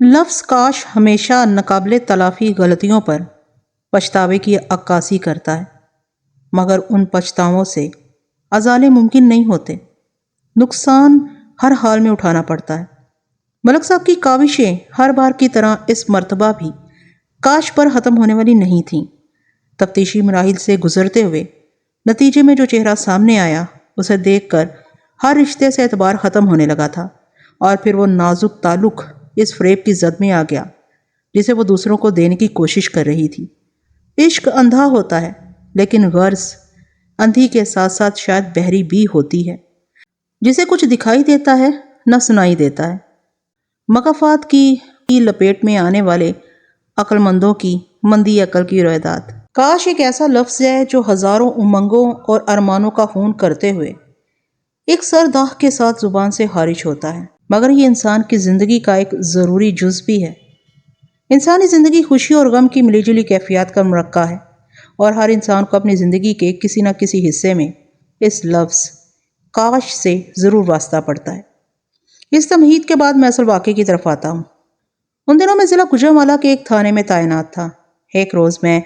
لفظ کاش ہمیشہ ناقابل تلافی غلطیوں پر پچھتاوے کی عکاسی کرتا ہے، مگر ان پچھتاووں سے ازالے ممکن نہیں ہوتے۔ نقصان ہر حال میں اٹھانا پڑتا ہے۔ ملک صاحب کی کاوشیں ہر بار کی طرح اس مرتبہ بھی کاش پر ختم ہونے والی نہیں تھیں۔ تفتیشی مراحل سے گزرتے ہوئے نتیجے میں جو چہرہ سامنے آیا، اسے دیکھ کر ہر رشتے سے اعتبار ختم ہونے لگا تھا، اور پھر وہ نازک تعلق اس فریب کی زد میں آ گیا جسے وہ دوسروں کو دینے کی کوشش کر رہی تھی۔ عشق اندھا ہوتا ہے، لیکن غرض اندھی کے ساتھ ساتھ شاید بہری بھی ہوتی ہے، جسے کچھ دکھائی دیتا ہے نہ سنائی دیتا ہے۔ مقافات کی لپیٹ میں آنے والے عقل مندوں کی مندی عقل کی رویداد۔ کاش ایک ایسا لفظ ہے جو ہزاروں امنگوں اور ارمانوں کا خون کرتے ہوئے ایک سر داغ کے ساتھ زبان سے خارج ہوتا ہے، مگر یہ انسان کی زندگی کا ایک ضروری جز بھی ہے۔ انسانی زندگی خوشی اور غم کی ملی جلی کیفیات کا مرکب ہے، اور ہر انسان کو اپنی زندگی کے کسی نہ کسی حصے میں اس لفظ کاش سے ضرور واسطہ پڑتا ہے۔ اس تمہید کے بعد میں اصل واقعے کی طرف آتا ہوں۔ ان دنوں میں ضلع گوجرانوالہ کے ایک تھانے میں تعینات تھا۔ ایک روز میں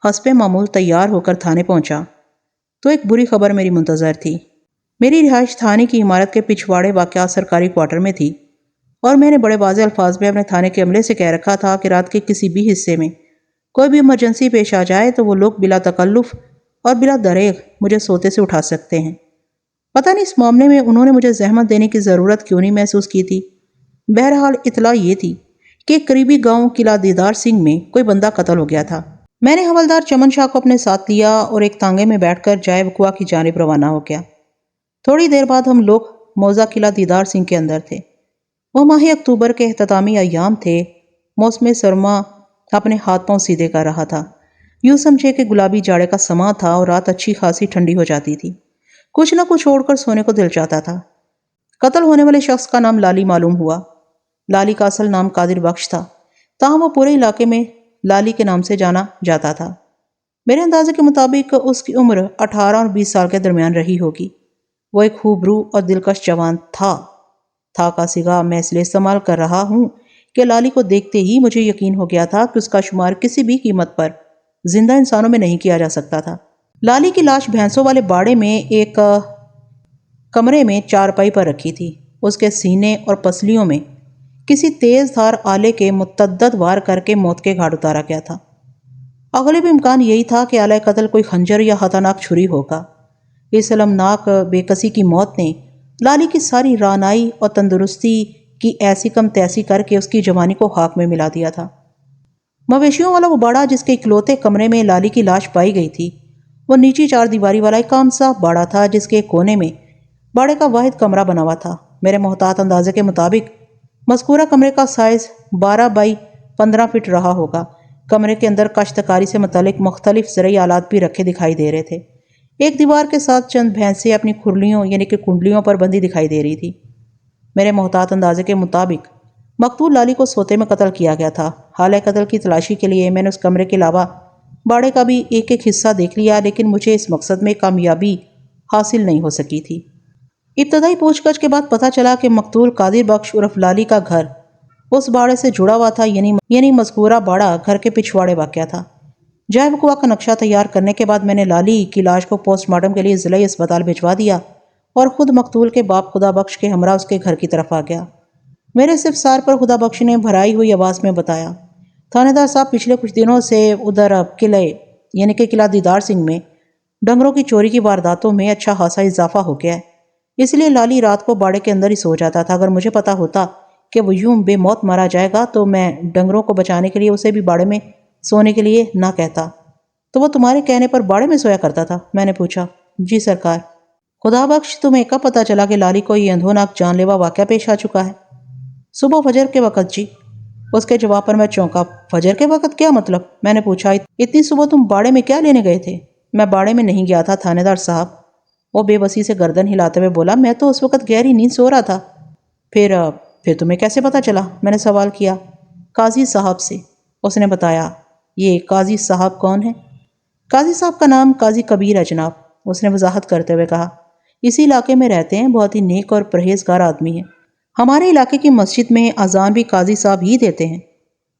حسب معمول تیار ہو کر تھانے پہنچا تو ایک بری خبر میری منتظر تھی۔ میری رہائش تھانے کی عمارت کے پچھواڑے واقع سرکاری کوارٹر میں تھی، اور میں نے بڑے واضح الفاظ میں اپنے تھانے کے عملے سے کہہ رکھا تھا کہ رات کے کسی بھی حصے میں کوئی بھی ایمرجنسی پیش آ جائے تو وہ لوگ بلا تکلف اور بلا دریغ مجھے سوتے سے اٹھا سکتے ہیں۔ پتہ نہیں اس معاملے میں انہوں نے مجھے زحمت دینے کی ضرورت کیوں نہیں محسوس کی تھی۔ بہرحال اطلاع یہ تھی کہ ایک قریبی گاؤں قلعہ دیدار سنگھ میں کوئی بندہ قتل ہو گیا تھا۔ میں نے حوالدار چمن شاہ کو اپنے ساتھ لیا اور ایک تانگے میں بیٹھ کر جائے وقوع کی جانب روانہ ہو گیا۔ تھوڑی دیر بعد ہم لوگ موزہ قلعہ دیدار سنگھ کے اندر تھے۔ وہ ماہ اکتوبر کے اختتامی ایام تھے۔ موسم سرما اپنے ہاتھ پاؤں سیدھے کر رہا تھا۔ یوں سمجھے کہ گلابی جاڑے کا سماں تھا اور رات اچھی خاصی ٹھنڈی ہو جاتی تھی۔ کچھ نہ کچھ اوڑھ کر سونے کو دل چاہتا تھا۔ قتل ہونے والے شخص کا نام لالی معلوم ہوا۔ لالی کا اصل نام قادر بخش تھا، تاہم وہ پورے علاقے میں لالی کے نام سے جانا جاتا تھا۔ میرے اندازے کے مطابق اس کی عمر 18 اور 20 سال کے درمیان رہی ہوگی۔ وہ ایک خوبرو اور دلکش جوان تھا کا صیغہ میں اس لیے استعمال کر رہا ہوں کہ لالی کو دیکھتے ہی مجھے یقین ہو گیا تھا کہ اس کا شمار کسی بھی قیمت پر زندہ انسانوں میں نہیں کیا جا سکتا تھا۔ لالی کی لاش بھینسوں والے باڑے میں ایک کمرے میں چارپائی پر رکھی تھی۔ اس کے سینے اور پسلیوں میں کسی تیز دھار آلے کے متعدد وار کر کے موت کے گھاٹ اتارا گیا تھا۔ اغلب امکان یہی تھا کہ آلہ قتل کوئی خنجر یا خطرناک چھری ہوگا۔ اس المناک بے کسی کی موت نے لالی کی ساری رعنائی اور تندرستی کی ایسی کم تیسی کر کے اس کی جوانی کو خاک میں ملا دیا تھا۔ مویشیوں والا وہ باڑہ جس کے اکلوتے کمرے میں لالی کی لاش پائی گئی تھی، وہ نیچی چار دیواری والا ایک عام سا باڑہ تھا جس کے کونے میں باڑے کا واحد کمرہ بنا ہوا تھا۔ میرے محتاط اندازے کے مطابق مذکورہ کمرے کا سائز 12 بائی 15 فٹ رہا ہوگا۔ کمرے کے اندر کاشتکاری سے متعلق مختلف زرعی آلات بھی رکھے دکھائی دے رہے تھے۔ ایک دیوار کے ساتھ چند بھینسیں اپنی کھرلیوں یعنی کہ کنڈلیوں پر بندھی دکھائی دے رہی تھی۔ میرے محتاط اندازے کے مطابق مقتول لالی کو سوتے میں قتل کیا گیا تھا۔ حالہ قتل کی تلاشی کے لیے میں نے اس کمرے کے علاوہ باڑے کا بھی ایک ایک حصہ دیکھ لیا، لیکن مجھے اس مقصد میں کامیابی حاصل نہیں ہو سکی تھی۔ ابتدائی پوچھ گچھ کے بعد پتہ چلا کہ مقتول قادر بخش عرف لالی کا گھر اس باڑے سے جڑا ہوا تھا، یعنی مذکورہ باڑہ گھر کے پچھواڑے واقع تھا۔ جائے وقوع کا نقشہ تیار کرنے کے بعد میں نے لالی کی لاش کو پوسٹ مارٹم کے لیے ضلعی اسپتال بھجوا دیا اور خود مقتول کے باپ خدا بخش کے ہمراہ اس کے گھر کی طرف آ گیا۔ میرے استفسار پر خدا بخش نے بھرائی ہوئی آواز میں بتایا، تھانے دار صاحب پچھلے کچھ دنوں سے ادھر قلعے یعنی کہ قلعہ دیدار سنگھ میں ڈنگروں کی چوری کی وارداتوں میں اچھا خاصا اضافہ ہو گیا ہے۔ اس لیے لالی رات کو باڑے کے اندر ہی سو جاتا تھا۔ اگر مجھے پتا ہوتا کہ وہ یوں بے موت مارا جائے گا تو میں ڈنگروں کو بچانے کے لیے اسے بھی باڑے میں سونے کے لیے نہ کہتا۔ تو وہ تمہارے کہنے پر باڑے میں سویا کرتا تھا؟ میں نے پوچھا۔ جی سرکار۔ خدا بخش، تمہیں کب پتا چلا کہ لالی کو یہ اندھوناک جان لیوا واقعہ پیش آ چکا ہے؟ صبح فجر کے وقت جی۔ اس کے جواب پر میں چونکا۔ فجر کے وقت کیا مطلب؟ میں نے پوچھا۔ اتنی صبح تم باڑے میں کیا لینے گئے تھے؟ میں باڑے میں نہیں گیا تھا تھانے دار صاحب، وہ بے بسی سے گردن ہلاتے ہوئے بولا، میں تو اس وقت گہری نیند سو رہا تھا۔ پھر تمہیں کیسے پتا چلا؟ میں نے سوال کیا۔ قاضی صاحب سے، اس نے بتایا۔ یہ قاضی صاحب کون ہے؟ قاضی صاحب کا نام قاضی کبیر ہے جناب، اس نے وضاحت کرتے ہوئے کہا۔ اسی علاقے میں رہتے ہیں، بہت ہی نیک اور پرہیزگار آدمی ہیں۔ ہمارے علاقے کی مسجد میں اذان بھی قاضی صاحب ہی دیتے ہیں۔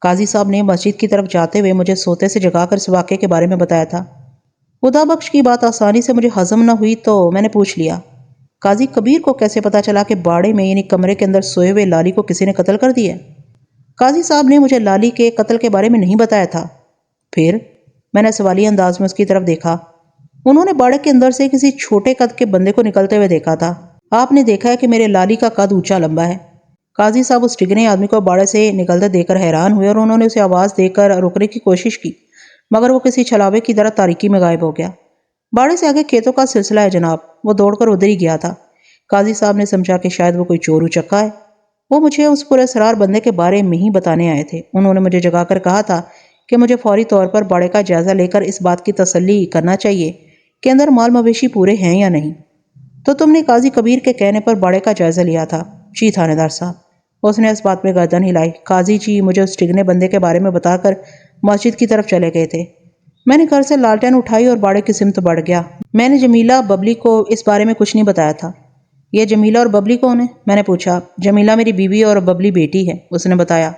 قاضی صاحب نے مسجد کی طرف جاتے ہوئے مجھے سوتے سے جگا کر اس واقعے کے بارے میں بتایا تھا۔ خدا بخش کی بات آسانی سے مجھے ہضم نہ ہوئی تو میں نے پوچھ لیا، قاضی کبیر کو کیسے پتا چلا کہ باڑے میں یعنی کمرے کے اندر سوئے ہوئے لالی کو کسی نے قتل کر دیا؟ قاضی صاحب نے مجھے لالی کے قتل کے بارے میں نہیں بتایا تھا۔ پھر؟ میں نے سوالیہ انداز میں اس کی طرف دیکھا۔ انہوں نے باڑے کے اندر سے کسی چھوٹے قد کے بندے کو نکلتے ہوئے دیکھا تھا۔ آپ نے دیکھا ہے کہ میرے لالی کا قد اونچا لمبا ہے۔ قاضی صاحب اس ٹگنے آدمی کو باڑے سے نکلتے دیکھ کر حیران ہوئے اور انہوں نے اسے آواز دے کر روکنے کی کوشش کی، مگر وہ کسی چھلاوے کی طرح تاریکی میں غائب ہو گیا۔ باڑے سے آگے کھیتوں کا سلسلہ ہے جناب، وہ دوڑ کر ادھر ہی گیا تھا۔ قاضی صاحب نے سمجھا کہ شاید وہ کوئی چور اچکا ہے۔ وہ مجھے اس پر اسرار بندے کے بارے میں ہی بتانے آئے تھے۔ انہوں نے مجھے جگا کر کہا تھا کہ مجھے فوری طور پر باڑے کا جائزہ لے کر اس بات کی تسلی کرنا چاہیے کہ اندر مال مویشی پورے ہیں یا نہیں۔ تو تم نے قاضی کبیر کے کہنے پر باڑے کا جائزہ لیا تھا؟ جی تھانے دار صاحب۔ اس نے اس بات میں گردن ہلائی۔ قاضی جی مجھے اس ٹگنے بندے کے بارے میں بتا کر مسجد کی طرف چلے گئے تھے۔ میں نے گھر سے لالٹین اٹھائی اور باڑے کی سمت بڑھ گیا۔ میں نے جمیلہ ببلی کو اس بارے میں کچھ نہیں بتایا تھا۔ یہ جمیلہ اور ببلی کون ہے؟ میں نے پوچھا۔ جمیلہ میری بیوی اور ببلی بیٹی ہے، اس نے بتایا۔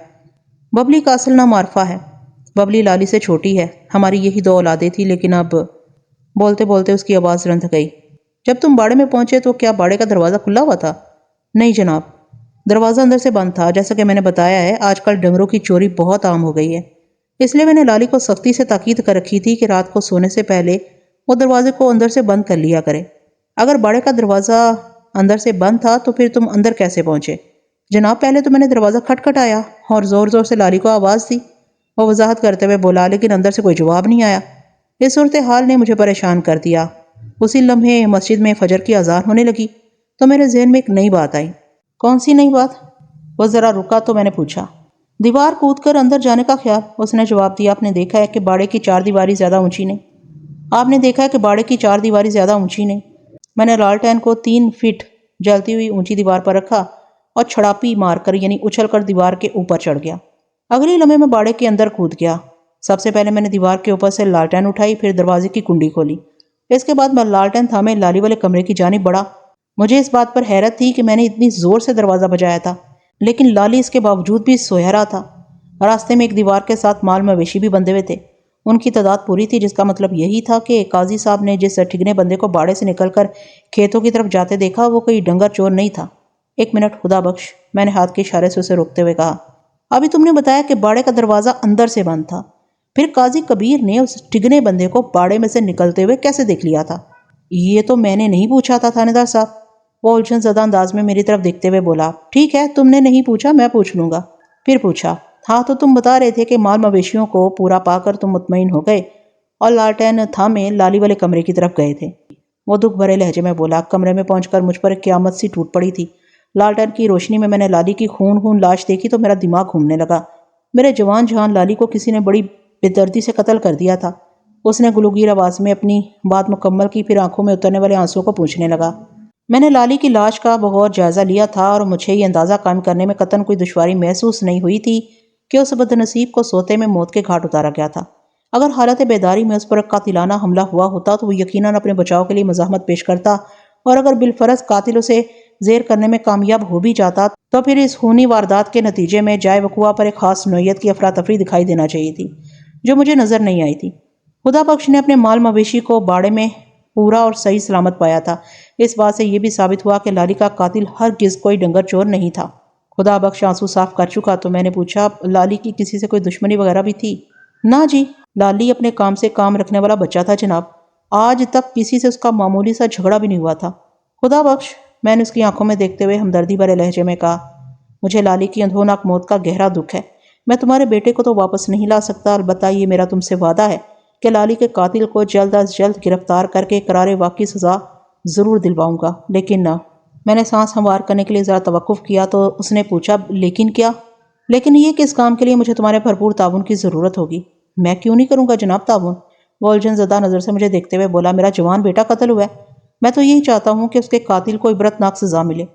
ببلی کا اصل نام عارفہ ہے۔ ببلی لالی سے چھوٹی ہے۔ ہماری یہی دو اولادیں تھی، لیکن اب… بولتے بولتے اس کی آواز رند گئی۔ جب تم باڑے میں پہنچے تو کیا باڑے کا دروازہ کھلا ہوا تھا؟ نہیں جناب، دروازہ اندر سے بند تھا۔ جیسا کہ میں نے بتایا ہے، آج کل ڈنگروں کی چوری بہت عام ہو گئی ہے، اس لیے میں نے لالی کو سختی سے تاکید کر رکھی تھی کہ رات کو سونے سے پہلے وہ دروازے کو اندر سے بند کر لیا کرے۔ اگر باڑے کا دروازہ اندر سے بند تھا تو پھر تم اندر کیسے پہنچے؟ جناب پہلے تو میں نے دروازہ کھٹکھٹایا اور زور زور سے لالی کو آواز دی۔ وہ وضاحت کرتے ہوئے بولا، لیکن اندر سے کوئی جواب نہیں آیا۔ اس صورتحال نے مجھے پریشان کر دیا۔ اسی لمحے مسجد میں فجر کی اذان ہونے لگی تو میرے ذہن میں ایک نئی بات آئی۔ کون سی نئی بات؟ وہ ذرا رکا تو میں نے پوچھا۔ دیوار کود کر اندر جانے کا خیال، اس نے جواب دیا۔ آپ نے دیکھا ہے کہ باڑے کی چار دیواری زیادہ اونچی نہیں۔ آپ نے دیکھا ہے کہ باڑے کی چار دیواری زیادہ اونچی نہیں۔ میں نے لالٹین کو 3 فٹ جلتی ہوئی اونچی دیوار پر رکھا اور چھڑاپی مار کر یعنی اچھل کر دیوار کے اوپر چڑھ گیا۔ اگلی لمحے میں باڑے کے اندر کود گیا۔ سب سے پہلے میں نے دیوار کے اوپر سے لالٹین اٹھائی، پھر دروازے کی کنڈی کھولی۔ اس کے بعد میں لالٹین تھامے لالی والے کمرے کی جانب بڑھا۔ مجھے اس بات پر حیرت تھی کہ میں نے اتنی زور سے دروازہ بجایا تھا، لیکن لالی اس کے باوجود بھی سویا رہا تھا۔ راستے میں ایک دیوار کے ساتھ مال مویشی بھی بندھے ہوئے تھے۔ ان کی تعداد پوری تھی، جس کا مطلب یہی تھا کہ قاضی صاحب نے جس ٹھگنے بندے کو باڑے سے نکل کر کھیتوں کی طرف جاتے دیکھا وہ کوئی ڈنگر چور نہیں تھا۔ ایک منٹ خدا بخش، میں نے ہاتھ کے اشارے سے اسے روکتے ہوئے کہا۔ ابھی تم نے بتایا کہ باڑے کا دروازہ اندر سے بند تھا، پھر قاضی کبیر نے اس ٹگنے بندے کو باڑے میں سے نکلتے ہوئے کیسے دیکھ لیا تھا؟ یہ تو میں نے نہیں پوچھا تھا تھانے دار صاحب، وہ الجھن زدہ انداز میں میری طرف دیکھتے ہوئے بولا۔ ٹھیک ہے، تم نے نہیں پوچھا، میں پوچھ لوں گا۔ پھر پوچھا۔ ہاں تو تم بتا رہے تھے کہ مال مویشیوں کو پورا پا کر تم مطمئن ہو گئے اور لالٹین تھامے لالی والے کمرے کی طرف گئے تھے۔ وہ دکھ بھرے لہجے میں بولا۔ کمرے میں پہنچ کر مجھ پر ایک قیامت سی ٹوٹ پڑی تھی۔ لالٹین کی روشنی میں نے لالی کی خون لاش دیکھی تو میرا دماغ گھومنے لگا۔ میرے جوان جہان لالی کو کسی نے بڑی بے دردی سے قتل کر دیا تھا۔ اس نے گلوگیر آواز میں اپنی بات مکمل کی، پھر آنکھوں میں اترنے والے آنسوں کو پوچھنے لگا۔ میں نے لالی کی لاش کا بغور جائزہ لیا تھا اور مجھے یہ اندازہ قائم کرنے میں قطعاً کوئی دشواری محسوس نہیں ہوئی تھی کہ اس بد نصیب کو سوتے میں موت کے گھاٹ اتارا گیا تھا۔ اگر حالت بیداری میں اس پر قاتلانہ حملہ ہوا ہوتا تو وہ یقیناً اپنے بچاؤ کے لیے مزاحمت پیش کرتا، اور اگر بالفرض قاتل اسے زیر کرنے میں کامیاب ہو بھی جاتا تو پھر اس خونی واردات کے نتیجے میں جائے وقوع پر ایک خاص نوعیت کی افراتفری دکھائی دینا چاہیے تھی، جو مجھے نظر نہیں آئی تھی۔ خدا بخش نے اپنے مال مویشی کو باڑے میں پورا اور صحیح سلامت پایا تھا۔ اس بات سے یہ بھی ثابت ہوا کہ لالی کا قاتل ہرگز کوئی ڈنگر چور نہیں تھا۔ خدا بخش آنسو صاف کر چکا تو میں نے پوچھا، لالی کی کسی سے کوئی دشمنی وغیرہ بھی تھی؟ نہ جی، لالی اپنے کام سے کام رکھنے والا بچہ تھا جناب۔ آج تک کسی سے اس کا معمولی سا جھگڑا بھی نہیں ہوا تھا۔ خدا بخش، میں نے اس کی آنکھوں میں دیکھتے ہوئے ہمدردی بھرے لہجے میں کہا، مجھے لالی کی اندھوناک موت کا گہرا دکھ ہے۔ میں تمہارے بیٹے کو تو واپس نہیں لا سکتا، البتہ یہ میرا تم سے وعدہ ہے کہ لالی کے قاتل کو جلد از جلد گرفتار کر کے قرار واقعی سزا ضرور دلواؤں گا۔ لیکن میں نے سانس ہموار کرنے کے لیے ذرا توقف کیا تو اس نے پوچھا، لیکن کیا؟ لیکن یہ کہ اس کام کے لیے مجھے تمہارے بھرپور تعاون کی ضرورت ہوگی۔ میں کیوں نہیں کروں گا جناب تعاون؟ وہ الجھن زدہ نظر سے مجھے دیکھتے ہوئے بولا، میرا جوان بیٹا قتل ہوا ہے، میں تو یہی چاہتا ہوں کہ اس کے قاتل کو عبرتناک سزا ملے۔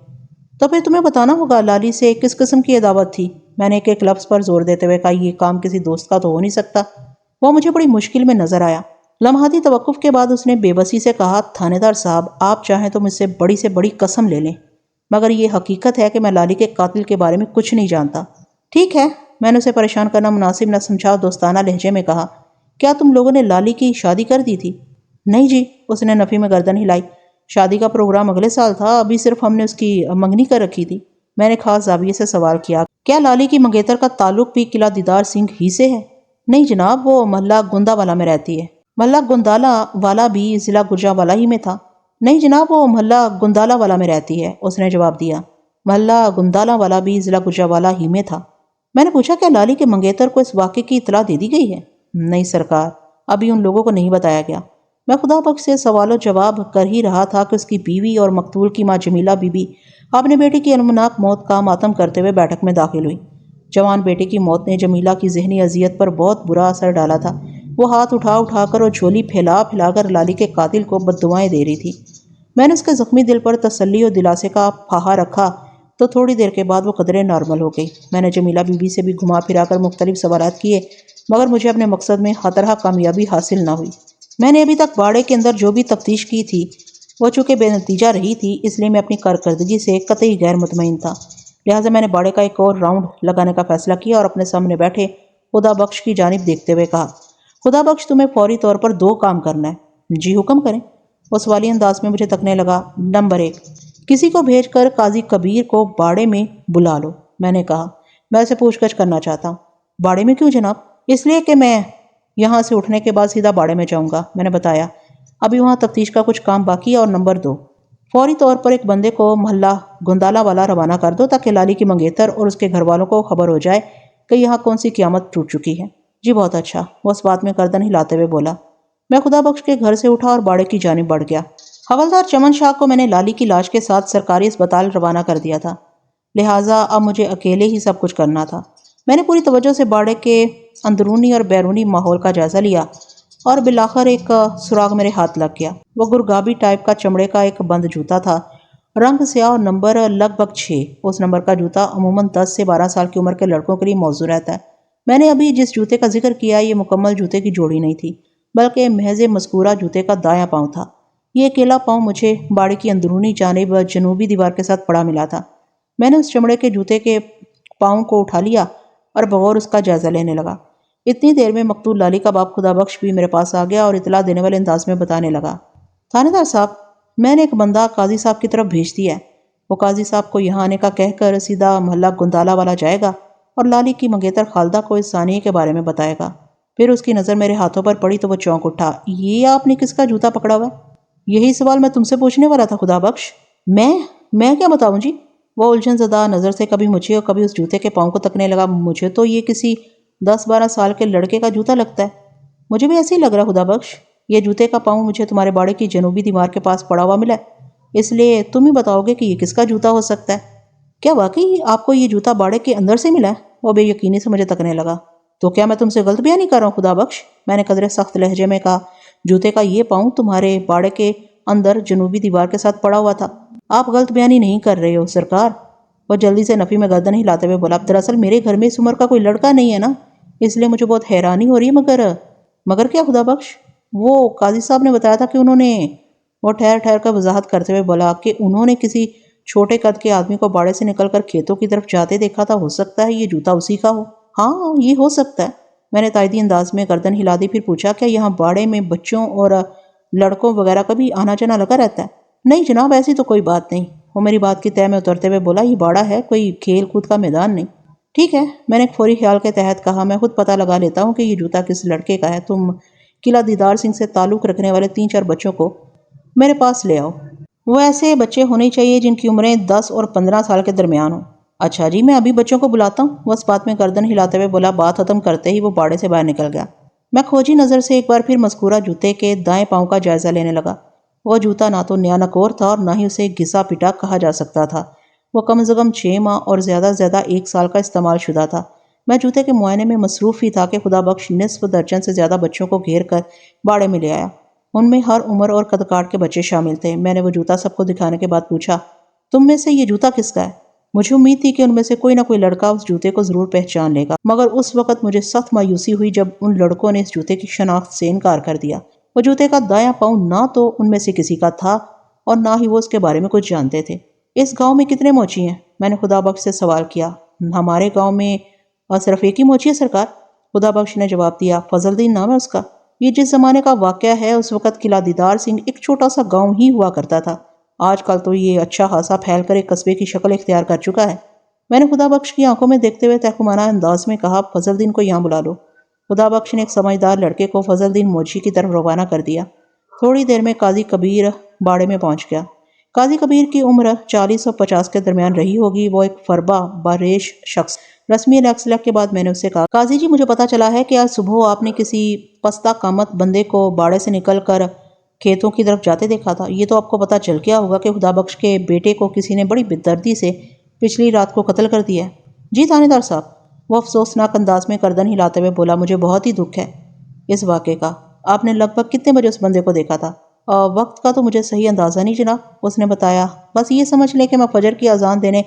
تو پھر تمہیں بتانا ہوگا لالی سے کس قسم کی عداوت تھی؟ میں نے ایک لفظ پر زور دیتے ہوئے کہا، یہ کام کسی دوست کا تو ہو نہیں سکتا۔ وہ مجھے بڑی مشکل میں نظر آیا۔ لمحاتی توقف کے بعد اس نے بے بسی سے کہا، تھانے دار صاحب، آپ چاہیں تو مجھ سے بڑی قسم لے لیں مگر یہ حقیقت ہے کہ میں لالی کے قاتل کے بارے میں کچھ نہیں جانتا۔ ٹھیک ہے، میں نے اسے پریشان کرنا مناسب نہ سمجھا، دوستانہ لہجے میں کہا، کیا تم لوگوں نے لالی کی شادی کر دی تھی؟ نہیں جی، اس نے نفی میں گردن ہلائی۔ شادی کا پروگرام اگلے سال تھا، ابھی صرف ہم نے اس کی منگنی کر رکھی تھی۔ میں نے خاص زاویے سے سوال کیا، کیا لالی کی منگیتر کا تعلق بھی قلعہ دیدار سنگھ ہی سے ہے؟ نہیں جناب، وہ محلہ گندا والا میں رہتی ہے۔ محلہ گندالا والا بھی ضلع گجرانوالہ ہی میں تھا؟ نہیں جناب، وہ محلہ گندالا والا میں رہتی ہے، اس نے جواب دیا۔ محلہ گندالا والا بھی ضلع گجرانوالہ ہی میں تھا۔ میں نے پوچھا، کیا لالی کے منگیتر کو اس واقعے کی اطلاع دے دی گئی ہے؟ نہیں سرکار، ابھی ان لوگوں کو نہیں بتایا گیا۔ میں خدا بخش سے سوال و جواب کر ہی رہا تھا کہ اس کی بیوی اور مقتول کی ماں جمیلہ بی بی اپنے بیٹے کی المناک موت کا ماتم کرتے ہوئے بیٹھک میں داخل ہوئی۔ جوان بیٹے کی موت نے جمیلہ کی ذہنی اذیت پر بہت برا اثر ڈالا تھا۔ وہ ہاتھ اٹھا اٹھا کر اور جھولی پھیلا پھیلا کر لالی کے قاتل کو بددعائیں دے رہی تھی۔ میں نے اس کے زخمی دل پر تسلی و دلاسے کا پھاہا رکھا تو تھوڑی دیر کے بعد وہ قدرے نارمل ہو گئی۔ میں نے جمیلہ بی بی سے بھی گھما پھرا کر مختلف سوالات کیے، مگر مجھے اپنے مقصد میں خطرہ کامیابی حاصل نہ ہوئی۔ میں نے ابھی تک باڑے کے اندر جو بھی تفتیش کی تھی وہ چونکہ بے نتیجہ رہی تھی، اس لیے میں اپنی کارکردگی سے قطعی غیر مطمئن تھا۔ لہٰذا میں نے باڑے کا ایک اور راؤنڈ لگانے کا فیصلہ کیا اور اپنے سامنے بیٹھے خدا بخش کی جانب دیکھتے ہوئے کہا، خدا بخش، تمہیں فوری طور پر 2 کام کرنا ہے۔ جی حکم کریں۔ وہ سوالی انداز میں مجھے تکنے لگا۔ نمبر 1، کسی کو بھیج کر قاضی کبیر کو باڑے میں بلا لو۔ میں نے کہا، میں اسے پوچھ گچھ کرنا چاہتا ہوں۔ باڑے میں کیوں جناب؟ اس لیے کہ میں یہاں سے اٹھنے کے بعد سیدھا باڑے میں جاؤں گا۔ میں نے بتایا، ابھی وہاں تفتیش کا کچھ کام باقی ہے۔ اور نمبر 2، فوری طور پر ایک بندے کو محلہ گندالا والا روانہ کر دو تاکہ لالی کی منگیتر اور اس کے گھر والوں کو خبر ہو جائے کہ یہاں کون سی قیامت ٹوٹ چکی ہے۔ جی بہت اچھا، وہ اس بات میں گردن ہلاتے ہوئے بولا۔ میں خدا بخش کے گھر سے اٹھا اور باڑے کی جانب بڑھ گیا۔ حوالدار چمن شاہ کو میں نے لالی کی لاش کے ساتھ سرکاری اسپتال روانہ کر دیا تھا، لہٰذا اب مجھے اکیلے ہی سب کچھ کرنا تھا۔ میں نے پوری توجہ سے باڑے کے اندرونی اور بیرونی ماحول کا جائزہ لیا اور بالآخر ایک سراغ میرے ہاتھ لگ گیا۔ وہ گرگابی ٹائپ کا چمڑے کا ایک بند جوتا تھا، رنگ سیاہ اور نمبر لگ بھگ 6۔ اس نمبر کا جوتا عموماً 10 سے 12 سال کی عمر کے لڑکوں کے لیے موزوں رہتا ہے۔ میں نے ابھی جس جوتے کا ذکر کیا یہ مکمل جوتے کی جوڑی نہیں تھی، بلکہ محض مذکورہ جوتے کا دایاں پاؤں تھا۔ یہ اکیلا پاؤں مجھے باڑے کی اندرونی جانب جنوبی دیوار کے ساتھ پڑا ملا تھا۔ میں نے اس چمڑے کے جوتے کے پاؤں کو اٹھا لیا اور بغور اس کا جائزہ لینے لگا۔ اتنی دیر میں مقتول لالی کا باپ خدا بخش بھی میرے پاس آ گیا اور اطلاع دینے والے انداز میں بتانے لگا، تھانے دار صاحب، میں نے ایک بندہ قاضی صاحب کی طرف بھیج دیا ہے۔ وہ قاضی صاحب کو یہاں آنے کا کہہ کر سیدھا محلہ گندالا والا جائے گا اور لالی کی منگیتر خالدہ کو اس ثانیے کے بارے میں بتائے گا۔ پھر اس کی نظر میرے ہاتھوں پر پڑی تو وہ چونک اٹھا۔ یہ آپ نے کس کا جوتا پکڑا ہوا ہے؟ یہی سوال میں تم سے پوچھنے والا تھا خدا بخش۔ میں کیا بتاؤں جی؟ وہ الجھن زدہ نظر سے کبھی مجھے اور کبھی اس جوتے کے پاؤں کو تکنے لگا۔ مجھے تو یہ کسی 10-12 سال کے لڑکے کا جوتا لگتا ہے۔ مجھے بھی ایسے ہی لگ رہا خدا بخش۔ یہ جوتے کا پاؤں مجھے تمہارے باڑے کی جنوبی دیوار کے پاس پڑا ہوا ملا ہے، اس لیے تم ہی بتاؤ گے کہ یہ کس کا جوتا ہو سکتا ہے۔ کیا واقعی آپ کو یہ جوتا باڑے کے اندر سے ملا ہے؟ وہ بے یقینی سے مجھے تکنے لگا۔ تو کیا میں تم سے غلط بیانی کر رہا ہوں خدا بخش؟ میں نے قدرے سخت لہجے میں کہا، جوتے کا یہ پاؤں تمہارے باڑے کے اندر جنوبی دیوار کے ساتھ پڑا ہوا تھا۔ آپ غلط بیانی نہیں کر رہے ہو سرکار، وہ جلدی سے نفی میں گردن ہلاتے ہوئے بولا۔ دراصل میرے گھر میں اس عمر کا کوئی لڑکا نہیں ہے نا، اس لیے مجھے بہت حیرانی ہو رہی ہے۔ مگر کیا خدا بخش؟ وہ قاضی صاحب نے بتایا تھا کہ وہ ٹھہر ٹھہر کر وضاحت کرتے ہوئے بولا کہ انہوں نے کسی چھوٹے قد کے آدمی کو باڑے سے نکل کر کھیتوں کی طرف جاتے دیکھا تھا۔ ہو سکتا ہے یہ جوتا اسی کا ہو۔ ہاں، یہ ہو سکتا ہے، میں نے تائیدی انداز میں گردن ہلا دی۔ پھر پوچھا، کیا یہاں باڑے میں بچوں اور لڑکوں وغیرہ کا بھی آنا جانا لگا رہتا ہے؟ نہیں جناب، ایسی تو کوئی بات نہیں، وہ میری بات کی تہہ میں اترتے ہوئے بولا۔ یہ باڑا ہے، کوئی کھیل کود کا میدان نہیں۔ ٹھیک ہے، میں نے ایک فوری خیال کے تحت کہا، میں خود پتہ لگا لیتا ہوں کہ یہ جوتا کس لڑکے کا ہے۔ تم قلعہ دیدار سنگھ سے تعلق رکھنے والے 3-4 بچوں کو میرے پاس لے آؤ۔ وہ ایسے بچے ہونے چاہیے جن کی عمریں 10 اور 15 سال کے درمیان ہوں۔ اچھا جی، میں ابھی بچوں کو بلاتا ہوں، وہ اس بات میں گردن ہلاتے ہوئے بولا۔ بات ختم کرتے ہی وہ باڑے سے باہر نکل گیا۔ میں کھوجی نظر سے ایک بار پھر مذکورہ جوتے کے دائیں پاؤں کا جائزہ لینے لگا۔ وہ جوتا نہ تو نیا نکور تھا اور نہ ہی اسے گھسا پٹا کہا جا سکتا تھا۔ وہ کم از کم 6 ماہ اور زیادہ سے زیادہ 1 سال کا استعمال شدہ تھا۔ میں جوتے کے معائنے میں مصروف ہی تھا کہ خدا بخش نصف درجن سے زیادہ بچوں کو گھیر کر باڑے میں لے آیا۔ ان میں ہر عمر اور قد کاٹ کے بچے شامل تھے۔ میں نے وہ جوتا سب کو دکھانے کے بعد پوچھا، تم میں سے یہ جوتا کس کا ہے؟ مجھے امید تھی کہ ان میں سے کوئی نہ کوئی لڑکا اس جوتے کو ضرور پہچان لے گا، مگر اس وقت مجھے سخت مایوسی ہوئی جب ان لڑکوں نے اس جوتے کی شناخت سے انکار کر دیا۔ وہ جوتے کا دایاں پاؤں نہ تو ان میں سے کسی کا تھا اور نہ ہی وہ اس کے بارے میں کچھ جانتے تھے۔ اس گاؤں میں کتنے موچی ہیں؟ میں نے خدا بخش سے سوال کیا۔ ہمارے گاؤں میں صرف ایک ہی موچی ہے سرکار، خدا بخش نے جواب دیا۔ فضل دین نام ہے اس کا۔ یہ جس زمانے کا واقعہ ہے اس وقت قلعہ دیدار سنگھ ایک چھوٹا سا گاؤں ہی ہوا کرتا تھا۔ آج کل تو یہ اچھا خاصا پھیل کر ایک قصبے کی شکل اختیار کر چکا ہے۔ میں نے خدا بخش کی آنکھوں میں دیکھتے ہوئے تحکمانہ انداز میں کہا، فضل دین کو یہاں بلا لو۔ خدا بخش نے ایک سمجھدار لڑکے کو فضل دین موچی کی طرف روانہ کر دیا۔ تھوڑی دیر میں قاضی کبیر باڑے میں پہنچ گیا۔ قاضی کبیر کی عمر 40 اور 50 کے درمیان رہی ہوگی۔ وہ ایک فربا باریش شخص۔ رسمی الیکس کے بعد میں نے اس سے کہا، قاضی جی مجھے پتا چلا ہے کہ آج صبح آپ نے کسی پستہ قامت بندے کو باڑے سے نکل کر کھیتوں کی طرف جاتے دیکھا تھا۔ یہ تو آپ کو پتا چل گیا ہوگا کہ خدا بخش کے بیٹے کو کسی نے بڑی بددردی سے پچھلی رات کو قتل کر دیا ہے۔ جی تھانے دار صاحب، وہ افسوسناک انداز میں گردن ہلاتے ہوئے بولا، مجھے بہت ہی دکھ ہے اس واقعے کا۔ آپ نے لگ بھگ کتنے بجے اس بندے کو دیکھا تھا؟ وقت کا تو مجھے صحیح اندازہ نہیں جناب، اس نے بتایا۔ بس یہ سمجھ لیں کہ میں فجر کی اذان دینے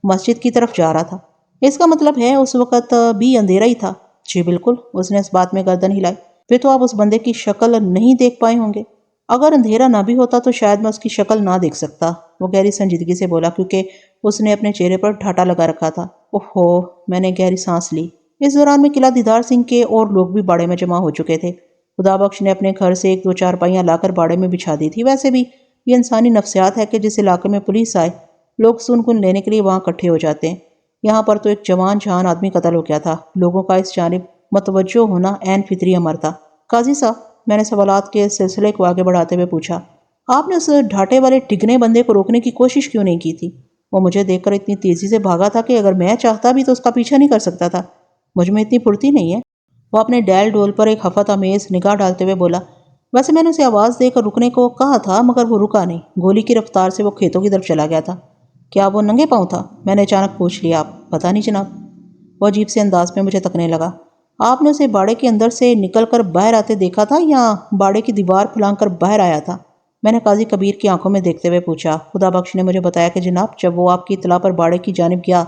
مسجد کی طرف جا رہا تھا۔ اس کا مطلب ہے اس وقت بھی اندھیرا ہی تھا؟ جی بالکل، اس نے اس بات میں گردن ہلائی۔ پھر تو آپ اس بندے کی شکل نہیں دیکھ پائے ہوں گے؟ اگر اندھیرا نہ بھی ہوتا تو شاید میں اس کی شکل نہ دیکھ سکتا، وہ گہری سنجیدگی سے بولا، کیونکہ اس نے اپنے چہرے پر ٹھاٹا لگا رکھا تھا۔ اوہو، میں نے گہری سانس لی۔ اس دوران میں قلعہ دیدار سنگھ کے اور لوگ بھی باڑے میں جمع ہو چکے تھے۔ خدا بخش نے اپنے گھر سے ایک دو چارپائیاں لا کر باڑے میں بچھا دی تھی۔ ویسے بھی یہ انسانی نفسیات ہے کہ جس علاقے میں پولیس آئے لوگ سن لینے کے لیے وہاں اکٹھے ہو جاتے ہیں۔ یہاں پر تو ایک جوان جہان آدمی قتل ہو گیا تھا۔ لوگوں کا اس جانب متوجہ ہونا عین فطری امر تھا۔ قاضی صاحب، میں نے سوالات کے سلسلے کو آگے بڑھاتے ہوئے پوچھا، آپ نے اس ڈھاٹے والے ٹگنے بندے کو روکنے کی کوشش کیوں نہیں کی تھی؟ وہ مجھے دیکھ کر اتنی تیزی سے بھاگا تھا کہ اگر میں چاہتا بھی تو اس کا پیچھا نہیں کر سکتا تھا۔ مجھ میں اتنی پھرتی نہیں ہے۔ وہ اپنے ڈیل ڈول پر ایک حفت امیز نگاہ ڈالتے ہوئے بولا، ویسے میں نے اسے آواز دے کر رکنے کو کہا تھا مگر وہ رکا نہیں۔ گولی کی رفتار سے وہ کھیتوں کی طرف چلا گیا تھا۔ کیا وہ ننگے پاؤں تھا؟ میں نے اچانک پوچھ لیا۔ پتہ نہیں جناب۔ وہ عجیب سے انداز میں مجھے تکنے لگا۔ آپ نے اسے باڑے کے اندر سے نکل کر باہر آتے دیکھا تھا یا باڑے کی دیوار پھلانگ کر باہر آیا تھا؟ میں نے قاضی کبیر کی آنکھوں میں دیکھتے ہوئے پوچھا۔ خدا بخش نے مجھے بتایا کہ جناب جب وہ آپ کی اطلاع پر باڑے کی جانب گیا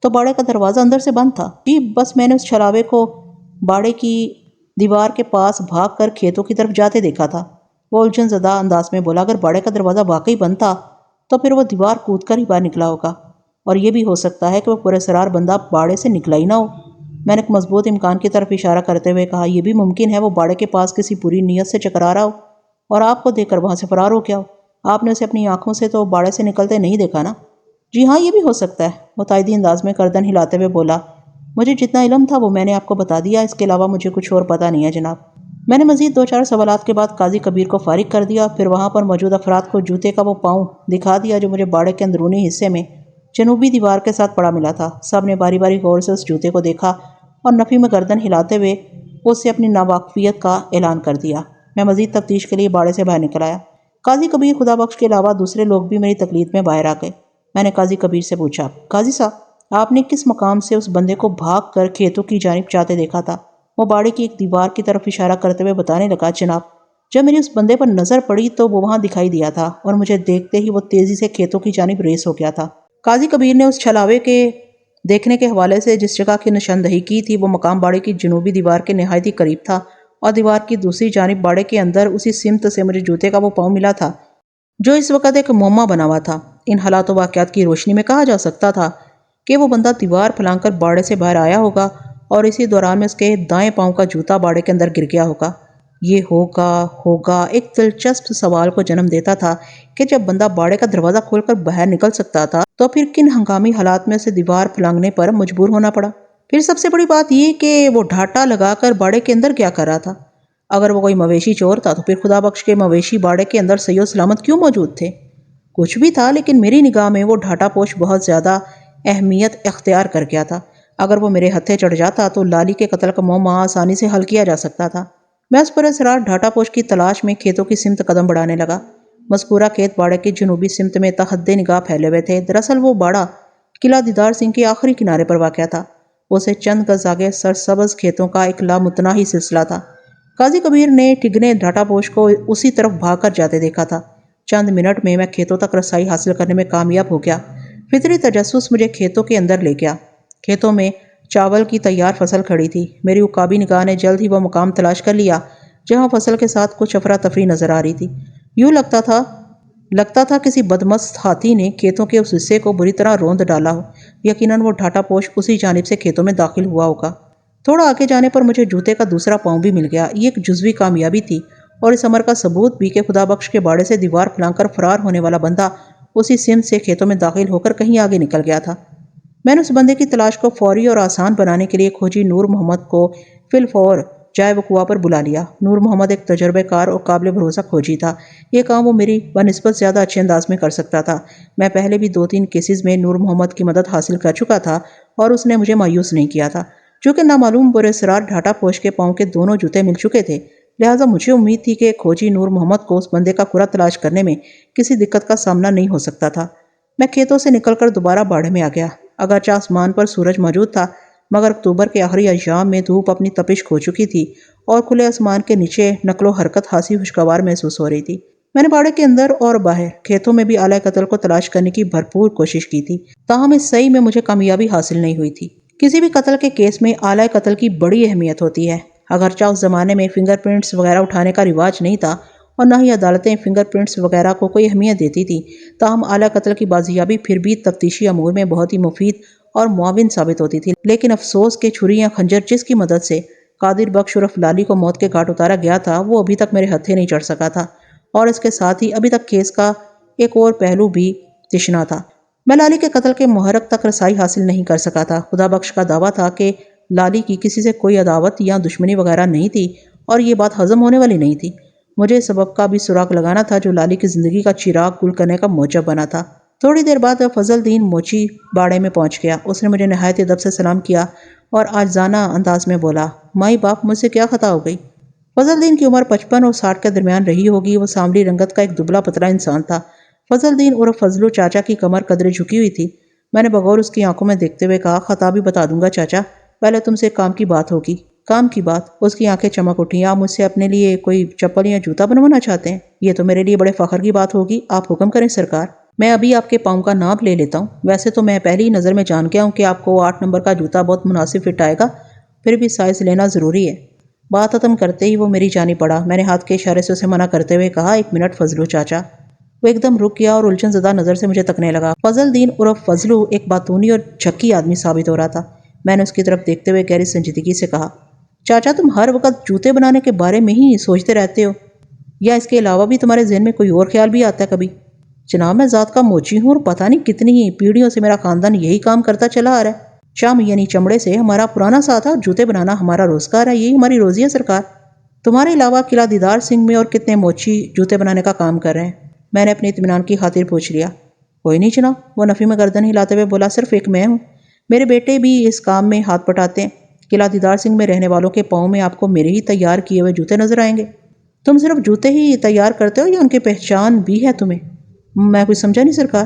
تو باڑے کا دروازہ اندر سے بند تھا۔ جی بس میں نے اس چھلاوے کو باڑے کی دیوار کے پاس بھاگ کر کھیتوں کی طرف جاتے دیکھا تھا، وہ الجھن زدہ انداز میں بولا۔ اگر باڑے کا دروازہ واقعی بند تھا تو پھر وہ دیوار کود کر ہی باہر نکلا ہوگا، اور یہ بھی ہو سکتا ہے کہ وہ پراسرار بندہ باڑے سے نکلا ہی نہ ہو۔ میں نے ایک مضبوط امکان کی طرف اشارہ کرتے ہوئے کہا، یہ بھی ممکن ہے وہ باڑے کے پاس کسی بری نیت سے چکرا رہا ہو اور آپ کو دیکھ کر وہاں سے فرار ہو گیا ہو۔ آپ نے اسے اپنی آنکھوں سے تو باڑے سے نکلتے نہیں دیکھا نا؟ جی ہاں، یہ بھی ہو سکتا ہے، وہ تائیدی انداز میں گردن ہلاتے ہوئے بولا۔ مجھے جتنا علم تھا وہ میں نے آپ کو بتا دیا، اس کے علاوہ مجھے کچھ اور پتہ نہیں ہے جناب۔ میں نے مزید دو چار سوالات کے بعد قاضی کبیر کو فارغ کر دیا، پھر وہاں پر موجود افراد کو جوتے کا وہ پاؤں دکھا دیا جو مجھے باڑے کے اندرونی حصے میں جنوبی دیوار کے ساتھ پڑا ملا تھا۔ سب نے باری باری غور سے اس جوتے کو دیکھا اور نفی میں گردن ہلاتے ہوئے اس سے اپنی ناواقفیت کا اعلان کر دیا۔ میں مزید تفتیش کے لیے باڑے سے باہر نکل آیا۔ قاضی کبیر، خدا بخش کے علاوہ دوسرے لوگ بھی میری تقلید میں باہر آ گئے۔ میں نے قاضی کبیر سے پوچھا، قاضی صاحب، آپ نے کس مقام سے اس بندے کو بھاگ کر کھیتوں کی جانب جاتے دیکھا تھا؟ وہ باڑے کی ایک دیوار کی طرف اشارہ کرتے ہوئے بتانے لگا، جناب جب میری اس بندے پر نظر پڑی تو وہ وہاں دکھائی دیا تھا اور مجھے دیکھتے ہی وہ تیزی سے کھیتوں کی جانب ریس ہو گیا تھا۔ قاضی کبیر نے اس چھلاوے کے دیکھنے کے حوالے سے جس جگہ کی نشاندہی کی تھی وہ مقام باڑے کی جنوبی دیوار کے نہایت ہی قریب تھا، اور دیوار کی دوسری جانب باڑے کے اندر اسی سمت سے مجھے جوتے کا وہ پاؤں ملا تھا جو اس وقت ایک معمہ بنا ہوا تھا۔ ان حالات و واقعات کی روشنی میں کہا جا سکتا تھا کہ وہ بندہ دیوار پھلانگ کر باڑے سے باہر آیا ہوگا اور اسی دوران میں اس کے دائیں پاؤں کا جوتا باڑے کے اندر گر گیا ہوگا۔ یہ ہوگا ایک دلچسپ سوال کو جنم دیتا تھا کہ جب بندہ باڑے کا دروازہ کھول کر باہر نکل سکتا تھا تو پھر کن ہنگامی حالات میں اسے دیوار پھلانگنے پر مجبور ہونا پڑا۔ پھر سب سے بڑی بات یہ کہ وہ ڈھاٹا لگا کر باڑے کے اندر کیا کر رہا تھا؟ اگر وہ کوئی مویشی چور تھا تو پھر خدا بخش کے مویشی باڑے کے اندر صحیح و سلامت کیوں موجود تھے؟ کچھ بھی تھا، لیکن میری نگاہ میں وہ ڈھاٹا پوش بہت زیادہ اہمیت اختیار کر گیا تھا۔ اگر وہ میرے ہتھے چڑھ جاتا تو لالی کے قتل کا معمہ آسانی سے حل کیا جا سکتا تھا۔ میں اس پر اسرار ڈھاٹا پوش کی تلاش میں کھیتوں کی سمت قدم بڑھانے لگا۔ مذکورہ کھیت باڑے کی جنوبی سمت میں تحت نگاہ پھیلے ہوئے تھے۔ دراصل وہ باڑہ قلعہ دیدار سنگھ کے آخری کنارے پر واقع تھا۔ اسے چند گز آگے سرسبز کھیتوں کا ایک لامتناہی سلسلہ تھا۔ قاضی کبیر نے ٹگنے ڈھاٹا پوش کو اسی طرف بھاگ کر جاتے دیکھا تھا۔ چند منٹ میں کھیتوں تک رسائی حاصل کرنے میں کامیاب ہو گیا۔ فطری تجسس مجھے کھیتوں کے اندر لے گیا۔ کھیتوں میں چاول کی تیار فصل کھڑی تھی۔ میری عقابی نگاہ نے جلد ہی وہ مقام تلاش کر لیا جہاں فصل کے ساتھ کچھ افراتفری نظر آ رہی تھی۔ یوں لگتا تھا لگتا تھا کسی بدمست ہاتھی نے کھیتوں کے اس حصے کو بری طرح روند ڈالا ہو۔ یقیناً وہ ڈھاٹا پوش اسی جانب سے کھیتوں میں داخل ہوا ہوگا۔ تھوڑا آگے جانے پر مجھے جوتے کا دوسرا پاؤں بھی مل گیا۔ یہ ایک جزوی کامیابی تھی اور اس امر کا ثبوت بھی کہ خدا بخش کے باڑے سے دیوار پھلانگ کر فرار ہونے والا بندہ اسی سمت سے کھیتوں میں داخل ہو کر کہیں آگے نکل گیا تھا۔ میں نے اس بندے کی تلاش کو فوری اور آسان بنانے کے لیے کھوجی نور محمد کو فی الفور جائے وقوع پر بلا لیا۔ نور محمد ایک تجربہ کار اور قابل بھروسہ کھوجی تھا۔ یہ کام وہ میری بنسبت زیادہ اچھے انداز میں کر سکتا تھا۔ میں پہلے بھی 2-3 کیسز میں نور محمد کی مدد حاصل کر چکا تھا اور اس نے مجھے مایوس نہیں کیا تھا۔ چونکہ نامعلوم براسرار ڈھاٹا پوش کے پاؤں کے دونوں جوتے مل چکے تھے، لہٰذا مجھے امید تھی کہ کھوجی نور محمد کو اس بندے کا کرا تلاش کرنے میں کسی دقت کا سامنا نہیں ہو سکتا تھا۔ میں کھیتوں سے نکل کر دوبارہ باڑے میں آ گیا۔ اگرچہ آسمان پر سورج موجود تھا، مگر اکتوبر کے آخری ایام میں دھوپ اپنی تپش کھو چکی تھی اور کھلے آسمان کے نیچے نقل و حرکت خاصی خوشگوار محسوس ہو رہی تھی۔ میں نے باڑے کے اندر اور باہر کھیتوں میں بھی آلۂ قتل کو تلاش کرنے کی بھرپور کوشش کی تھی، تاہم اس سعی میں مجھے کامیابی حاصل نہیں ہوئی تھی۔ کسی بھی قتل کے کیس میں آلۂ قتل کی بڑی اہمیت ہوتی ہے۔ اگرچہ اس زمانے میں فنگر پرنٹس وغیرہ اٹھانے کا رواج نہیں تھا اور نہ ہی عدالتیں فنگر پرنٹس وغیرہ کو کوئی اہمیت دیتی تھی، تاہم اعلیٰ قتل کی بازیابی پھر بھی تفتیشی امور میں بہت ہی مفید اور معاون ثابت ہوتی تھی۔ لیکن افسوس کہ چھری یا خنجر جس کی مدد سے قادر بخش عرف لالی کو موت کے گھاٹ اتارا گیا تھا، وہ ابھی تک میرے ہتھے نہیں چڑھ سکا تھا، اور اس کے ساتھ ہی ابھی تک کیس کا ایک اور پہلو بھی تشنا تھا۔ میں لالی کے قتل کے محرک تک رسائی حاصل نہیں کر سکا تھا۔ خدا بخش کا دعویٰ تھا کہ لالی کی کسی سے کوئی عداوت یا دشمنی وغیرہ نہیں تھی اور یہ بات ہضم ہونے والی نہیں تھی۔ مجھے سبب کا بھی سراغ لگانا تھا جو لالی کی زندگی کا چراغ گل کرنے کا موجب بنا تھا۔ تھوڑی دیر بعد فضل الدین موچی باڑے میں پہنچ گیا۔ اس نے مجھے نہایت ادب سے سلام کیا اور عاجزانہ انداز میں بولا، مائی باپ، مجھ سے کیا خطا ہو گئی؟ فضل الدین کی عمر 55 اور 60 کے درمیان رہی ہوگی۔ وہ سانولی رنگت کا ایک دبلا پتلا انسان تھا۔ فضل الدین عرف فضلو چاچا کی کمر قدرے جھکی ہوئی تھی۔ میں نے بغور اس کی آنکھوں میں دیکھتے ہوئے کہا، خطا بھی بتا دوں گا چاچا، پہلے تم سے کام کی بات ہوگی۔ کام کی بات؟ اس کی آنکھیں چمک اٹھیں۔ آپ مجھ سے اپنے لیے کوئی چپل یا جوتا بنوانا چاہتے ہیں؟ یہ تو میرے لیے بڑے فخر کی بات ہوگی۔ آپ حکم کریں سرکار۔ میں ابھی آپ کے پاؤں کا ناپ لے لیتا ہوں۔ ویسے تو میں پہلی نظر میں جان گیا ہوں کہ آپ کو 8 نمبر کا جوتا بہت مناسب فٹ آئے گا، پھر بھی سائز لینا ضروری ہے۔ بات ختم کرتے ہی وہ میری جانب بڑھا۔ میں نے ہاتھ کے اشارے سے اسے منع کرتے ہوئے کہا، 1 منٹ فضلو چاچا۔ وہ ایک دم رک گیا اور الجھن زدہ نظر سے مجھے تکنے لگا۔ فضل الدین عرف فضلو ایک باتونی اور جھکی آدمی ثابت ہو رہا تھا۔ میں نے اس کی طرف دیکھتے ہوئے گہری سنجیدگی سے کہا، چاچا تم ہر وقت جوتے بنانے کے بارے میں ہی سوچتے رہتے ہو یا اس کے علاوہ بھی تمہارے ذہن میں کوئی اور خیال بھی آتا ہے کبھی؟ جناب، میں ذات کا موچی ہوں اور پتہ نہیں کتنی ہی پیڑھیوں سے میرا خاندان یہی کام کرتا چلا آ رہا ہے۔ چم یعنی چمڑے سے ہمارا پرانا ساتھ ہے اور جوتے بنانا ہمارا روزگار ہے، یہی ہماری روزی ہے سرکار۔ تمہارے علاوہ قلعہ دیدار سنگھ میں اور کتنے موچی جوتے بنانے کا کام کر رہے ہیں؟ میں نے اپنے اطمینان کی خاطر پوچھ لیا۔ کوئی نہیں جناب، وہ نفی میں گردن ہلاتے ہوئے بولا، صرف ایک میں ہوں۔ میرے بیٹے بھی اس کام میں ہاتھ بٹاتے ہیں۔ قلعہ دیدار سنگھ میں رہنے والوں کے پاؤں میں آپ کو میرے ہی تیار کیے ہوئے جوتے نظر آئیں گے۔ تم صرف جوتے ہی تیار کرتے ہو یا ان کی پہچان بھی ہے تمہیں؟ میں کچھ سمجھا نہیں سرکار۔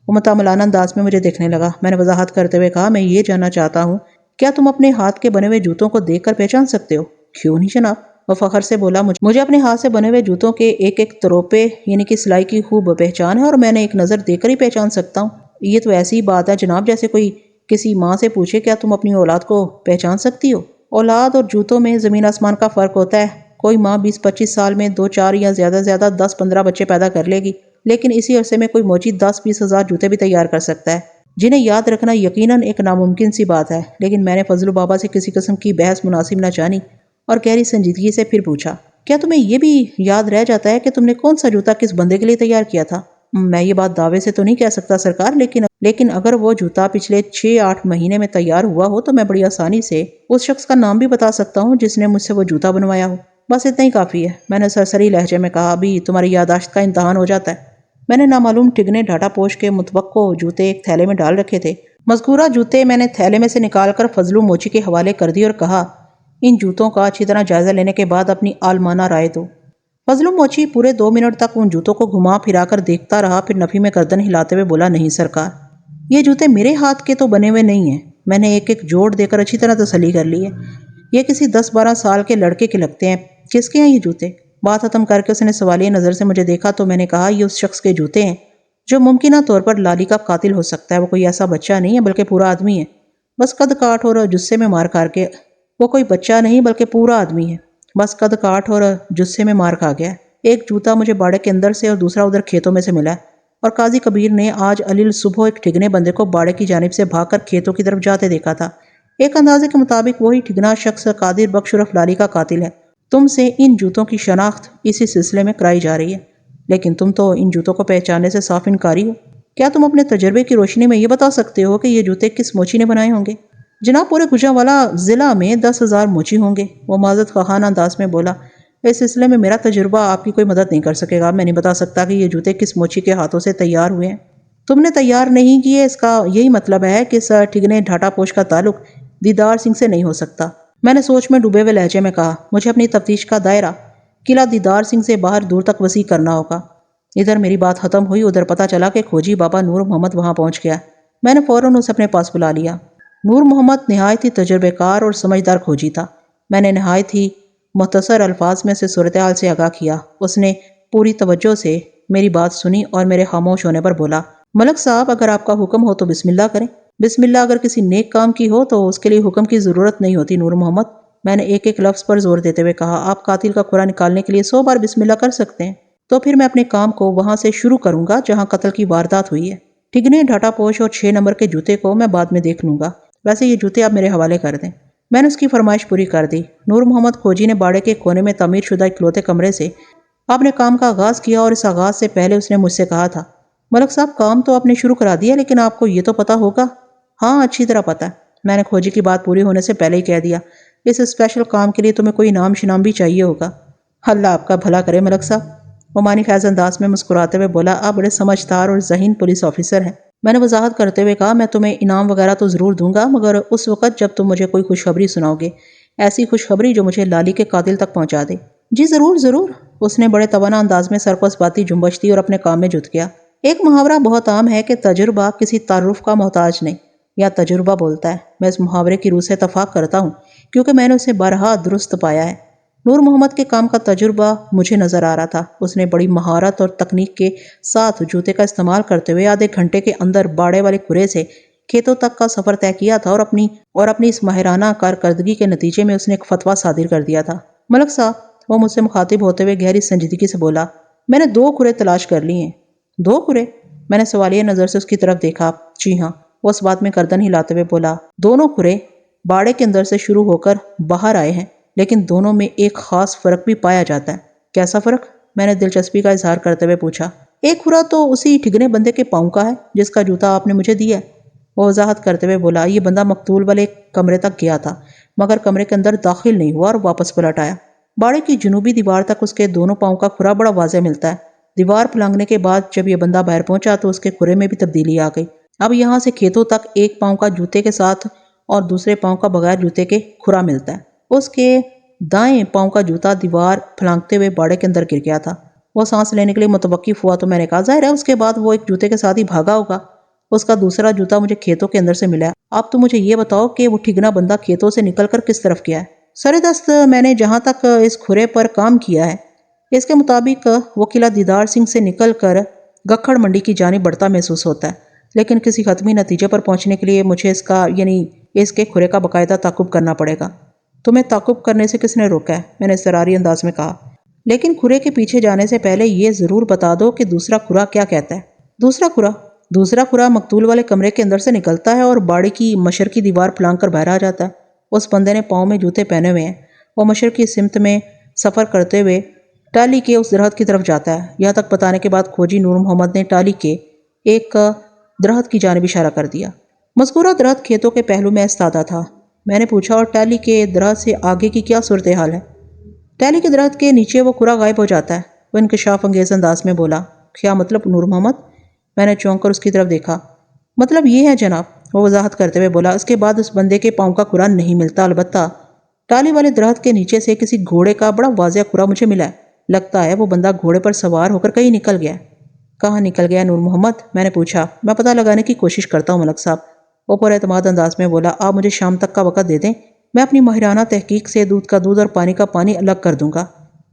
وہ متعاملانہ انداز میں مجھے دیکھنے لگا۔ میں نے وضاحت کرتے ہوئے کہا، میں یہ جاننا چاہتا ہوں، کیا تم اپنے ہاتھ کے بنے ہوئے جوتوں کو دیکھ کر پہچان سکتے ہو؟ کیوں نہیں جناب، وہ فخر سے بولا، مجھے اپنے ہاتھ سے بنے ہوئے جوتوں کے ایک ایک تروپے یعنی کہ سلائی کی خوب پہچان ہے اور میں نے ایک نظر دیکھ کر ہی پہچان سکتا ہوں۔ یہ تو ایسی بات ہے جناب جیسے کوئی کسی ماں سے پوچھے، کیا تم اپنی اولاد کو پہچان سکتی ہو؟ اولاد اور جوتوں میں زمین آسمان کا فرق ہوتا ہے۔ کوئی ماں 20-25 سال میں 2-4 یا زیادہ سے زیادہ 10-15 بچے پیدا کر لے گی، لیکن اسی عرصے میں کوئی موچی 10-20 ہزار جوتے بھی تیار کر سکتا ہے، جنہیں یاد رکھنا یقیناً ایک ناممکن سی بات ہے۔ لیکن میں نے فضلو بابا سے کسی قسم کی بحث مناسب نہ جانی اور گہری سنجیدگی سے پھر پوچھا، کیا تمہیں یہ بھی یاد رہ جاتا ہے کہ تم نے کون سا جوتا کس بندے کے لیے تیار کیا تھا؟ میں یہ بات دعوے سے تو نہیں کہہ سکتا سرکار، لیکن اگر وہ جوتا پچھلے 6-8 مہینے میں تیار ہوا ہو تو میں بڑی آسانی سے اس شخص کا نام بھی بتا سکتا ہوں جس نے مجھ سے وہ جوتا بنوایا ہو۔ بس اتنا ہی کافی ہے، میں نے سرسری لہجے میں کہا۔ ابھی تمہاری یادداشت کا امتحان ہو جاتا ہے۔ میں نے نامعلوم ٹگنے ڈھاٹا پوش کے متوقع جوتے ایک تھیلے میں ڈال رکھے تھے۔ مذکورہ جوتے میں نے تھیلے میں سے نکال کر فضلو موچی کے حوالے کر دی اور کہا، ان جوتوں کا اچھی طرح جائزہ لینے کے بعد اپنی عالمانہ رائے دو۔ فضلو موچی پورے 2 منٹ تک ان جوتوں کو گھما پھرا کر دیکھتا رہا، پھر نفی میں گردن ہلاتے ہوئے بولا، نہیں سرکار، یہ جوتے میرے ہاتھ کے تو بنے ہوئے نہیں ہیں۔ میں نے ایک ایک جوڑ دے کر اچھی طرح تسلی کر لی ہے۔ یہ کسی 10-12 سال کے لڑکے کے لگتے ہیں۔ کس کے ہیں یہ جوتے؟ بات ختم کر کے اس نے سوالیہ نظر سے مجھے دیکھا تو میں نے کہا، یہ اس شخص کے جوتے ہیں جو ممکنہ طور پر لالی کا قاتل ہو سکتا ہے۔ وہ کوئی ایسا بچہ نہیں ہے بلکہ پورا آدمی ہے، بس قد کاٹ اور جثے میں مار کھا کے۔ وہ کوئی بچہ نہیں بلکہ پورا آدمی ہے، بس قد کاٹ اور جثے میں مار کھا گیا ہے۔ ایک جوتا مجھے باڑے کے اندر سے اور دوسرا ادھر کھیتوں میں سے ملا ہے، اور قاضی کبیر نے آج علیل صبح ایک ٹھگنے بندے کو باڑے کی جانب سے بھاگ کر کھیتوں کی طرف جاتے دیکھا تھا۔ ایک اندازے کے مطابق وہی ٹھگنا شخص قادر بخش عرف لالی کا قاتل ہے۔ تم سے ان جوتوں کی شناخت اسی سلسلے میں کرائی جا رہی ہے، لیکن تم تو ان جوتوں کو پہچاننے سے صاف انکاری ہو۔ کیا تم اپنے تجربے کی روشنی میں یہ بتا سکتے ہو کہ یہ جوتے کس موچی نے بنائے ہوں گے؟ جناب پورے گوجرانوالہ ضلع میں 10,000 موچی ہوں گے، وہ معذرت خواہانہ انداز میں بولا۔ اس سلسلے میں میرا تجربہ آپ کی کوئی مدد نہیں کر سکے گا۔ میں نہیں بتا سکتا کہ یہ جوتے کس موچی کے ہاتھوں سے تیار ہوئے ہیں۔ تم نے تیار نہیں کیے، اس کا یہی مطلب ہے کہ اس ٹھگنے ڈھاٹا پوش کا تعلق دیدار سنگھ سے نہیں ہو سکتا۔ میں نے سوچ میں ڈوبے ہوئے لہجے میں کہا، مجھے اپنی تفتیش کا دائرہ قلعہ دیدار سنگھ سے باہر دور تک وسیع کرنا ہوگا۔ ادھر میری بات ختم ہوئی، ادھر پتہ چلا کہ کھوجی بابا نور محمد وہاں پہنچ گیا۔ میں نے فوراً اسے اپنے پاس بلا لیا۔ نور محمد نہایت ہی تجربے کار اور سمجھدار کھوجی تھا۔ میں نے نہایت ہی مختصر الفاظ میں اسے صورتحال سے آگاہ کیا۔ اس نے پوری توجہ سے میری بات سنی اور میرے خاموش ہونے پر بولا، ملک صاحب اگر آپ کا حکم ہو تو بسم اللہ کریں۔ بسم اللہ اگر کسی نیک کام کی ہو تو اس کے لیے حکم کی ضرورت نہیں ہوتی نور محمد۔ میں نے ایک ایک لفظ پر زور دیتے ہوئے کہا، آپ قاتل کا کھرا نکالنے کے لیے 100 بار بسم اللہ کر سکتے ہیں، تو پھر میں اپنے کام کو وہاں سے شروع کروں گا جہاں قتل کی واردات ہوئی ہے۔ ٹھگنے ڈھاٹا پوش اور 6 نمبر کے جوتے کو میں بعد میں دیکھ لوں گا، ویسے یہ جوتے آپ میرے حوالے کر دیں۔ میں نے اس کی فرمائش پوری کر دی۔ نور محمد کھوجی نے باڑے کے کونے میں تعمیر شدہ اکلوتے کمرے سے اپنے کام کا آغاز کیا، اور اس آغاز سے پہلے اس نے مجھ سے کہا تھا، ملک صاحب کام تو آپ نے شروع کرا دیا، لیکن آپ کو یہ تو پتا ہوگا۔ ہاں اچھی طرح پتا ہے۔ میں نے کھوجی کی بات پوری ہونے سے پہلے ہی کہہ دیا، اس اسپیشل کام کے لیے تمہیں کوئی انعام شنام بھی چاہیے ہوگا۔ اللہ آپ کا بھلا کرے ملک صاحب، وہ معنی خیز انداز میں مسکراتے ہوئے بولا، آپ بڑے سمجھدار اور ذہین پولیس آفیسر ہیں۔ میں نے وضاحت کرتے ہوئے کہا، میں تمہیں انعام وغیرہ تو ضرور دوں گا، مگر اس وقت جب تم مجھے کوئی خوشخبری سناؤ گے، ایسی خوشخبری جو مجھے لالی کے قاتل تک پہنچا دے۔ جی ضرور ضرور، اس نے بڑے توانا انداز میں سر کو اسباتی جنبش دی اور اپنے کام میں جت گیا۔ ایک محاورہ بہت عام ہے کہ تجربہ کسی تعارف کا محتاج نہیں، یا تجربہ بولتا ہے۔ میں اس محاورے کی روح سے اتفاق کرتا ہوں، کیونکہ میں نے اسے بارہا درست پایا ہے۔ نور محمد کے کام کا تجربہ مجھے نظر آ رہا تھا۔ اس نے بڑی مہارت اور تکنیک کے ساتھ جوتے کا استعمال کرتے ہوئے آدھے گھنٹے کے اندر باڑے والے کھرے سے کھیتوں تک کا سفر طے کیا تھا، اور اپنی اس ماہرانہ کارکردگی کے نتیجے میں اس نے ایک فتویٰ صادر کر دیا تھا۔ ملک صاحب، وہ مجھ سے مخاطب ہوتے ہوئے گہری سنجیدگی سے بولا، میں نے 2 کھرے تلاش کر لی ہیں۔ 2 کھرے؟ میں نے سوالیہ نظر سے اس کی طرف دیکھا۔ جی ہاں، وہ اس بات میں گردن ہلاتے ہوئے بولا، دونوں کھرے باڑے کے اندر سے شروع ہو کر باہر آئے ہیں، لیکن دونوں میں ایک خاص فرق بھی پایا جاتا ہے۔ کیسا فرق؟ میں نے دلچسپی کا اظہار کرتے ہوئے پوچھا۔ ایک کھرا تو اسی ٹھگنے بندے کے پاؤں کا ہے جس کا جوتا آپ نے مجھے دیا ہے۔ وہ وضاحت کرتے ہوئے بولا، یہ بندہ مقتول والے کمرے تک گیا تھا، مگر کمرے کے اندر داخل نہیں ہوا اور واپس پلٹ آیا۔ باڑے کی جنوبی دیوار تک اس کے دونوں پاؤں کا کھرا بڑا واضح ملتا ہے۔ دیوار پھلانگنے کے بعد جب یہ بندہ باہر پہنچا تو اس کے کھرے میں بھی تبدیلی آ گئی۔ اب یہاں سے کھیتوں تک ایک پاؤں کا جوتے کے ساتھ اور دوسرے پاؤں کا بغیر جوتے کے کھرا ملتا ہے۔ اس کے دائیں پاؤں کا جوتا دیوار پھلانگتے ہوئے باڑے کے اندر گر گیا تھا۔ وہ سانس لینے کے لیے متوقف ہوا تو میں نے کہا، ظاہر ہے اس کے بعد وہ ایک جوتے کے ساتھ ہی بھاگا ہوگا۔ اس کا دوسرا جوتا مجھے کھیتوں کے اندر سے ملا ہے۔ اب تو مجھے یہ بتاؤ کہ وہ ٹھگنا بندہ کھیتوں سے نکل کر کس طرف گیا ہے؟ سر دست میں نے جہاں تک اس کھرے پر کام کیا ہے، اس کے مطابق وہ قلعہ دیدار سنگھ سے نکل کر گکھڑ منڈی کی جانب بڑھتا محسوس ہوتا ہے، لیکن کسی حتمی نتیجے پر پہنچنے کے لیے مجھے اس کے کھرے کا باقاعدہ تعاقب کرنا پڑے گا۔ تمہیں تعاقب کرنے سے کس نے روکا ہے؟ میں نے اضطراری انداز میں کہا، لیکن کھرے کے پیچھے جانے سے پہلے یہ ضرور بتا دو کہ دوسرا کھرا کیا کہتا ہے۔ دوسرا کھرا مقتول والے کمرے کے اندر سے نکلتا ہے اور باڑے کی مشرقی دیوار پھلانگ کر باہر آ جاتا ہے۔ اس بندے نے پاؤں میں جوتے پہنے ہوئے ہیں۔ وہ مشرقی سمت میں سفر کرتے ہوئے ٹالی کے اس درخت کی طرف جاتا ہے۔ یہاں تک بتانے کے بعد کھوجی نور محمد نے ٹالی کے ایک درخت کی جانب اشارہ کر دیا۔ مذکورہ درخت کھیتوں کے پہلو میں استادہ تھا۔ میں نے پوچھا، اور ٹالی کے درخت سے آگے کی کیا صورتحال ہے؟ ٹالی کے درخت کے نیچے وہ کھرا غائب ہو جاتا ہے، وہ انکشاف انگیز انداز میں بولا۔ کیا مطلب نور محمد؟ میں نے چونک کر اس کی طرف دیکھا۔ مطلب یہ ہے جناب، وہ وضاحت کرتے ہوئے بولا، اس کے بعد اس بندے کے پاؤں کا کھرا نہیں ملتا، البتہ ٹالی والے درخت کے نیچے سے کسی گھوڑے کا بڑا واضح کھرا مجھے ملا ہے۔ لگتا ہے وہ بندہ گھوڑے پر سوار ہو کر کہیں نکل گیا۔ کہاں نکل گیا نور محمد؟ میں نے پوچھا۔ میں پتہ لگانے کی کوشش کرتا ہوں ملک صاحب، وہ پر اعتماد انداز میں بولا۔ آپ مجھے شام تک کا وقت دے دیں، میں اپنی ماہرانہ تحقیق سے دودھ کا دودھ اور پانی کا پانی الگ کر دوں گا۔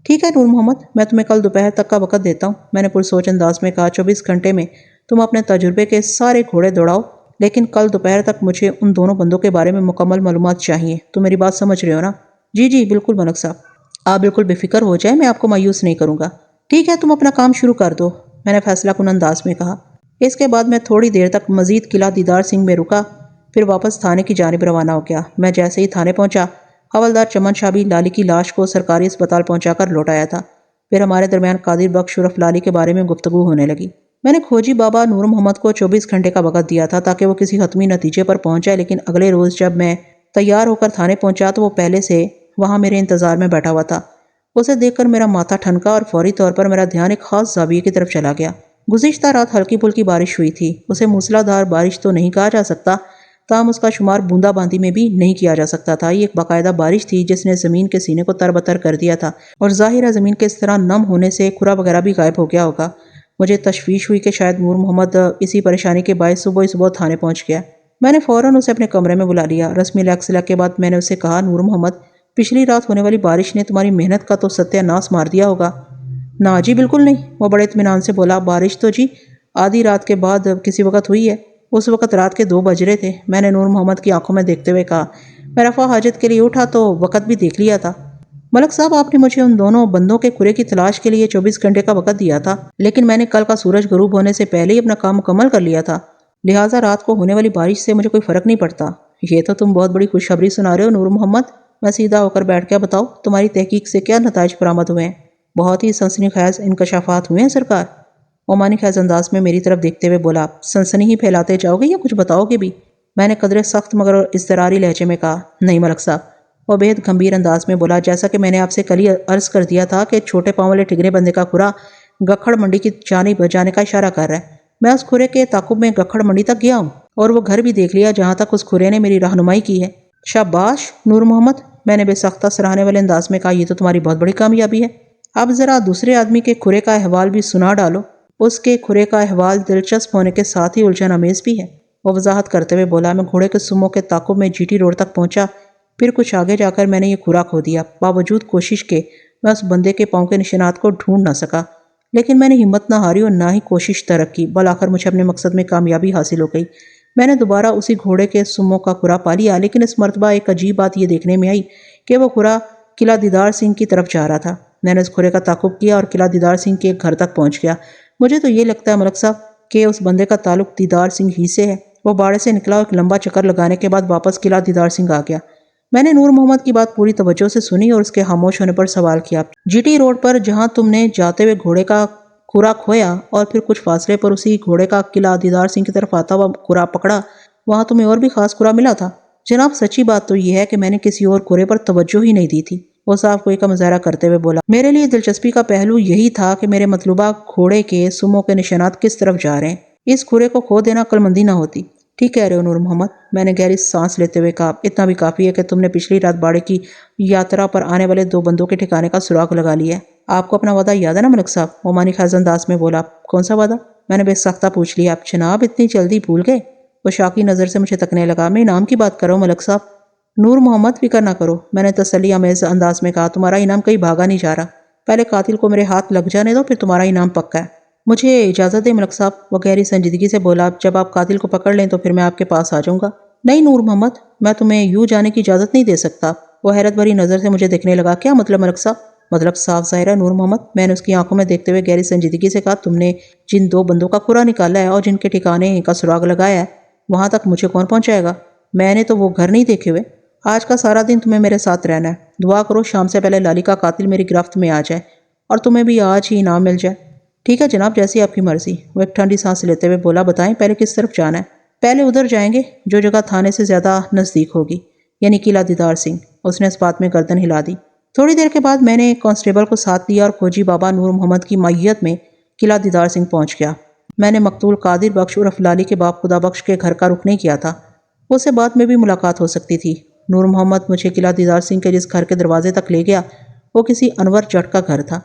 ٹھیک ہے نور محمد، میں تمہیں کل دوپہر تک کا وقت دیتا ہوں، میں نے پرسوچ انداز میں کہا۔ 24 گھنٹے میں تم اپنے تجربے کے سارے گھوڑے دوڑاؤ، لیکن کل دوپہر تک مجھے ان دونوں بندوں کے بارے میں مکمل معلومات چاہیے۔ تم میری بات سمجھ رہے ہو نا؟ جی جی بالکل ملک صاحب، آپ بالکل بے فکر ہو جائیں، میں آپ کو مایوس نہیں کروں گا۔ ٹھیک ہے، تم اپنا کام شروع کر دو، میں نے فیصلہ کن انداز میں کہا۔ اس کے بعد میں تھوڑی دیر تک مزید قلعہ دیدار سنگھ میں رکا، پھر واپس تھانے کی جانب روانہ ہو گیا۔ میں جیسے ہی تھانے پہنچا، حوالدار چمن شاہ بھی لالی کی لاش کو سرکاری اسپتال پہنچا کر لوٹ آیا تھا۔ پھر ہمارے درمیان قادر بخش عرف لالی کے بارے میں گفتگو ہونے لگی۔ میں نے کھوجی بابا نور محمد کو 24 گھنٹے کا وقت دیا تھا تاکہ وہ کسی حتمی نتیجے پر پہنچ جائے، لیکن اگلے روز جب میں تیار ہو کر تھانے پہنچا تو وہ پہلے سے وہاں میرے انتظار میں بیٹھا ہوا تھا۔ اسے دیکھ کر میرا ماتھا ٹھنکا اور فوری طور پر میرا دھیان ایک خاص زاویے کی طرف چلا گیا۔ گزشتہ رات ہلکی پھلکی بارش ہوئی تھی۔ اسے موسلا دھار بارش تو نہیں کہا جا سکتا، تاہم اس کا شمار بوندا باندی میں بھی نہیں کیا جا سکتا تھا۔ یہ ایک باقاعدہ بارش تھی جس نے زمین کے سینے کو تر بتر کر دیا تھا، اور ظاہر ہے زمین کے اس طرح نم ہونے سے کھرا وغیرہ بھی غائب ہو گیا ہوگا۔ مجھے تشویش ہوئی کہ شاید نور محمد اسی پریشانی کے باعث صبح صبح تھانے پہنچ گیا۔ میں نے فوراً اسے اپنے کمرے میں بلا لیا۔ رسمی لیکسلا کے بعد میں نے اسے کہا، نور محمد، پچھلی رات ہونے والی بارش نے تمہاری محنت کا تو ستیہ ناش مار دیا ہوگا۔ نا جی بالکل نہیں، وہ بڑے اطمینان سے بولا۔ بارش تو جی آدھی رات کے بعد کسی وقت ہوئی ہے۔ اس وقت رات کے 2 بج رہے تھے۔ میں نے نور محمد کی آنکھوں میں دیکھتے ہوئے کہا۔ میں رفع حاجت کے لیے اٹھا تو وقت بھی دیکھ لیا تھا۔ ملک صاحب، آپ نے مجھے ان دونوں بندوں کے کھرے کی تلاش کے لیے 24 گھنٹے کا وقت دیا تھا، لیکن میں نے کل کا سورج غروب ہونے سے پہلے ہی اپنا کام مکمل کر لیا تھا، لہٰذا رات کو ہونے والی بارش سے مجھے کوئی فرق نہیں پڑتا۔ یہ تو تم بہت بڑی خوشخبری سنا رہے ہو نور محمد۔ میں سیدھا ہو کر بیٹھ گیا۔ بتاؤ، تمہاری تحقیق سے کیا نتائج برآمد ہوئے ہیں؟ بہت ہی سنسنی خیز انکشافات ہوئے ہیں سرکار، عمانی خیز انداز میں میری طرف دیکھتے ہوئے بولا۔ سنسنی ہی پھیلاتے جاؤ گے یا کچھ بتاؤ گے بھی؟ میں نے قدرے سخت مگر اضطراری لہجے میں کہا۔ نہیں ملک صاحب، وہ بے حد گمبھیر انداز میں بولا۔ جیسا کہ میں نے آپ سے کل ہی عرض کر دیا تھا کہ چھوٹے پاؤں والے ٹھگنے بندے کا کھرا گکھڑ منڈی کی جانب جانے کا اشارہ کر رہا ہے۔ میں اس کھرے کے تعاقب میں گکھڑ منڈی تک گیا ہوں اور وہ گھر بھی دیکھ لیا جہاں تک اس کھرے نے میری رہنمائی کی ہے۔ شاباش نور محمد، میں نے بے سختہ سراہنے والے انداز میں کہا، یہ تو تمہاری بہت بڑی کامیابی ہے۔ اب ذرا دوسرے آدمی کے کھرے کا احوال بھی سنا ڈالو۔ اس کے کھرے کا احوال دلچسپ ہونے کے ساتھ ہی الجھن آمیز بھی ہے، وہ وضاحت کرتے ہوئے بولا۔ میں گھوڑے کے سموں کے تعاقب میں جی ٹی روڈ تک پہنچا، پھر کچھ آگے جا کر میں نے یہ کھرا کھو دیا۔ باوجود کوشش کے میں اس بندے کے پاؤں کے نشانات کو ڈھونڈ نہ سکا، لیکن میں نے ہمت نہ ہاری اور نہ ہی کوشش ترک کی۔ بالآخر مجھے اپنے مقصد میں کامیابی حاصل ہو گئی۔ میں نے دوبارہ اسی گھوڑے کے سموں کا کھرا پا لیا، لیکن اس مرتبہ ایک عجیب بات یہ دیکھنے میں آئی کہ وہ کھرا قلعہ دیدار سنگھ کی طرف جا رہا تھا۔ میں نے اس کھرے کا تعاقب کیا اور قلعہ دیدار سنگھ کے ایک گھر تک پہنچ گیا۔ مجھے تو یہ لگتا ہے ملک صاحب کہ اس بندے کا تعلق دیدار سنگھ ہی سے ہے۔ وہ باڑے سے نکلا اور ایک لمبا چکر لگانے کے بعد واپس قلعہ دیدار سنگھ آ گیا۔ میں نے نور محمد کی بات پوری توجہ سے سنی اور اس کے خاموش ہونے پر سوال کیا۔ جی ٹی روڈ پر جہاں تم نے جاتے ہوئے گھوڑے کا کھرا کھویا اور پھر کچھ فاصلے پر اسی گھوڑے کا قلعہ دیدار سنگھ کی طرف آتا ہوا کھرا پکڑا، وہاں تمہیں اور بھی خاص کھرا ملا تھا؟ جناب، سچی بات تو یہ ہے کہ میں نے کسی اور کھرے پر توجہ ہی نہیں دی تھی، وہ صاحب کوئی کا مظاہرہ کرتے ہوئے بولا۔ میرے لیے دلچسپی کا پہلو یہی تھا کہ میرے مطلوبہ گھوڑے کے سموں کے نشانات کس طرف جا رہے ہیں۔ اس کھرے کو کھو دینا عقل مندی نہ ہوتی۔ ٹھیک کہہ رہے ہو نور محمد، میں نے گہری سانس لیتے ہوئے کہا۔ اتنا بھی کافی ہے کہ تم نے پچھلی رات باڑے کی یاترا پر آنے والے 2 بندوں کے ٹھکانے کا سراغ لگا لیا ہے۔ آپ کو اپنا وعدہ یاد ہے نا ملک صاحب؟ عمانی خیز انداز میں بولا۔ کون سا وعدہ؟ میں نے بے سختہ پوچھ لیا۔ جناب، اتنی جلدی بھول گئے؟ وہ شاکی نظر سے مجھے تکنے لگا۔ میں انعام کی بات کر رہا ہوں ملک صاحب۔ نور محمد، فکر نہ کرو، میں نے تسلی آمیز انداز میں کہا۔ تمہارا انعام کہیں بھاگا نہیں جا رہا۔ پہلے قاتل کو میرے ہاتھ لگ جانے دو، پھر تمہارا انعام پکا ہے۔ مجھے اجازت دے ملک صاحب، وہ گہری سنجیدگی سے بولا۔ جب آپ قاتل کو پکڑ لیں تو پھر میں آپ کے پاس آ جاؤں گا۔ نہیں نور محمد، میں تمہیں یوں جانے کی اجازت نہیں دے سکتا۔ وہ حیرت بھری نظر سے مجھے دیکھنے لگا۔ کیا مطلب ملک صاحب؟ مطلب صاف ظاہر ہے نور محمد، میں نے اس کی آنکھوں میں دیکھتے ہوئے گہری سنجیدگی سے کہا، تم نے جن 2 بندوں کا کھرا نکالا ہے اور جن کے ٹھکانے کا سراغ لگایا ہے، وہاں تک مجھے کون پہنچائے گا؟ میں نے تو وہ گھر نہیں دیکھے ہوئے۔ آج کا سارا دن تمہیں میرے ساتھ رہنا ہے۔ دعا کرو شام سے پہلے لالی کا قاتل میری گرفت میں آ جائے اور تمہیں بھی آج ہی انعام مل جائے۔ ٹھیک ہے جناب، جیسی آپ کی مرضی، وہ ایک ٹھنڈی سانس لیتے ہوئے بولا۔ بتائیں پہلے کس طرف جانا ہے؟ پہلے ادھر جائیں گے جو جگہ تھانے سے زیادہ نزدیک ہوگی، یعنی قلعہ دیدار سنگھ۔ اس نے اس بات میں گردن ہلا دی۔ تھوڑی دیر کے بعد میں نے کانسٹیبل کو ساتھ لیا اور کھوجی بابا نور محمد کی معیت میں قلعہ دیدار سنگھ پہنچ گیا۔ میں نے مقتول قادر بخش عرف لالی کے باپ خدا بخش کے گھر کا رخ نہیں کیا تھا، اس سے بعد میں بھی ملاقات ہو سکتی تھی۔ نور محمد مجھے قلعہ دیدار سنگھ کے جس گھر کے دروازے تک لے گیا وہ کسی انور جٹ کا گھر تھا۔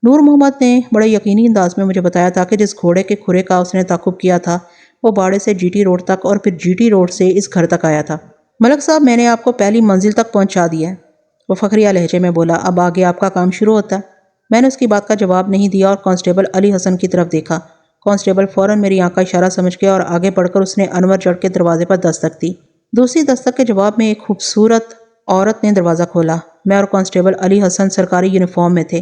نور محمد نے بڑے یقینی انداز میں مجھے بتایا تھا کہ جس گھوڑے کے کھرے کا اس نے تعاقب کیا تھا وہ باڑے سے جی ٹی روڈ تک اور پھر جی ٹی روڈ سے اس گھر تک آیا تھا۔ ملک صاحب، میں نے آپ کو پہلی منزل تک پہنچا دیا ہے، وہ فخریہ لہجے میں بولا۔ اب آگے آپ کا کام شروع ہوتا ہے۔ میں نے اس کی بات کا جواب نہیں دیا اور کانسٹیبل علی حسن کی طرف دیکھا۔ کانسٹیبل فوراً میری آنکھ کا اشارہ سمجھ گیا اور آگے بڑھ کر اس نے انور جٹ کے دروازے پر دستک دی۔ دوسری دستک کے جواب میں ایک خوبصورت عورت نے دروازہ کھولا۔ میں اور کانسٹیبل علی حسن سرکاری یونیفارم میں تھے۔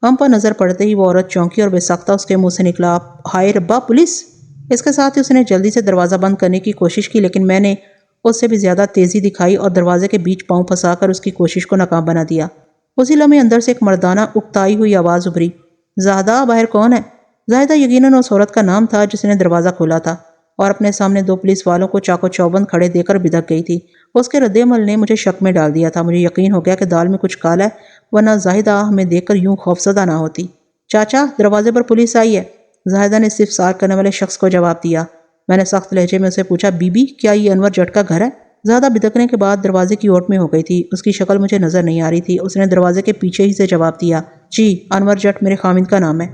ہم پر نظر پڑتے ہی وہ عورت چونکی اور بے ساختہ اس کے منہ سے نکلا، ہائے ربا، پولیس! اس کے ساتھ ہی اس نے جلدی سے دروازہ بند کرنے کی کوشش کی، لیکن میں نے اس سے بھی زیادہ تیزی دکھائی اور دروازے کے بیچ پاؤں پھنسا کر اس کی کوشش کو ناکام بنا دیا۔ اسی لمحے اندر سے ایک مردانہ اکتائی ہوئی آواز ابھری، زاہدہ، باہر کون ہے؟ زاہدہ یقیناً اس عورت کا نام تھا جس نے دروازہ کھولا تھا اور اپنے سامنے دو پولیس والوں کو چاقو چوبند کھڑے دیکھ کر بدک گئی تھی۔ اس کے رد عمل نے مجھے شک میں ڈال دیا تھا۔ مجھے یقین ہو گیا کہ دال میں کچھ کالا ہے، ورنہ زاہدہ ہمیں دیکھ کر یوں خوفزدہ نہ ہوتی۔ چاچا، دروازے پر پولیس آئی ہے، زاہدہ نے استفسار کرنے والے شخص کو جواب دیا۔ میں نے سخت لہجے میں اسے پوچھا، بی بی، کیا یہ انور جٹ کا گھر ہے؟ زیادہ بدکنے کے بعد دروازے کی اوٹ میں ہو گئی تھی۔ اس کی شکل مجھے نظر نہیں آ رہی تھی۔ اس نے دروازے کے پیچھے ہی سے جواب دیا، جی، انور جٹ میرے خاوند کا نام ہے۔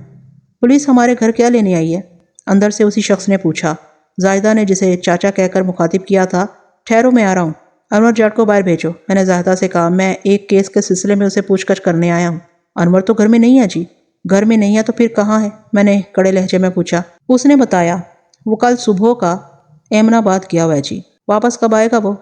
پولیس ہمارے گھر کیا لینے آئی ہے؟ اندر سے اسی شخص نے پوچھا۔ زاہدہ نے جسے چاچا کہہ کر مخاطب کیا تھا، ٹھہرو، میں آ رہا ہوں۔ انور جٹ کو باہر بھیجو، میں نے زاہدہ سے کہا۔ میں ایک کیس کے سلسلے میں اسے پوچھ گچھ کرنے آیا ہوں۔ انور تو گھر میں نہیں ہے جی۔ گھر میں نہیں ہے تو پھر کہاں ہے؟ میں نے کڑے لہجے میں پوچھا۔ اس نے بتایا، وہ کل صبح کا ایمن آباد گیا ہوا ہے جی۔ واپس کب آئے گا وہ؟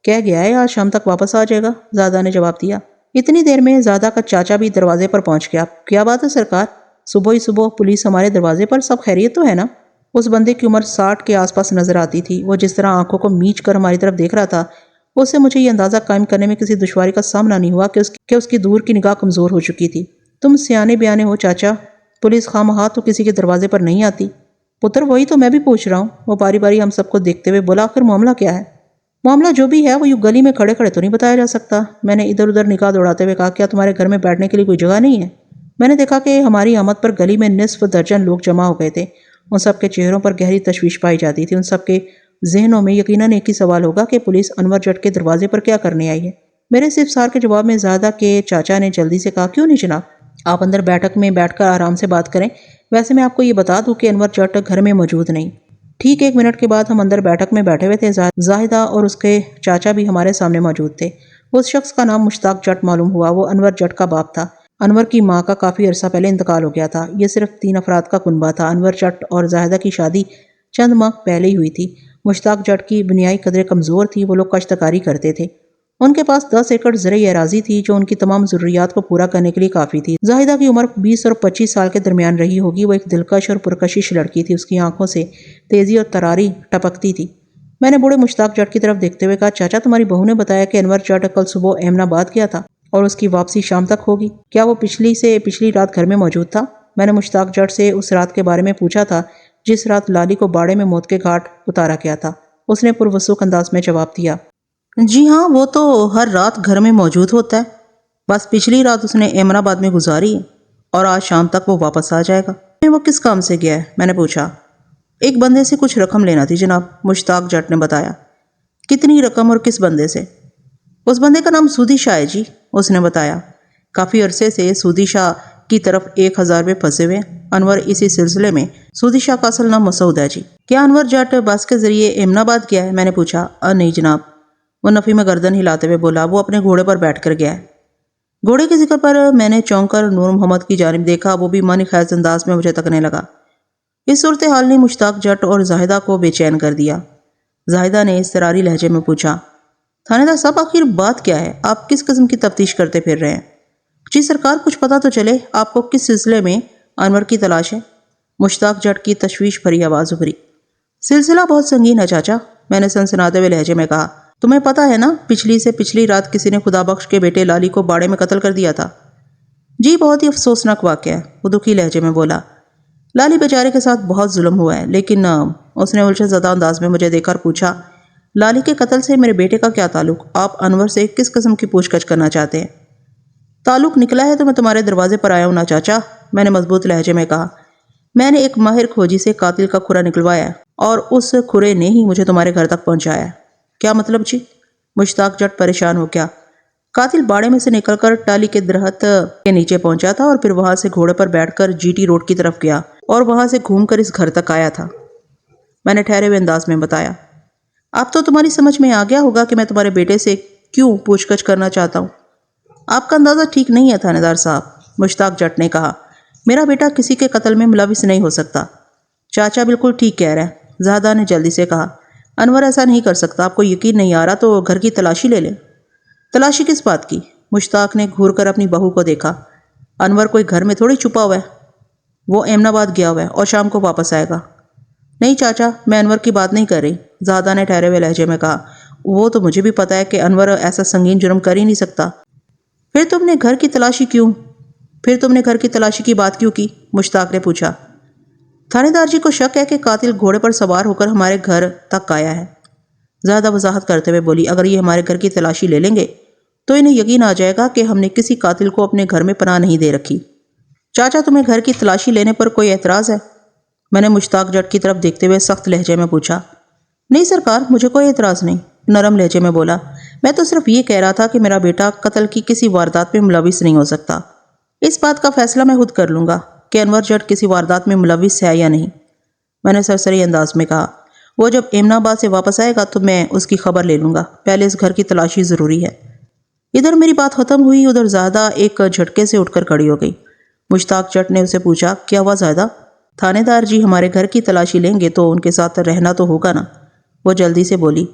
کہہ گیا ہے آج شام تک واپس آ جائے گا، زاہدہ نے جواب دیا۔ اتنی دیر میں زاہدہ کا چاچا بھی دروازے پر پہنچ گیا۔ کیا بات ہے سرکار؟ صبح ہی صبح پولیس ہمارے دروازے پر، سب خیریت تو ہے نا؟ اس بندے کی عمر 60 کے آس پاس نظر آتی تھی۔ وہ جس طرح آنکھوں کو میچ کر ہماری طرف دیکھ رہا تھا، اس سے مجھے یہ اندازہ قائم کرنے میں کسی دشواری کا سامنا نہیں ہوا کہ اس کی دور کی نگاہ کمزور ہو چکی تھی۔ تم سیانے بیانے ہو چاچا، پولیس خواہ تو کسی کے دروازے پر نہیں آتی۔ پتر، وہی تو میں بھی پوچھ رہا ہوں۔ وہ باری باری ہم سب کو دیکھتے ہوئے بولا، آخر معاملہ کیا ہے؟ معاملہ جو بھی ہے وہ یوں گلی میں کھڑے کھڑے تو نہیں بتایا جا سکتا۔ میں نے ادھر ادھر نگاہ دوڑاتے ہوئے کہا، کیا تمہارے گھر میں بیٹھنے کے لیے کوئی جگہ نہیں ہے؟ میں نے دیکھا کہ ہماری آمد پر گلی میں نصف درجن لوگ جمع ہو گئے تھے۔ ان سب کے چہروں پر گہری تشویش پائی جاتی تھی۔ ان سب کے ذہنوں میں یقیناً ایک ہی سوال ہوگا کہ پولیس انور جٹ کے دروازے پر کیا کرنے آئی ہے۔ میرے استفسار کے جواب میں زاہدہ کے چاچا نے جلدی سے کہا، کیوں نہیں جناب، آپ اندر بیٹھک میں بیٹھ کر آرام سے بات کریں۔ ویسے میں آپ کو یہ بتا دوں کہ انور جٹ گھر میں موجود نہیں۔ ٹھیک 1 منٹ کے بعد ہم اندر بیٹھک میں بیٹھے ہوئے تھے۔ زاہدہ اور اس کے چاچا بھی ہمارے سامنے موجود تھے۔ اس شخص کا نام مشتاق جٹ معلوم ہوا۔ وہ انور جٹ کا باپ تھا۔ انور کی ماں کا کافی عرصہ پہلے انتقال ہو گیا تھا۔ یہ صرف 3 افراد کا کنبہ تھا۔ انور جٹ اور زاہدہ کی شادی چند ماہ پہلے ہی ہوئی تھی۔ مشتاق جٹ کی بنیائی قدرے کمزور تھی۔ وہ لوگ کاشتکاری کرتے تھے۔ ان کے پاس 10 ایکڑ زرعی اراضی تھی جو ان کی تمام ضروریات کو پورا کرنے کے لیے کافی تھی۔ زاہدہ کی عمر 20 اور 25 سال کے درمیان رہی ہوگی۔ وہ ایک دلکش اور پرکشش لڑکی تھی۔ اس کی آنکھوں سے تیزی اور تراری ٹپکتی تھی۔ میں نے بوڑھے مشتاق جٹ کی طرف دیکھتے ہوئے کہا، چاچا، تمہاری بہو نے بتایا کہ انور جٹ کل صبح ایمن آباد گیا تھا اور اس کی واپسی شام تک ہوگی۔ کیا وہ پچھلی رات گھر میں موجود تھا؟ میں نے مشتاق جٹ سے اس رات کے بارے میں پوچھا تھا جس رات لالی کو باڑے میں موت کے گھاٹ اتارا گیا تھا۔ اس نے پروسوخ انداز میں جواب دیا، جی ہاں، وہ تو ہر رات گھر میں موجود ہوتا ہے، بس پچھلی رات اس نے ایمن آباد میں گزاری ہے اور آج شام تک وہ واپس آ جائے گا۔ وہ کس کام سے گیا ہے؟ میں نے پوچھا۔ ایک بندے سے کچھ رقم لینا تھی جناب، مشتاق جٹ نے بتایا۔ کتنی رقم اور کس بندے سے؟ اس بندے کا نام سودی شاہ ہے جی، اس نے بتایا۔ کافی عرصے سے سودی شاہ کی طرف 1000 روپے پھنسے ہوئے۔ انور اسی سلسلے میں، سودی شاہ کا اصل نام مسعود ہے جی۔ کیا انور جٹ بس کے ذریعے ایمن آباد گیا ہے؟ میں نے پوچھا۔ نہیں جناب، وہ نفی میں گردن ہلاتے ہوئے بولا، وہ اپنے گھوڑے پر بیٹھ کر گیا ہے۔ گھوڑے کے ذکر پر میں نے چونک کر نور محمد کی جانب دیکھا۔ وہ بھی من خیز انداز میں مجھے تکنے لگا۔ اس صورتحال نے مشتاق جٹ اور زاہدہ کو بے چین کر دیا۔ زاہدہ نے اضطراری لہجے میں پوچھا، تھانے دار صاحب، آخر بات کیا ہے؟ آپ کس قسم کی تفتیش کرتے پھر رہے ہیں؟ جی سرکار، کچھ پتہ تو چلے، آپ کو کس سلسلے میں انور کی تلاش ہے؟ مشتاق جٹ کی تشویش بھری آواز ابھری۔ سلسلہ بہت سنگین ہے چاچا، میں نے سنسناتے ہوئے لہجے میں کہا۔ تمہیں پتہ ہے نا، پچھلی رات کسی نے خدا بخش کے بیٹے لالی کو باڑے میں قتل کر دیا تھا۔ جی، بہت ہی افسوسناک واقعہ ہے، وہ دکھی لہجے میں بولا۔ لالی بیچارے کے ساتھ بہت ظلم ہوا ہے، لیکن اس نے الجھن زدہ انداز میں مجھے دیکھ کر پوچھا، لالی کے قتل سے میرے بیٹے کا کیا تعلق؟ آپ انور سے کس قسم کی پوچھ گچھ کرنا چاہتے ہیں؟ تعلق نکلا ہے تو میں تمہارے دروازے پر آیا ہوں نا چاچا، میں نے مضبوط لہجے میں کہا۔ میں نے ایک ماہر کھوجی سے قاتل کا کھرا نکلوایا اور اس کھرے نے ہی مجھے تمہارے گھر تک پہنچایا۔ کیا مطلب جی؟ مشتاق جٹ پریشان ہو گیا۔ قاتل باڑے میں سے نکل کر ٹالی کے درخت کے نیچے پہنچا تھا اور پھر وہاں سے گھوڑے پر بیٹھ کر جی ٹی روڈ کی طرف گیا اور وہاں سے گھوم کر اس گھر تک آیا تھا، میں نے ٹھہرے ہوئے انداز میں بتایا۔ اب تو تمہاری سمجھ میں آ گیا ہوگا کہ میں تمہارے بیٹے سے کیوں پوچھ گچھ کرنا چاہتا ہوں۔ آپ کا اندازہ ٹھیک نہیں ہے تھانے دار صاحب، مشتاق جٹ نے کہا۔ میرا بیٹا کسی کے قتل میں ملوث نہیں ہو سکتا۔ چاچا بالکل ٹھیک کہہ رہے ہیں، زاہدہ نے جلدی سے کہا۔ انور ایسا نہیں کر سکتا، آپ کو یقین نہیں آ رہا تو گھر کی تلاشی لے لیں۔ تلاشی کس بات کی؟ مشتاق نے گھور کر اپنی بہو کو دیکھا۔ انور کوئی گھر میں تھوڑی چھپا ہوا ہے، وہ ایمن آباد گیا ہوا ہے اور شام کو واپس آئے گا۔ نہیں چاچا، میں انور کی بات نہیں کر رہی، زاہدہ نے ٹھہرے ہوئے لہجے میں کہا۔ وہ تو مجھے بھی پتا ہے کہ انور ایسا سنگین جرم کر ہی نہیں سکتا۔ پھر تم نے گھر کی تلاشی کی بات کیوں کی؟ مشتاق نے پوچھا۔ تھانے دار جی کو شک ہے کہ قاتل گھوڑے پر سوار ہو کر ہمارے گھر تک آیا ہے، زیادہ وضاحت کرتے ہوئے بولی۔ اگر یہ ہمارے گھر کی تلاشی لے لیں گے تو انہیں یقین آ جائے گا کہ ہم نے کسی قاتل کو اپنے گھر میں پناہ نہیں دے رکھی۔ چاچا، تمہیں گھر کی تلاشی لینے پر کوئی اعتراض ہے؟ میں نے مشتاق جٹ کی طرف دیکھتے ہوئے سخت لہجے میں پوچھا۔ نہیں سرکار، مجھے کوئی اعتراض نہیں، نرم لہجے میں بولا۔ میں تو صرف یہ کہہ رہا تھا کہ میرا بیٹا قتل کی کسی واردات میں ملوث نہیں ہو سکتا۔ اس بات کا فیصلہ میں خود کر لوں گا کہ انور جٹ کسی واردات میں ملوث ہے یا نہیں، میں نے سرسری انداز میں کہا۔ وہ جب ایمن آباد سے واپس آئے گا تو میں اس کی خبر لے لوں گا، پہلے اس گھر کی تلاشی ضروری ہے۔ ادھر میری بات ختم ہوئی، ادھر زاہدہ ایک جھٹکے سے اٹھ کر کھڑی ہو گئی۔ مشتاق جٹ نے اسے پوچھا، کیا ہوا زاہدہ؟ تھانے دار جی ہمارے گھر کی تلاشی لیں گے تو ان کے ساتھ رہنا تو ہوگا نا؟ وہ جلدی سے بولی۔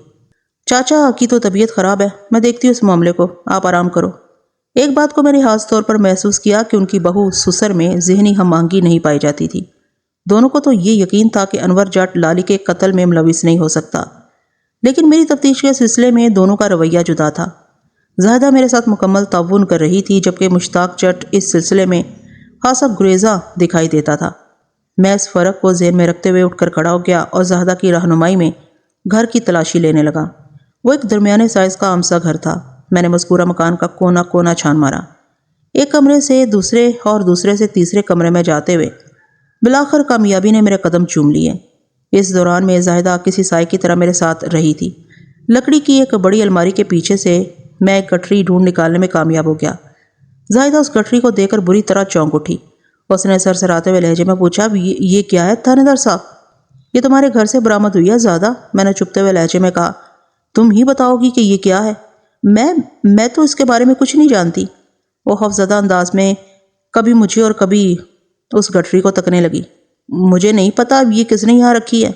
چاچا کی تو طبیعت خراب ہے، میں دیکھتی ہوں اس معاملے کو، آپ آرام کرو۔ ایک بات کو میں نے خاص طور پر محسوس کیا کہ ان کی بہو سسر میں ذہنی ہم آہنگی نہیں پائی جاتی تھی۔ دونوں کو تو یہ یقین تھا کہ انور جٹ لالی کے قتل میں ملوث نہیں ہو سکتا، لیکن میری تفتیش کے سلسلے میں دونوں کا رویہ جدا تھا۔ زاہدہ میرے ساتھ مکمل تعاون کر رہی تھی، جبکہ مشتاق جٹ اس سلسلے میں خاصا گریزاں دکھائی دیتا تھا۔ میں اس فرق کو ذہن میں رکھتے ہوئے اٹھ کر کھڑا ہو گیا اور زاہدہ کی رہنمائی میں گھر کی تلاشی لینے لگا۔ وہ ایک درمیانے سائز کا عام سا گھر تھا۔ میں نے مذکورہ مکان کا کونا کونا چھان مارا، ایک کمرے سے دوسرے اور دوسرے سے تیسرے کمرے میں جاتے ہوئے بالآخر کامیابی نے میرے قدم چوم لیے۔ اس دوران میں زاہدہ کسی سائے کی طرح میرے ساتھ رہی تھی۔ لکڑی کی ایک بڑی الماری کے پیچھے سے میں ایک گٹھری ڈھونڈ نکالنے میں کامیاب ہو گیا۔ زاہدہ اس گٹھری کو دیکھ کر بری طرح چونک اٹھی۔ اس نے سرسراتے ہوئے لہجے میں پوچھا، یہ کیا ہے تھانے دار صاحب؟ یہ تمہارے گھر سے برآمد ہوئی ہے زاہدہ، میں نے چپتے ہوئے لہجے میں کہا۔ تم ہی بتاؤ گی کہ یہ کیا ہے؟ میں تو اس کے بارے میں کچھ نہیں جانتی۔ وہ خوفزدہ انداز میں کبھی مجھے اور کبھی اس گٹھری کو تکنے لگی۔ مجھے نہیں پتا اب یہ کس نے یہاں رکھی ہے۔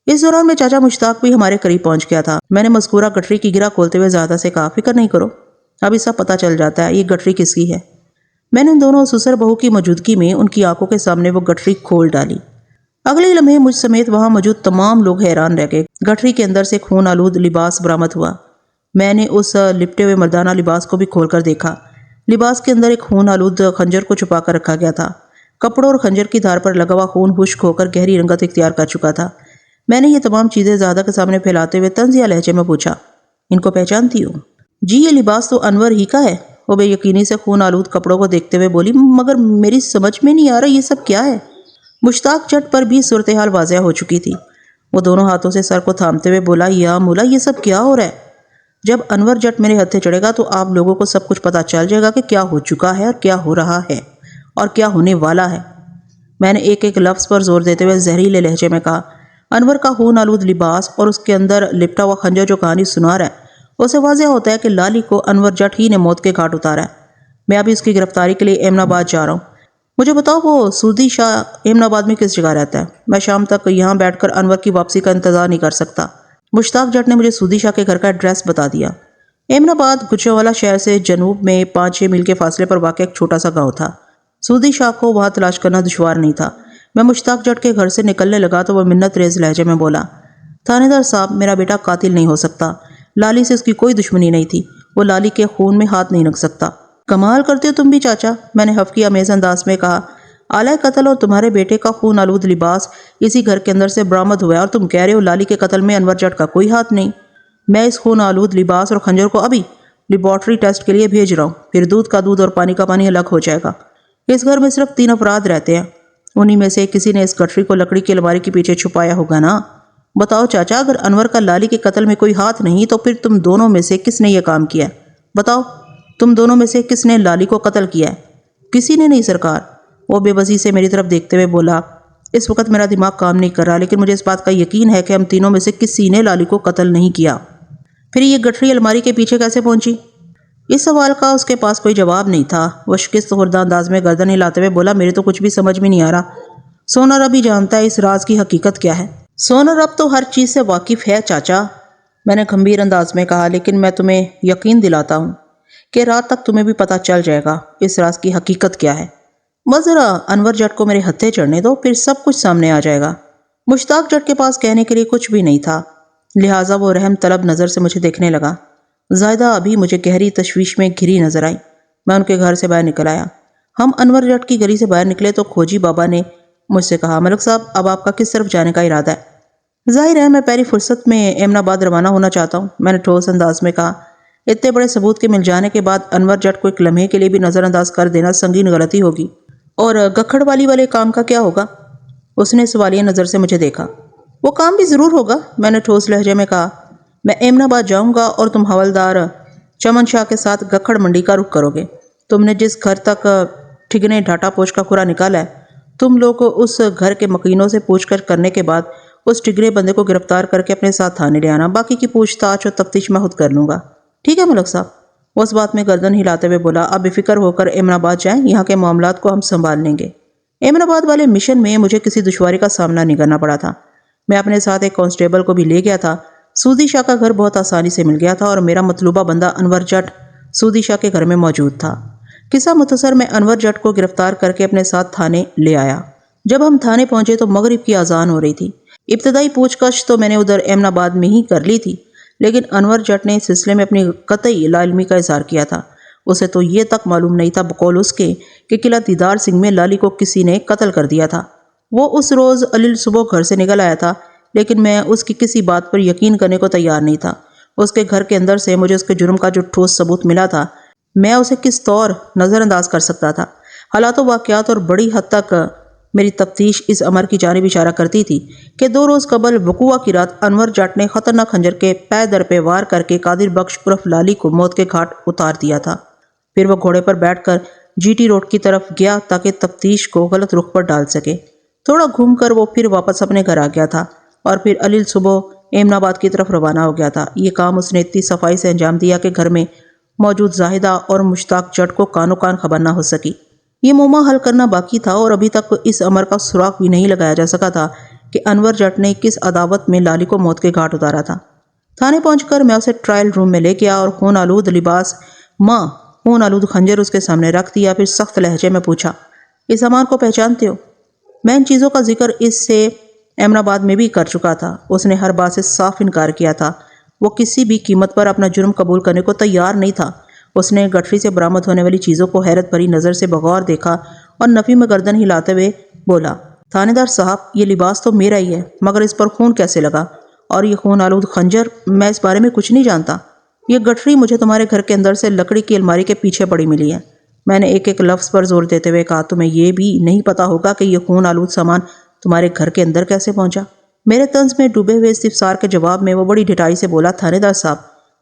اس دوران میں چاچا مشتاق بھی ہمارے قریب پہنچ گیا تھا۔ میں نے مذکورہ گٹھری کی گرہ کھولتے ہوئے زیادہ سے کہا، فکر نہیں کرو، ابھی سب پتہ چل جاتا ہے یہ گٹھری کس کی ہے۔ میں نے ان دونوں سسر بہو کی موجودگی میں ان کی آنکھوں کے سامنے وہ گٹھری کھول ڈالی۔ اگلے لمحے مجھ سمیت وہاں موجود تمام لوگ حیران رہ گئے۔ گٹھری کے اندر سے خون آلود لباس برآمد ہوا۔ میں نے اس لپٹے ہوئے مردانہ لباس کو بھی کھول کر دیکھا۔ لباس کے اندر ایک خون آلود خنجر کو چھپا کر رکھا گیا تھا۔ کپڑوں اور خنجر کی دھار پر لگا ہوا خون خشک ہو کر گہری رنگت اختیار کر چکا تھا۔ میں نے یہ تمام چیزیں زیادہ کے سامنے پھیلاتے ہوئے طنزیہ لہجے میں پوچھا، ان کو پہچانتی ہو؟ جی، یہ لباس تو انور ہی کا ہے، وہ بے یقینی سے خون آلود کپڑوں کو دیکھتے ہوئے بولی، مگر میری سمجھ میں نہیں آ رہا یہ سب کیا ہے؟ مشتاق جٹ پر بھی صورتحال واضح ہو چکی تھی۔ وہ دونوں ہاتھوں سے سر کو تھامتے ہوئے بولا، یا مولا یہ سب کیا ہو رہا ہے؟ جب انور جٹ میرے ہتھے چڑھے گا تو آپ لوگوں کو سب کچھ پتہ چل جائے گا کہ کیا ہو چکا ہے اور کیا ہو رہا ہے اور کیا ہونے والا ہے۔ میں نے ایک ایک لفظ پر زور دیتے ہوئے زہریلے لہجے میں کہا، انور کا خون آلود لباس اور اس کے اندر لپٹا ہوا خنجر جو کہانی سنا رہا ہے، اسے واضح ہوتا ہے کہ لالی کو انور جٹ ہی نے موت کے گھاٹ اتارا ہے۔ میں ابھی اس کی گرفتاری کے لیے ایمن آباد جا رہا ہوں۔ مجھے بتاؤ وہ سودی شاہ ایمن آباد میں کس جگہ رہتا ہے؟ میں شام تک یہاں بیٹھ کر انور کی واپسی کا انتظار نہیں کر سکتا۔ مشتاق جٹ نے مجھے سودی شاہ کے گھر کا ایڈریس بتا دیا۔ ایمن آباد گجرانوالہ شہر سے جنوب میں 5-6 میل کے فاصلے پر واقع ایک چھوٹا سا گاؤں تھا۔ سودی شاہ کو وہاں تلاش کرنا دشوار نہیں تھا۔ میں مشتاق جٹ کے گھر سے نکلنے لگا تو وہ منت ریز لہجے میں بولا، تھانے دار صاحب، میرا بیٹا قاتل نہیں ہو سکتا۔ لالی سے اس کی کوئی دشمنی نہیں تھی، وہ لالی کے خون میں ہاتھ نہیں رکھ سکتا۔ کمال کرتے ہو تم بھی چاچا، میں نے حفقی آمیز انداز میں کہا۔ آلہ قتل اور تمہارے بیٹے کا خون آلود لباس اسی گھر کے اندر سے برآمد ہوا ہے اور تم کہہ رہے ہو لالی کے قتل میں انور جٹ کا کوئی ہاتھ نہیں۔ میں اس خون آلود لباس اور خنجر کو ابھی لیبارٹری ٹیسٹ کے لیے بھیج رہا ہوں، پھر دودھ کا دودھ اور پانی کا پانی الگ ہو جائے گا۔ اس گھر میں صرف 3 افراد رہتے ہیں، انہی میں سے کسی نے اس گٹھری کو لکڑی کی الماری کے پیچھے چھپایا ہوگا نا؟ بتاؤ چاچا، اگر انور کا لالی کے قتل میں کوئی ہاتھ نہیں تو پھر تم دونوں میں سے کس نے یہ کام کیا ہے؟ بتاؤ، تم دونوں میں سے کس نے لالی کو قتل کیا ہے؟ کسی نے نہیں سرکار، وہ بے بسی سے میری طرف دیکھتے ہوئے بولا۔ اس وقت میرا دماغ کام نہیں کر رہا، لیکن مجھے اس بات کا یقین ہے کہ ہم تینوں میں سے کسی نے لالی کو قتل نہیں کیا۔ پھر یہ گٹھری الماری کے پیچھے کیسے پہنچی؟ اس سوال کا اس کے پاس کوئی جواب نہیں تھا۔ وہ شکست خوردہ انداز میں گردن ہلاتے ہوئے بولا، میرے تو کچھ بھی سمجھ میں نہیں آ رہا۔ سونر اب ہی جانتا ہے اس راز کی حقیقت کیا ہے۔ سونر اب تو ہر چیز سے واقف ہے چاچا، میں نے گمبھیر انداز میں کہا، لیکن میں تمہیں یقین دلاتا ہوں کہ رات تک تمہیں بھی پتہ چل جائے گا اس راز کی حقیقت کیا ہے۔ بس ذرا انور جٹ کو میرے ہتھے چڑھنے دو، پھر سب کچھ سامنے آ جائے گا۔ مشتاق جٹ کے پاس کہنے کے لیے کچھ بھی نہیں تھا، لہٰذا وہ رحم طلب نظر سے مجھے دیکھنے لگا۔ زاہدہ ابھی مجھے گہری تشویش میں گھری نظر آئی۔ میں ان کے گھر سے باہر نکل آیا۔ ہم انور جٹ کی گلی سے باہر نکلے تو کھوجی بابا نے مجھ سے کہا، ملک صاحب اب آپ کا کس طرف جانے کا ارادہ ہے؟ ظاہر ہے میں پہلی فرصت میں احمد آباد روانہ ہونا چاہتا ہوں، میں نے ٹھوس انداز میں کہا۔ اتنے بڑے ثبوت کے مل جانے کے بعد انور جٹ کو ایک لمحے کے لیے بھی نظر انداز کر دینا سنگین غلطی ہوگی۔ اور گکھڑ والی والے کام کا کیا ہوگا؟ اس نے سوالیہ نظر سے مجھے دیکھا۔ وہ کام بھی ضرور ہوگا، میں نے ٹھوس لہجے میں کہا۔ میں احمد آباد جاؤں گا اور تم حوالدار چمن شاہ کے ساتھ گکھڑ منڈی کا رخ کرو گے۔ تم نے جس گھر تک ٹھگنے ڈھاٹا پوش کا کھرا نکالا ہے، تم لوگ اس گھر کے مکینوں سے پوچھ گچھ کرنے کے بعد اس ٹگرے بندے کو گرفتار کر کے اپنے ساتھ تھانے لے آنا۔ باقی کی پوچھ تاچھ اور تفتیش میں خود کر لوں گا۔ ٹھیک ہے ملک صاحب؟ وہ اس بات میں گردن ہلاتے ہوئے بولا، آپ بے فکر ہو کر احمد آباد جائیں، یہاں کے معاملات کو ہم سنبھال لیں گے۔ احمد آباد والے مشن میں مجھے کسی دشواری کا سامنا نہیں کرنا پڑا تھا۔ میں اپنے ساتھ ایک کانسٹیبل کو بھی لے گیا تھا۔ سودی شاہ کا گھر بہت آسانی سے مل گیا تھا اور میرا مطلوبہ بندہ انور جٹ سودی شاہ کے گھر میں موجود تھا۔ قصہ مختصر میں انور جٹ کو گرفتار کر کے اپنے ساتھ تھانے لے آیا۔ جب ہم تھانے پہنچے تو مغرب کی اذان ہو رہی تھی۔ ابتدائی پوچھ گچھ تو میں نے ادھر احمد آباد میں ہی کر لی تھی، لیکن انور جٹ نے اس سلسلے میں اپنی قطعی لا علمی کا اظہار کیا تھا۔ اسے تو یہ تک معلوم نہیں تھا بقول اس کے کہ قلعہ دیدار سنگھ میں لالی کو کسی نے قتل کر دیا تھا۔ وہ اس روز علیل صبح گھر سے نکل آیا تھا، لیکن میں اس کی کسی بات پر یقین کرنے کو تیار نہیں تھا۔ اس کے گھر کے اندر سے مجھے اس کے جرم کا جو ٹھوس ثبوت ملا تھا، میں اسے کس طور نظر انداز کر سکتا تھا؟ حالات و واقعات اور بڑی حد تک میری تفتیش اس امر کی جانب اشارہ کرتی تھی کہ 2 روز قبل وقوعہ کی رات انور جٹ نے خطرناک خنجر کے پے در پہ وار کر کے قادر بخش عرف لالی کو موت کے گھاٹ اتار دیا تھا۔ پھر وہ گھوڑے پر بیٹھ کر جی ٹی روڈ کی طرف گیا تاکہ تفتیش کو غلط رخ پر ڈال سکے۔ تھوڑا گھوم کر وہ پھر واپس اپنے گھر آ گیا تھا اور پھر علیل صبح احمد آباد کی طرف روانہ ہو گیا تھا۔ یہ کام اس نے اتنی صفائی سے انجام دیا کہ گھر میں موجود زاہدہ اور مشتاق جٹ کو کانوں کان خبر نہ ہو سکی۔ یہ معمہ حل کرنا باقی تھا اور ابھی تک اس امر کا سراغ بھی نہیں لگایا جا سکا تھا کہ انور جٹ نے کس عداوت میں لالی کو موت کے گھاٹ اتارا تھا۔ تھانے پہنچ کر میں اسے ٹرائل روم میں لے گیا اور خون آلود لباس خون آلود خنجر اس کے سامنے رکھ دیا۔ پھر سخت لہجے میں پوچھا، اس سامان کو پہچانتے ہو؟ میں ان چیزوں کا ذکر اس سے احمد آباد میں بھی کر چکا تھا۔ اس نے ہر بات سے صاف انکار کیا تھا۔ وہ کسی بھی قیمت پر اپنا جرم قبول کرنے کو تیار نہیں تھا۔ اس نے گٹھری سے برآمد ہونے والی چیزوں کو حیرت بھری نظر سے بغور دیکھا اور نفی میں گردن ہلاتے ہوئے بولا، تھانے دار صاحب یہ لباس تو میرا ہی ہے، مگر اس پر خون کیسے لگا؟ اور یہ خون آلود خنجر، میں اس بارے میں کچھ نہیں جانتا۔ یہ گٹھری مجھے تمہارے گھر کے اندر سے لکڑی کی الماری کے پیچھے پڑی ملی ہے۔ میں نے ایک ایک لفظ پر زور دیتے ہوئے کہا، تمہیں یہ بھی نہیں پتا ہوگا کہ یہ خون آلود سامان تمہارے گھر کے اندر کیسے پہنچا؟ میرے طنز میں ڈوبے ہوئے استفسار کے جواب میں وہ بڑی ڈھٹائی سے بولا، تھانے دار صاحب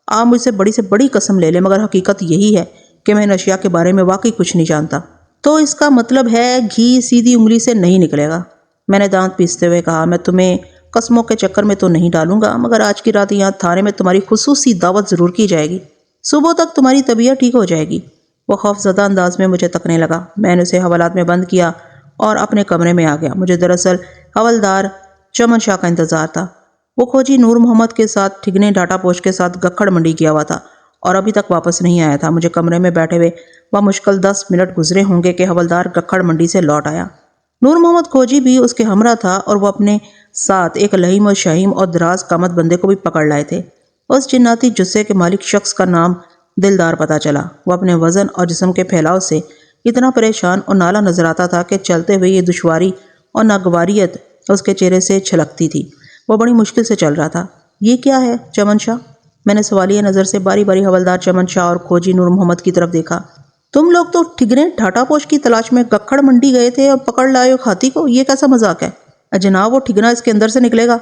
آپ مجھ سے بڑی قسم لے لیں، مگر حقیقت یہی ہے کہ میں ان اشیاء کے بارے میں واقعی کچھ نہیں جانتا۔ تو اس کا مطلب ہے گھی سیدھی انگلی سے نہیں نکلے گا، میں نے دانت پیستے ہوئے کہا۔ میں تمہیں قسموں کے چکر میں تو نہیں ڈالوں گا، مگر آج کی رات یہاں تھانے میں تمہاری خصوصی دعوت ضرور کی جائے گی۔ صبح تک تمہاری طبیعت ٹھیک ہو جائے گی۔ وہ خوف زدہ انداز میں مجھے تکنے لگا۔ میں نے اسے حوالات میں بند کیا اور اپنے کمرے میں آ گیا۔ مجھے دراصل حوالدار چمن شاہ کا انتظار تھا۔ وہ کھوجی نور محمد کے ساتھ ٹھگنے ڈھاٹا پوش کے ساتھ گکھڑ منڈی گیا ہوا تھا اور ابھی تک واپس نہیں آیا تھا۔ مجھے کمرے میں بیٹھے ہوئے بمشکل 10 منٹ گزرے ہوں گے کہ حوالدار گکھڑ منڈی سے لوٹ آیا۔ نور محمد کھوجی بھی اس کے ہمراہ تھا اور وہ اپنے ساتھ ایک لہیم و شہیم اور دراز قامت بندے کو بھی پکڑ لائے تھے۔ اس جناتی جثے کے مالک شخص کا نام دلدار پتہ چلا۔ وہ اپنے وزن اور جسم کے پھیلاؤ سے اتنا پریشان اور نالا نظر آتا تھا کہ چلتے ہوئے یہ دشواری اور ناگواریت اس کے چہرے سے چھلکتی تھی۔ وہ بڑی مشکل سے چل رہا تھا۔ یہ کیا ہے چمن شاہ؟ میں نے سوالیہ نظر سے باری باری حوالدار چمن شاہ اور کھوجی نور محمد کی طرف دیکھا۔ تم لوگ تو ٹھگنے ڈھاٹا پوش کی تلاش میں گکھڑ منڈی گئے تھے اور پکڑ لائے ہو ہاتھی کو، یہ کیسا مذاق ہے؟ جناب وہ ٹھگنا اس کے اندر سے نکلے گا،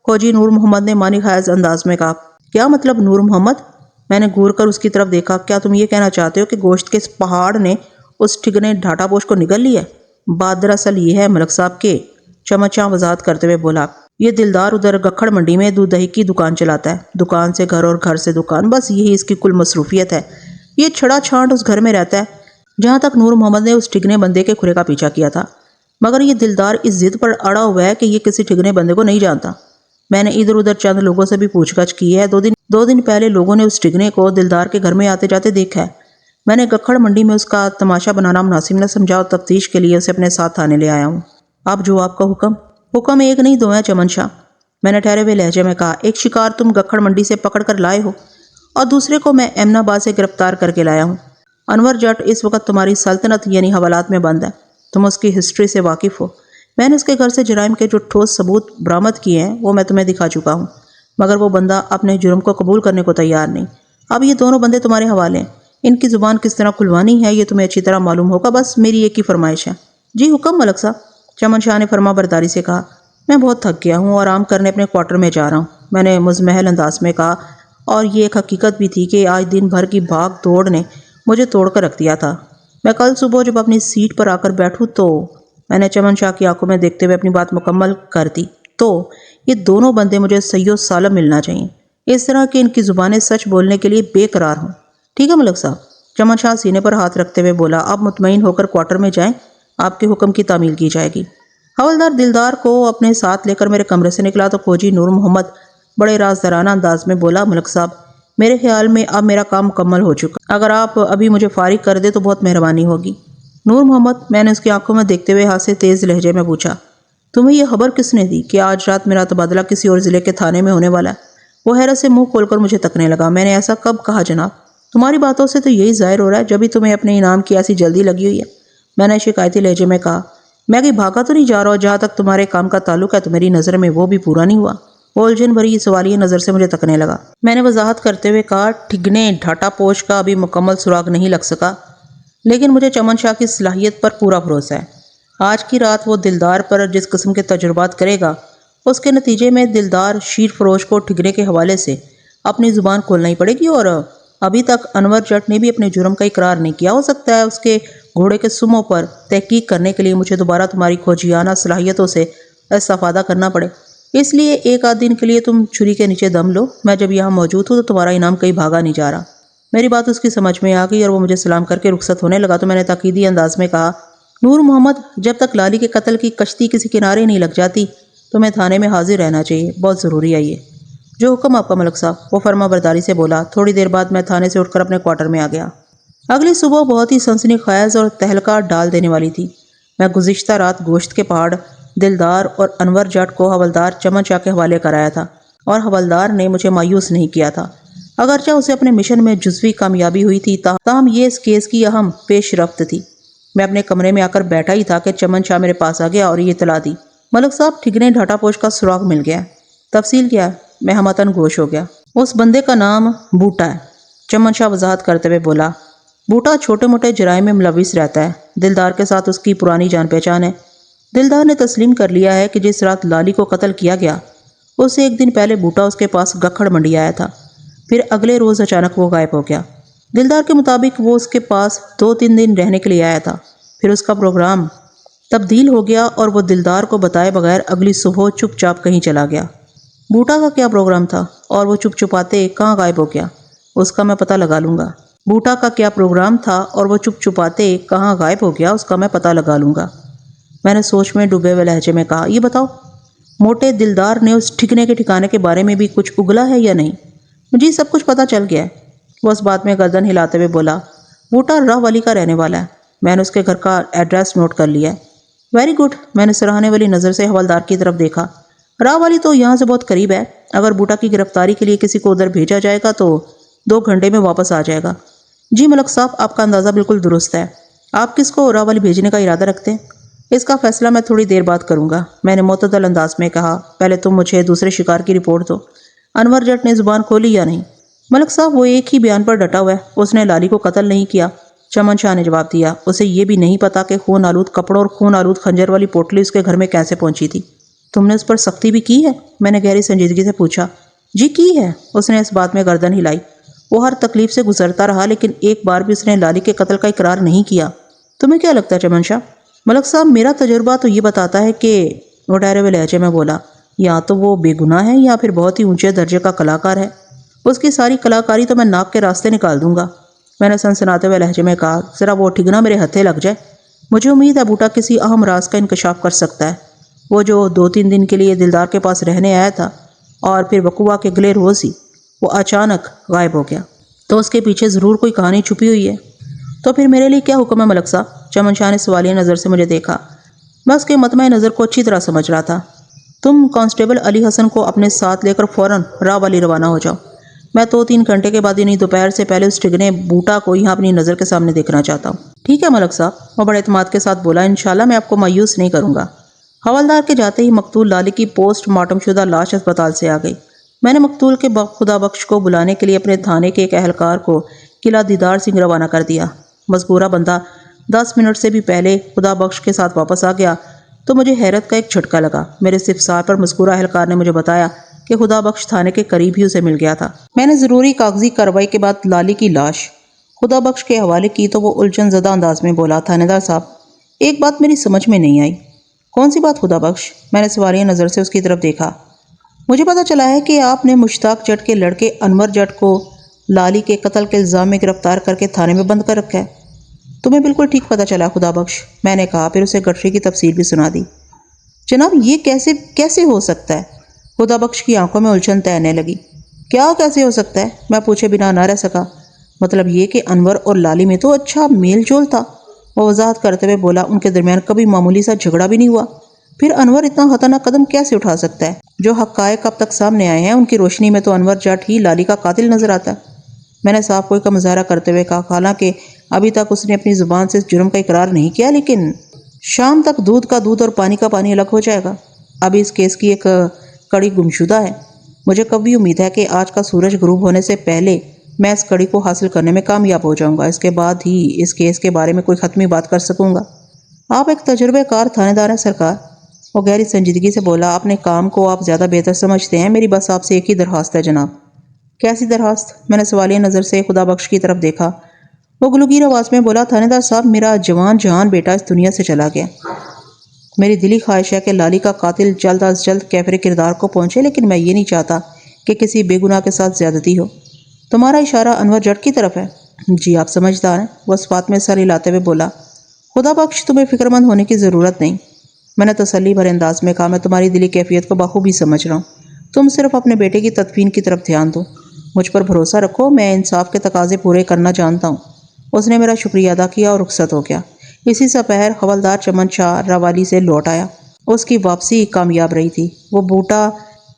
کھوجی نور محمد نے مانی خیز انداز میں کہا۔ کیا مطلب نور محمد؟ میں نے گھور کر اس کی طرف دیکھا۔ کیا تم یہ کہنا چاہتے ہو کہ گوشت کے اس پہاڑ نے اس ٹھگنے ڈھاٹا پوش کو نگل لیا ہے؟ بات دراصل یہ ہے ملک صاحب کے، چمن شاہ وضاحت کرتے ہوئے بولا، یہ دلدار ادھر گکھڑ منڈی میں دودھ دہی کی دکان چلاتا ہے، دکان سے گھر اور گھر سے دکان، بس یہی اس کی کل مصروفیت ہے۔ یہ چھڑا چھانٹ اس گھر میں رہتا ہے جہاں تک نور محمد نے اس ٹھگنے بندے کے کھرے کا پیچھا کیا تھا، مگر یہ دلدار اس ضد پر اڑا ہوا ہے کہ یہ کسی ٹھگنے بندے کو نہیں جانتا۔ میں نے ادھر ادھر چند لوگوں سے بھی پوچھ گچھ کی ہے. دو دن پہلے لوگوں نے اس ٹگنے کو دلدار کے گھر میں آتے جاتے دیکھا ہے. میں نے گکھڑ منڈی میں اس کا تماشا بنانا مناسب نہ سمجھا اور تفتیش کے لیے اسے اپنے ساتھ تھانے لے آیا ہوں. اب جو آپ کا حکم. حکم ایک نہیں دو ہیں چمن شاہ، میں نے ٹھہرے ہوئے لہجے میں کہا. ایک شکار تم گکھڑ منڈی سے پکڑ کر لائے ہو اور دوسرے کو میں ایمن آباد سے گرفتار کر کے لایا ہوں. انور جٹ اس وقت تمہاری سلطنت یعنی حوالات میں بند ہے. تم اس کی ہسٹری سے واقف ہو. میں نے اس کے گھر سے جرائم کے جو ٹھوس ثبوت برآمد کیے ہیں وہ میں تمہیں دکھا چکا ہوں، مگر وہ بندہ اپنے جرم کو قبول کرنے کو تیار نہیں. اب یہ دونوں بندے تمہارے حوالے ہیں. ان کی زبان کس طرح کھلوانی ہے یہ تمہیں اچھی طرح معلوم ہوگا. بس میری ایک ہی فرمائش ہے. جی حکم ملک صاحب، چمن شاہ نے فرما برداری سے کہا. میں بہت تھک گیا ہوں اور آرام کرنے اپنے کوارٹر میں جا رہا ہوں، میں نے مزمحل انداز میں کہا. اور یہ ایک حقیقت بھی تھی کہ آج دن بھر کی بھاگ دوڑ نے مجھے توڑ کر رکھ دیا تھا. میں کل صبح جب اپنی سیٹ پر آ کر بیٹھوں تو میں نے چمن شاہ کی آنکھوں میں دیکھتے ہوئے اپنی بات مکمل کر دی. تو یہ دونوں بندے مجھے صحیح و سالم ملنا چاہیے، اس طرح کہ ان کی زبانیں سچ بولنے کے لیے بے قرار ہوں. ٹھیک ہے ملک صاحب. چمن شاہ سینے پر ہاتھ رکھتے ہوئے بولا. آپ مطمئن ہو کر کوارٹر میں جائیں، آپ کے حکم کی تعمیل کی جائے گی. حوالدار دلدار کو اپنے ساتھ لے کر میرے کمرے سے نکلا تو فوجی نور محمد بڑے رازدارانہ انداز میں بولا. ملک صاحب، میرے خیال میں اب میرا کام مکمل ہو چکا. اگر آپ ابھی مجھے فارغ کر دیں تو بہت مہربانی ہوگی. نور محمد، میں نے اس کی آنکھوں میں دیکھتے ہوئے ہاتھ سے تیز لہجے میں پوچھا. تمہیں یہ خبر کس نے دی کہ آج رات میرا تبادلہ کسی اور ضلع کے تھانے میں ہونے والا ہے؟ وہ حیرت سے منہ کھول کر مجھے تکنے لگا. میں نے ایسا کب کہا جناب؟ تمہاری باتوں سے تو یہی ظاہر ہو رہا ہے جبھی تمہیں اپنے انعام کی ایسی جلدی لگی ہوئی ہے. میں نے شکایتی لہجے میں کہا. میں کہیں بھاگا تو نہیں جا رہا، جہاں تک تمہارے کام کا تعلق ہے تو میری نظر میں وہ بھی پورا نہیں ہوا. وہ الجھن بھری سوالیہ نظر سے مجھے تکنے لگا. میں نے وضاحت کرتے ہوئے کہا. ٹھگنے ڈھاٹا پوش کا ابھی مکمل سراغ نہیں لگ سکا، لیکن مجھے چمن شاہ کی صلاحیت پر پورا بھروسہ ہے. آج کی رات وہ دلدار پر جس قسم کے تجربات کرے گا اس کے نتیجے میں دلدار شیر فروش کو ٹھگنے کے حوالے سے اپنی زبان کھولنا ہی پڑے گی. اور ابھی تک انور جٹ نے بھی اپنے جرم کا اقرار نہیں کیا. ہو سکتا ہے اس کے گھوڑے کے سموں پر تحقیق کرنے کے لیے مجھے دوبارہ تمہاری کھوجیانہ صلاحیتوں سے استفادہ کرنا پڑے. اس لیے ایک آدھ دن کے لیے تم چھری کے نیچے دم لو. میں جب یہاں موجود ہوں تو تمہارا انعام کہیں بھاگا نہیں جا رہا. میری بات اس کی سمجھ میں آ گئی اور وہ مجھے سلام کر کے رخصت ہونے لگا تو میں نے تاکیدی انداز میں کہا. نور محمد، جب تک لالی کے قتل کی کشتی کسی کنارے نہیں لگ جاتی تمہیں تھانے میں حاضر رہنا چاہیے. بہت ضروری ہے یہ. جو حکم آپ کا ملک صاحب، وہ فرما برداری سے بولا. تھوڑی دیر بعد میں تھانے سے اٹھ کر اپنے کوارٹر میں آ گیا. اگلی صبح بہت ہی سنسنی خیز اور تہلکہ ڈال دینے والی تھی. میں گزشتہ رات گوشت کے پہاڑ دلدار اور انور جٹ کو حوالدار چمن شاہ کے حوالے کرایا تھا اور حوالدار نے مجھے مایوس نہیں کیا تھا. اگرچہ اسے اپنے مشن میں جزوی کامیابی ہوئی تھی تاہم یہ اس کیس کی اہم پیش رفت تھی. میں اپنے کمرے میں آ کر بیٹھا ہی تھا کہ چمن شاہ میرے پاس آ گیا اور یہ اطلاع دی. ملک صاحب، ٹھگنے ڈھاٹا پوش کا سراغ مل گیا. تفصیل کیا ہے؟ میں ہمتن گوش ہو گیا. اس بندے کا نام بوٹا ہے، چمن شاہ وضاحت کرتے ہوئے بولا. بوٹا چھوٹے موٹے جرائم میں ملوث رہتا ہے. دلدار کے ساتھ اس کی پرانی جان پہچان ہے. دلدار نے تسلیم کر لیا ہے کہ جس رات لالی کو قتل کیا گیا اس سے ایک دن پہلے بوٹا اس کے پاس گکھڑ منڈی آیا تھا. پھر اگلے روز اچانک وہ غائب ہو گیا. دلدار کے مطابق وہ اس کے پاس 2-3 دن رہنے کے لیے آیا تھا. پھر اس کا پروگرام تبدیل ہو گیا اور وہ دلدار کو بتائے بغیر اگلی صبح چپ چاپ کہیں چلا گیا. بوٹا کا کیا پروگرام تھا اور وہ چپ چپاتے کہاں غائب ہو گیا، اس کا میں پتہ لگا لوں گا. بوٹا کا کیا پروگرام تھا اور وہ چپ چپاتے کہاں غائب ہو گیا اس کا میں پتہ لگا لوں گا. میں نے سوچ میں ڈوبے ہوئے لہجے میں کہا. یہ بتاؤ، موٹے دلدار نے اس ٹھگنے کے ٹھکانے کے بارے میں بھی کچھ اگلا ہے یا نہیں؟ جی سب کچھ پتہ چل گیا ہے. وہ اس بات میں گردن ہلاتے ہوئے بولا. بوٹا راہ والی کا رہنے والا ہے. میں نے اس کے گھر کا ایڈریس نوٹ کر لیا ہے. Very good. میں نے سراہنے والی نظر سے حوالدار کی طرف دیکھا. راہ والی تو یہاں سے بہت قریب ہے. اگر بوٹا کی گرفتاری کے لیے کسی کو ادھر بھیجا جائے گا تو 2 گھنٹے میں واپس آ جائے گا. جی ملک صاحب، آپ کا اندازہ بالکل درست ہے. آپ کس کو راہ والی بھیجنے کا ارادہ رکھتے ہیں؟ اس کا فیصلہ میں تھوڑی دیر بعد کروں گا، میں نے معتدل انداز میں کہا. پہلے تم مجھے دوسرے شکار کی رپورٹ دو. انور جٹ نے زبان کھولی یا نہیں؟ ملک صاحب، وہ ایک ہی بیان پر ڈٹا ہوا ہے. اس نے لالی کو قتل نہیں کیا. چمن شاہ نے جواب دیا. اسے یہ بھی نہیں پتا کہ خون آلود کپڑوں اور خون آلود خنجر والی پوٹلی اس کے گھر میں کیسے پہنچی تھی. تم نے اس پر سختی بھی کی ہے؟ میں نے گہری سنجیدگی سے پوچھا. جی کی ہے. اس نے اس بات میں گردن ہلائی. وہ ہر تکلیف سے گزرتا رہا لیکن ایک بار بھی اس نے لالی کے قتل کا اقرار نہیں کیا. تمہیں کیا لگتا ہے چمن شاہ؟ ملک صاحب، میرا تجربہ تو یہ بتاتا ہے کہ وہ ٹھہرے ہوئے لہجے میں بولا. یا تو وہ بے گناہ ہے یا پھر بہت ہی اونچے درجے کا کلاکار ہے. اس کی ساری کلاکاری تو میں ناک کے راستے نکال دوں گا. میں نے سنسناتے ہوئے لہجے میں کہا. ذرا وہ ٹھگنا میرے ہتھے لگ جائے. مجھے امید ہے بوٹا کسی اہم راز کا انکشاف کر سکتا ہے. وہ جو 2-3 دن کے لیے دلدار کے پاس رہنے آیا تھا اور پھر وقوع کے گلے روز ہی وہ اچانک غائب ہو گیا۔ تو اس کے پیچھے ضرور کوئی کہانی چھپی ہوئی ہے۔ تو پھر میرے لیے کیا حکم ہے ملک صاحب؟ چمن شاہ نے سوالیہ نظر سے مجھے دیکھا۔ میں اس کے مطمع نظر کو اچھی طرح سمجھ رہا تھا۔ تم کانسٹیبل علی حسن کو اپنے ساتھ لے کر فوراً راہ والی روانہ ہو جاؤ۔ میں 2-3 گھنٹے کے بعد یعنی دوپہر سے پہلے اس ٹگنے بوٹا کو یہاں اپنی نظر کے سامنے دیکھنا چاہتا ہوں۔ ٹھیک ہے ملک صاحب، وہ بڑے اعتماد کے ساتھ بولا، انشاءاللہ میں آپ کو مایوس نہیں کروں گا۔ حوالدار کے جاتے ہی مقتول لالی کی پوسٹ مارٹم شدہ لاش اسپتال سے آ گئی۔ میں نے مقتول کے خدا بخش کو بلانے کے لیے اپنے تھانے کے ایک اہلکار کو قلعہ دیدار سنگھ روانہ کر دیا۔ مذکورہ بندہ 10 منٹ سے بھی پہلے خدا بخش کے ساتھ واپس آ گیا تو مجھے حیرت کا ایک جھٹکا لگا۔ میرے استفسار پر مذکورہ اہلکار نے مجھے بتایا کہ خدا بخش تھانے کے قریب ہی اسے مل گیا تھا۔ میں نے ضروری کاغذی کارروائی کے بعد لالی کی لاش خدا بخش کے حوالے کی تو وہ الجھن زدہ انداز میں بولا، تھانے دار صاحب ایک بات میری سمجھ میں نہیں آئی۔ کون سی بات خدا بخش؟ میں نے سوالیہ نظر سے اس کی طرف دیکھا۔ مجھے پتا چلا ہے کہ آپ نے مشتاق جٹ کے لڑکے انور جٹ کو لالی کے قتل کے الزام میں گرفتار کر کے تھانے میں بند کر رکھا ہے۔ تمہیں بالکل ٹھیک پتا چلا خدا بخش، میں نے کہا، پھر اسے گٹری کی تفصیل بھی سنا دی۔ جناب یہ کیسے ہو سکتا ہے؟ خدا بخش کی آنکھوں میں الجھن تیرنے لگی۔ کیا کیسے ہو سکتا ہے؟ میں پوچھے بنا نہ رہ سکا۔ مطلب یہ کہ انور اور لالی میں تو اچھا میل جول تھا۔ وہ وضاحت کرتے ہوئے بولا، ان کے درمیان کبھی معمولی سا جھگڑا بھی نہیں ہوا۔ پھر انور اتنا خطرناک قدم کیسے اٹھا سکتا ہے؟ جو حقائق اب تک سامنے آئے ہیں ان کی روشنی میں تو انور جٹ ہی لالی کا قاتل نظر آتا ہے۔ میں نے صاف کوئی کا مظاہرہ کرتے ہوئے کہا، حالانکہ ابھی تک اس نے اپنی زبان سے اس جرم کا اقرار نہیں کیا، لیکن شام تک دودھ کا دودھ اور پانی کا پانی الگ ہو جائے گا۔ ابھی اس کیس کی ایک کڑی گمشدہ ہے۔ مجھے کبھی امید ہے کہ آج کا سورج غروب ہونے سے پہلے میں اس کڑی کو حاصل کرنے میں کامیاب ہو جاؤں گا۔ اس کے بعد ہی اس کیس کے بارے میں کوئی حتمی بات کر سکوں گا۔ آپ ایک تجربہ کار تھانے دار ہیں سرکار، وہ گہری سنجیدگی سے بولا۔ اپنے کام کو آپ زیادہ بہتر سمجھتے ہیں، میری بس آپ سے ایک ہی درخواست ہے جناب۔ کیسی درخواست؟ میں نے سوالیہ نظر سے خدا بخش کی طرف دیکھا۔ وہ گلوگیر آواز میں بولا، تھانے دار صاحب میرا جوان جہان بیٹا اس دنیا سے چلا گیا۔ میری دلی خواہش ہے کہ لالی کا قاتل جلد از جلد کیفر کردار کو پہنچے، لیکن میں یہ نہیں چاہتا کہ کسی بے گناہ کے ساتھ زیادتی ہو۔ تمہارا اشارہ انور جٹ کی طرف ہے؟ جی آپ سمجھدار ہیں، وہ اس بات میں سر ہلاتے ہوئے بولا۔ خدا بخش تمہیں فکر مند ہونے کی ضرورت نہیں، میں نے تسلی بھرے انداز میں کہا، میں تمہاری دلی کیفیت کو بخوبی سمجھ رہا ہوں۔ تم صرف اپنے بیٹے کی تدفین کی طرف دھیان دو، مجھ پر بھروسہ رکھو، میں انصاف کے تقاضے پورے کرنا جانتا ہوں۔ اس نے میرا شکریہ ادا کیا اور رخصت ہو گیا۔ اسی سپہر حوالدار چمن شاہ راوالی سے لوٹ آیا۔ اس کی واپسی کامیاب رہی تھی۔ وہ بوٹا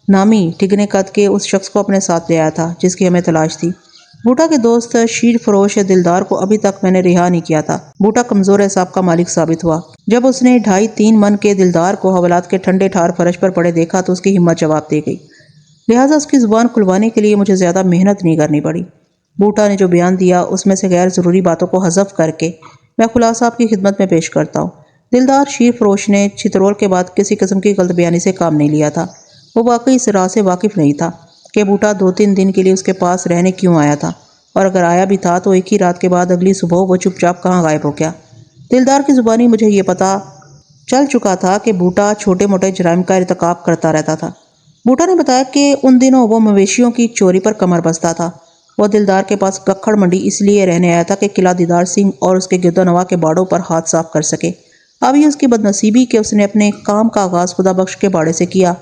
نامی ٹگنے قد کے اس شخص کو اپنے ساتھ لے آیا تھا جس کی ہمیں تلاش تھی۔ بوٹا کے دوست شیر فروش دلدار کو ابھی تک میں نے رہا نہیں کیا تھا۔ بوٹا کمزور اعصاب کا مالک ثابت ہوا۔ جب اس نے 2.5-3 من کے دلدار کو حوالات کے ٹھنڈے ٹھار فرش پر پڑے دیکھا تو اس کی ہمت جواب دے گئی، لہٰذا اس کی زبان کھلوانے کے لیے مجھے زیادہ محنت نہیں کرنی پڑی۔ بوٹا نے جو بیان دیا اس میں سے غیر ضروری باتوں کو حذف کر کے میں خلاصہ آپ کی خدمت میں پیش کرتا ہوں۔ دلدار شیر فروش نے چترول کے بعد کسی قسم کی غلط بیانی سے کام نہیں لیا تھا۔ وہ واقعی اس راز سے واقف نہیں تھا کہ بوٹا 2-3 دن کے لیے اس کے پاس رہنے کیوں آیا تھا، اور اگر آیا بھی تھا تو ایک ہی رات کے بعد اگلی صبح وہ چپ چاپ کہاں غائب ہو گیا۔ دلدار کی زبانی مجھے یہ پتا چل چکا تھا کہ بوٹا چھوٹے موٹے جرائم کا ارتکاب کرتا رہتا تھا۔ بوٹا نے بتایا کہ ان دنوں وہ مویشیوں کی چوری پر کمر بستہ تھا۔ وہ دلدار کے پاس گکھڑ منڈی اس لیے رہنے آیا تھا کہ قلعہ دیدار سنگھ اور اس کے گرد و نواح کے باڑوں پر ہاتھ صاف کر سکے۔ اب یہ اس کی بدنصیبی کہ اس نے اپنے کام کا آغاز خدا بخش کے باڑے سے کیا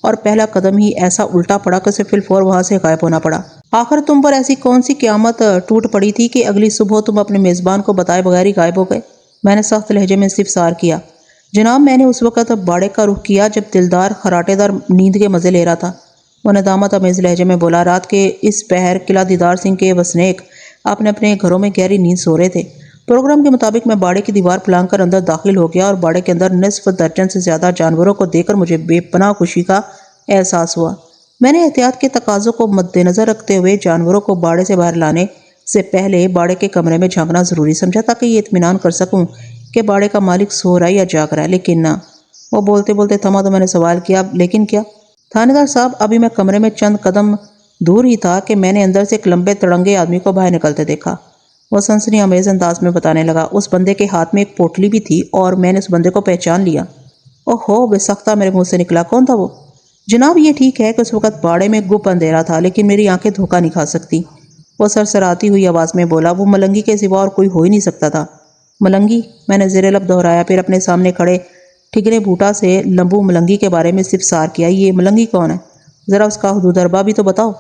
اور پہلا قدم ہی ایسا الٹا پڑا کہ اسے فی الفور وہاں سے غائب ہونا پڑا۔ آخر تم پر ایسی کون سی قیامت ٹوٹ پڑی تھی کہ اگلی صبح تم اپنے میزبان کو بتائے بغیر ہی غائب ہو گئے؟ میں نے سخت لہجے میں استفسار کیا۔ جناب میں نے اس وقت باڑے کا رخ کیا جب دلدار خراٹے دار نیند کے مزے لے رہا تھا، وہ ندامت آمیز لہجے میں بولا۔ رات کے اس پہر قلعہ دیدار سنگھ کے وسنیک اپنے اپنے گھروں میں گہری نیند سو رہے تھے۔ پروگرام کے مطابق میں باڑے کی دیوار پھلانگ کر اندر داخل ہو گیا اور باڑے کے اندر نصف درجن سے زیادہ جانوروں کو دیکھ کر مجھے بے پناہ خوشی کا احساس ہوا۔ میں نے احتیاط کے تقاضوں کو مد نظر رکھتے ہوئے جانوروں کو باڑے سے باہر لانے سے پہلے باڑے کے کمرے میں جھانکنا ضروری سمجھا تاکہ یہ اطمینان کر سکوں کہ باڑے کا مالک سو رہا ہے یا جاگ رہا ہے، لیکن نہ۔ وہ بولتے بولتے تھما تو میں نے سوال کیا، لیکن کیا؟ تھانے دار صاحب ابھی میں کمرے میں چند قدم دور ہی تھا کہ میں نے اندر سے ایک لمبے تڑنگے آدمی کو باہر نکلتے دیکھا۔ وہ سنسنی آمیز انداز میں بتانے لگا، اس بندے کے ہاتھ میں ایک پوٹلی بھی تھی اور میں نے اس بندے کو پہچان لیا۔ اوہو، بے سختہ میرے منہ سے نکلا، کون تھا وہ؟ جناب یہ ٹھیک ہے کہ اس وقت باڑے میں گپ اندھیرا تھا، لیکن میری آنکھیں دھوکہ نہیں کھا سکتی۔ وہ سرسراتی ہوئی آواز میں بولا، وہ ملنگی کے سوا اور کوئی ہو ہی نہیں سکتا تھا۔ ملنگی؟ میں نے زیر لب دہرایا، پھر اپنے سامنے کھڑے ٹھگنے بوٹا سے لمبو ملنگی کے بارے میں استفسار کیا، یہ ملنگی کون ہے؟ ذرا اس کا حدود اربا بھی تو بتاؤ۔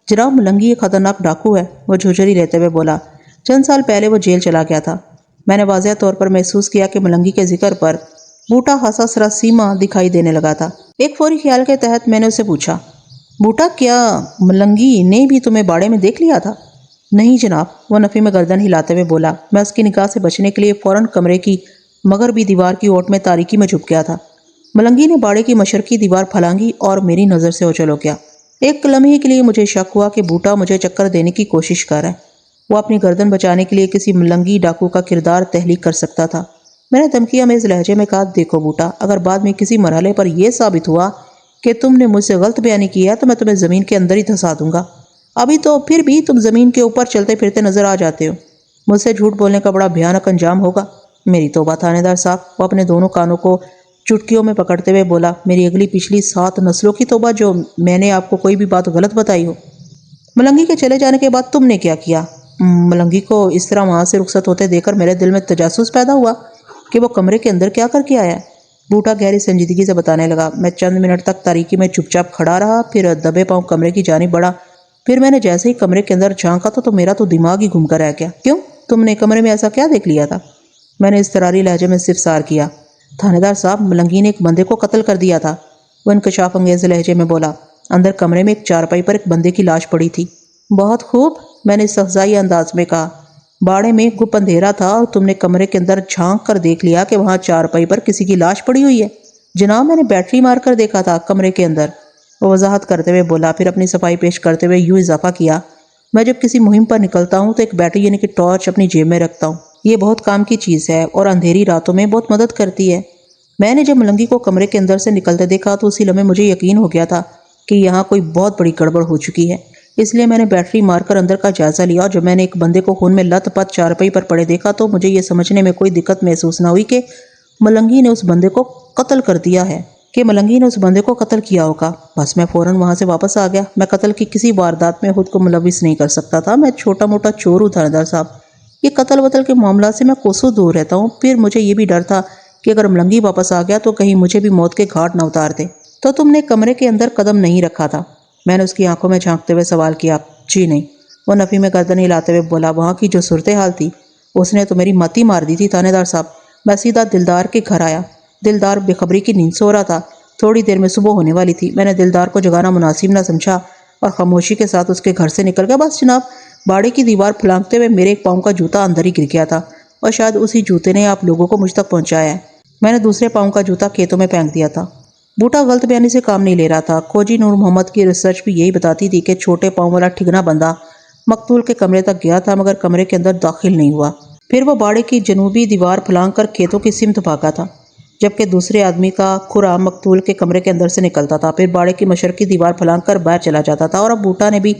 جناب ملنگی ایک خطرناک ڈاکو ہے، وہ جھوجھری لیتے ہوئے بولا۔ چند سال پہلے وہ جیل چلا گیا تھا۔ میں نے واضح طور پر محسوس کیا کہ ملنگی کے ذکر پر بوٹا ہنسا سراسیما دکھائی دینے لگا تھا۔ ایک فوری خیال کے تحت میں نے اسے پوچھا، بوٹا کیا ملنگی نے بھی تمہیں باڑے میں دیکھ لیا تھا؟ نہیں جناب، وہ نفی میں گردن ہلاتے ہوئے بولا۔ میں اس کی نگاہ سے بچنے کے لیے فوراً کمرے کی مغربی دیوار کی اوٹ میں تاریکی میں چھپ گیا تھا۔ ملنگی نے باڑے کی مشرقی دیوار پھلانگی اور میری نظر سے اوجھل ہو گیا۔ ایک لمحے کے لیے مجھے شک ہوا کہ بوٹا مجھے چکر دینے کی کوشش کر رہا ہے۔ وہ اپنی گردن بچانے کے لیے کسی ملنگی ڈاکو کا کردار تخلیق کر سکتا تھا۔ میں نے دھمکی آمیز لہجے میں کہا، دیکھو بوٹا، اگر بعد میں کسی مرحلے پر یہ ثابت ہوا کہ تم نے مجھ سے غلط بیانی کی ہے تو میں تمہیں زمین کے اندر ہی دھسا دوں گا۔ ابھی تو پھر بھی تم زمین کے اوپر چلتے پھرتے نظر آ جاتے ہو۔ مجھ سے جھوٹ بولنے کا بڑا بھیانک انجام ہوگا۔ میری توبہ تھانے دار صاحب، وہ اپنے دونوں کانوں کو چٹکیوں میں پکڑتے ہوئے بولا، میری اگلی پچھلی 7 نسلوں کی توبہ جو میں نے آپ کو کوئی بھی بات غلط بتائی ہو۔ ملنگی کے چلے جانے کے بعد تم نے کیا کیا؟ ملنگی کو اس طرح وہاں سے رخصت ہوتے دیکھ کر میرے دل میں تجسس پیدا ہوا کہ وہ کمرے کے اندر کیا کر کے آیا ہے۔ بوٹا گہری سنجیدگی سے بتانے لگا، میں چند منٹ تک تاریکی میں چپ چاپ کھڑا رہا، پھر دبے پاؤں کمرے کی جانب بڑھا۔ پھر میں نے جیسے ہی کمرے کے اندر جھانکا تو میرا تو دماغ ہی گھوم کر رہ گیا۔ کیوں؟ تم نے کمرے میں ایسا کیا دیکھ لیا تھا؟ میں نے اضطراری لہجے میں استفسار کیا۔ تھانے دار صاحب، ملنگی نے ایک بندے کو قتل کر دیا تھا، وہ انکشاف انگیز لہجے میں بولا۔ اندر کمرے میں ایک چارپائی پر ایک بندے کی لاش پڑی تھی۔ بہت خوب، میں نے استہزائی انداز میں کہا۔ باڑے میں گپ اندھیرا تھا اور تم نے کمرے کے اندر جھانک کر دیکھ لیا کہ وہاں چارپائی پر کسی کی لاش پڑی ہوئی ہے؟ جناب، میں نے بیٹری مار کر دیکھا تھا کمرے کے اندر، وہ وضاحت کرتے ہوئے بولا، پھر اپنی صفائی پیش کرتے ہوئے یوں اضافہ کیا، میں جب کسی مہم پر نکلتا ہوں تو ایک بیٹری یعنی کہ ٹارچ اپنی جیب میں رکھتا ہوں۔ یہ بہت کام کی چیز ہے اور اندھیری راتوں میں بہت مدد کرتی ہے۔ میں نے جب ملنگی کو کمرے کے اندر سے نکلتے دیکھا تو اسی لمحے مجھے یقین ہو گیا تھا کہ یہاں کوئی بہت بڑی گڑبڑ ہو چکی ہے۔ اس لیے میں نے بیٹری مار کر اندر کا جائزہ لیا اور جب میں نے ایک بندے کو خون میں لت پت چارپائی پر پڑے دیکھا تو مجھے یہ سمجھنے میں کوئی دقت محسوس نہ ہوئی کہ ملنگی نے اس بندے کو قتل کر دیا ہے، بس میں فوراً وہاں سے واپس آ گیا۔ میں قتل کی کسی واردات میں خود کو ملوث نہیں کر سکتا تھا، میں چھوٹا موٹا چور ہوں تھانے دار صاحب۔ یہ قتل وتل کے معاملات سے میں کوسوں دور رہتا ہوں۔ پھر مجھے یہ بھی ڈر تھا کہ اگر ملنگی واپس آ گیا تو کہیں مجھے بھی موت کے گھاٹ نہ اتار دے۔ تو تم نے کمرے کے اندر قدم نہیں رکھا تھا؟ میں نے اس کی آنکھوں میں جھانکتے ہوئے سوال کیا۔ جی نہیں، وہ نفی میں گردن ہلاتے ہوئے بولا، وہاں کی جو صورتحال تھی اس نے تو میری متی مار دی تھی تھانے دار صاحب۔ میں سیدھا دلدار کے گھر آیا۔ دلدار بے خبری کی نیند سو رہا تھا۔ تھوڑی دیر میں صبح ہونے والی تھی۔ میں نے دلدار کو جگانا مناسب نہ سمجھا اور خاموشی کے ساتھ اس کے گھر سے نکل گیا۔ بس جناب، باڑے کی دیوار پھلانگتے ہوئے میرے ایک پاؤں کا جوتا اندر ہی گر گیا تھا اور شاید اسی جوتے نے آپ لوگوں کو مجھ تک پہنچایا ہے۔ میں نے دوسرے پاؤں کا جوتا کھیتوں میں پھینک دیا تھا۔ بوٹا غلط بیانی سے کام نہیں لے رہا تھا۔ کھوجی نور محمد کی ریسرچ بھی یہی بتاتی تھی کہ چھوٹے پاؤں والا ٹھگنا بندہ مقتول کے کمرے تک گیا تھا مگر کمرے کے اندر داخل نہیں ہوا۔ پھر وہ باڑے کی جنوبی دیوار پھلانگ کر کھیتوں کی سمت بھاگا تھا، جبکہ دوسرے آدمی کا کھرا مقتول کے کمرے کے اندر سے نکلتا تھا، پھر باڑے کی مشرقی دیوار پھلانگ کر باہر چلا جاتا تھا۔ اور اب بوٹا نے بھی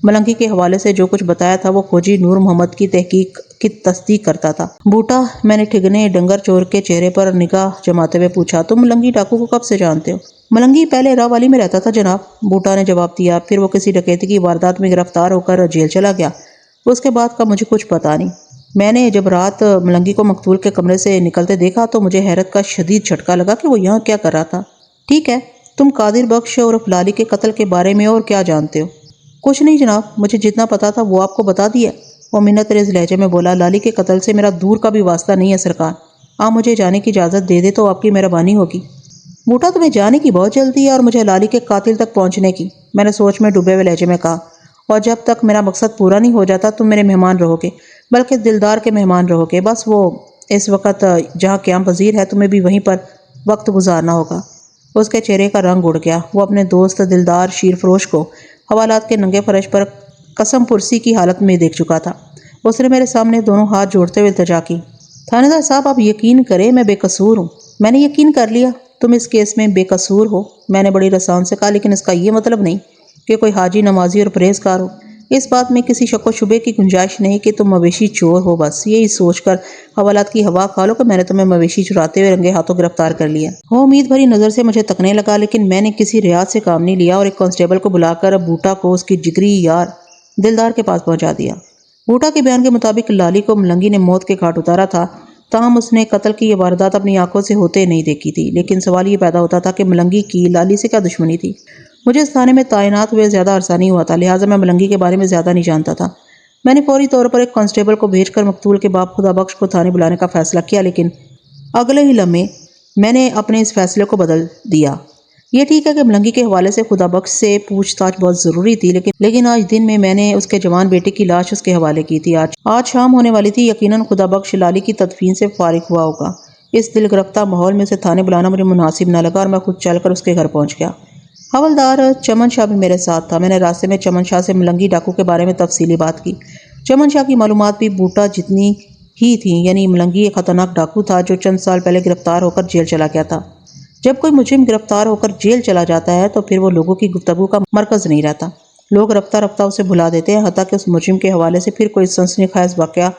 ملنگی کے حوالے سے جو کچھ بتایا تھا وہ کھوجی نور محمد کی تحقیق کی تصدیق کرتا تھا۔ بوٹا، میں نے ٹھگنے ڈنگر چور کے چہرے پر نگاہ جماتے ہوئے پوچھا، تم ملنگی ڈاکو کو کب سے جانتے ہو؟ ملنگی پہلے راہ والی میں رہتا تھا جناب، بوٹا نے جواب دیا۔ پھر وہ کسی ڈکیتی کی واردات میں گرفتار ہو کر جیل چلا گیا۔ اس کے بعد کا مجھے کچھ پتا نہیں۔ میں نے جب رات ملنگی کو مقتول کے کمرے سے نکلتے دیکھا تو مجھے حیرت کا شدید جھٹکا لگا کہ وہ یہاں کیا کر رہا تھا۔ ٹھیک ہے، تم قادر بخش اور لالی کے قتل کے بارے میں اور کیا جانتے ہو؟ کچھ نہیں جناب، مجھے جتنا پتا تھا وہ آپ کو بتا دیا، وہ منت ریز لہجے میں بولا۔ لالی کے قتل سے میرا دور کا بھی واسطہ نہیں ہے سرکار، آپ مجھے جانے کی اجازت دے دے تو آپ کی مہربانی ہوگی۔ بوٹا، تمہیں جانے کی بہت جلدی ہے اور مجھے لالی کے قاتل تک پہنچنے کی، میں نے سوچ میں ڈوبے ہوئے لہجے میں کہا، اور جب تک میرا مقصد پورا نہیں ہو جاتا تم میرے مہمان رہو گے، بلکہ دلدار کے مہمان رہو گے۔ بس وہ اس وقت جہاں قیام پذیر ہے تمہیں بھی وہیں پر وقت گزارنا ہوگا۔ اس کے چہرے کا رنگ اڑ گیا۔ وہ اپنے دوست دلدار شیر فروش کو حوالات کے ننگے فرش پر قسم پرسی کی حالت میں دیکھ چکا تھا۔ اس نے میرے سامنے دونوں ہاتھ جوڑتے ہوئے التجا کی، تھانے دار صاحب آپ یقین کریں میں بے قصور ہوں۔ میں نے یقین کر لیا تم اس کیس میں بے قصور ہو، میں نے بڑی رسان سے کہا، لیکن اس کا یہ مطلب نہیں کہ کوئی حاجی نمازی اور پرہیزگار ہو۔ اس بات میں کسی شک و شبے کی گنجائش نہیں کہ تم مویشی چور ہو۔ بس یہی سوچ کر حوالات کی ہوا کھا لو کہ میں نے تمہیں مویشی چراتے ہوئے رنگے ہاتھوں گرفتار کر لیا۔ وہ امید بھری نظر سے مجھے تکنے لگا، لیکن میں نے کسی ریاض سے کام نہیں لیا اور ایک کانسٹیبل کو بلا کر بوٹا کو اس کی جگری یار دلدار کے پاس پہنچا دیا۔ بوٹا کے بیان کے مطابق لالی کو ملنگی نے موت کے گھاٹ اتارا تھا، تاہم اس نے قتل کی یہ واردات اپنی آنکھوں سے ہوتے نہیں دیکھی تھی۔ لیکن سوال یہ پیدا ہوتا تھا کہ ملنگی کی لالی سے کیا دشمنی تھی؟ مجھے اس تھانے میں تعینات ہوئے زیادہ عرصہ نہیں ہوا تھا، لہٰذا میں ملنگی کے بارے میں زیادہ نہیں جانتا تھا۔ میں نے فوری طور پر ایک کانسٹیبل کو بھیج کر مقتول کے باپ خدا بخش کو تھانے بلانے کا فیصلہ کیا، لیکن اگلے ہی لمحے میں نے اپنے اس فیصلے کو بدل دیا۔ یہ ٹھیک ہے کہ ملنگی کے حوالے سے خدا بخش سے پوچھ تاچھ بہت ضروری تھی، لیکن آج دن میں نے اس کے جوان بیٹے کی لاش اس کے حوالے کی تھی۔ آج شام ہونے والی تھی، یقیناً خدا بخش لالی کی تدفین سے فارغ ہوا ہوگا۔ اس دل گرفتہ ماحول میں اسے تھانے بلانا مجھے مناسب نہ لگا اور میں خود چل کر اس کے گھر پہنچ گیا۔ حوالدار چمن شاہ بھی میرے ساتھ تھا۔ میں نے راستے میں چمن شاہ سے ملنگی ڈاکو کے بارے میں تفصیلی بات کی۔ چمن شاہ کی معلومات بھی بوٹا جتنی ہی تھیں، یعنی ملنگی ایک خطرناک ڈاکو تھا جو چند سال پہلے گرفتار ہو کر جیل چلا گیا تھا۔ جب کوئی مجرم گرفتار ہو کر جیل چلا جاتا ہے تو پھر وہ لوگوں کی گفتگو کا مرکز نہیں رہتا۔ لوگ رفتہ رفتہ اسے بھلا دیتے ہیں، حتیٰ کہ اس مجرم کے حوالے سے پھر کوئی سنسنی خیز واقعہ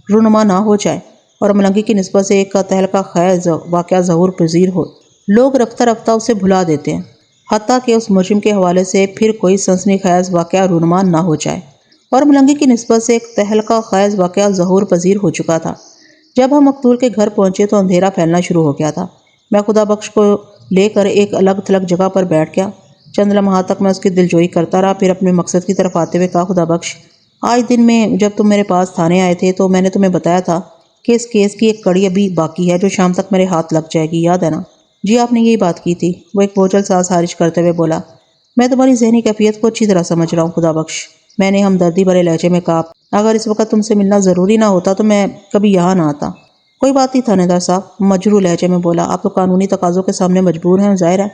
رونما نہ ہو جائے اور ملنگی کی نسبت سے ایک تہلکہ خیز واقعہ ظہور پذیر ہو۔ لوگ رفتہ رفتہ اسے بھلا دیتے ہیں، حتیٰ کہ اس مجرم کے حوالے سے پھر کوئی سنسنی خیز واقعہ رونما نہ ہو جائے، اور ملنگی کی نسبت سے ایک تہلکہ خیز واقعہ ظہور پذیر ہو چکا تھا۔ جب ہم مقتول کے گھر پہنچے تو اندھیرا پھیلنا شروع ہو گیا تھا۔ میں خدا بخش کو لے کر ایک الگ تھلگ جگہ پر بیٹھ گیا۔ چند لمحات تک میں اس کی دلجوئی کرتا رہا، پھر اپنے مقصد کی طرف آتے ہوئے کہا، خدا بخش، آج دن میں جب تم میرے پاس تھانے آئے تھے تو میں نے تمہیں بتایا تھا کہ اس کیس کی ایک کڑی ابھی باقی ہے جو شام تک میرے ہاتھ لگ جائے گی، یاد ہے نا؟ جی، آپ نے یہی بات کی تھی، وہ ایک بوجھل سانس خارج کرتے ہوئے بولا۔ میں تمہاری ذہنی کیفیت کو اچھی طرح سمجھ رہا ہوں خدا بخش، میں نے ہمدردی بھرے لہجے میں کہا۔ اگر اس وقت تم سے ملنا ضروری نہ ہوتا تو میں کبھی یہاں نہ آتا۔ کوئی بات نہیں تھانے دار صاحب، مجروح لہجے میں بولا، آپ تو قانونی تقاضوں کے سامنے مجبور ہیں، ظاہر ہے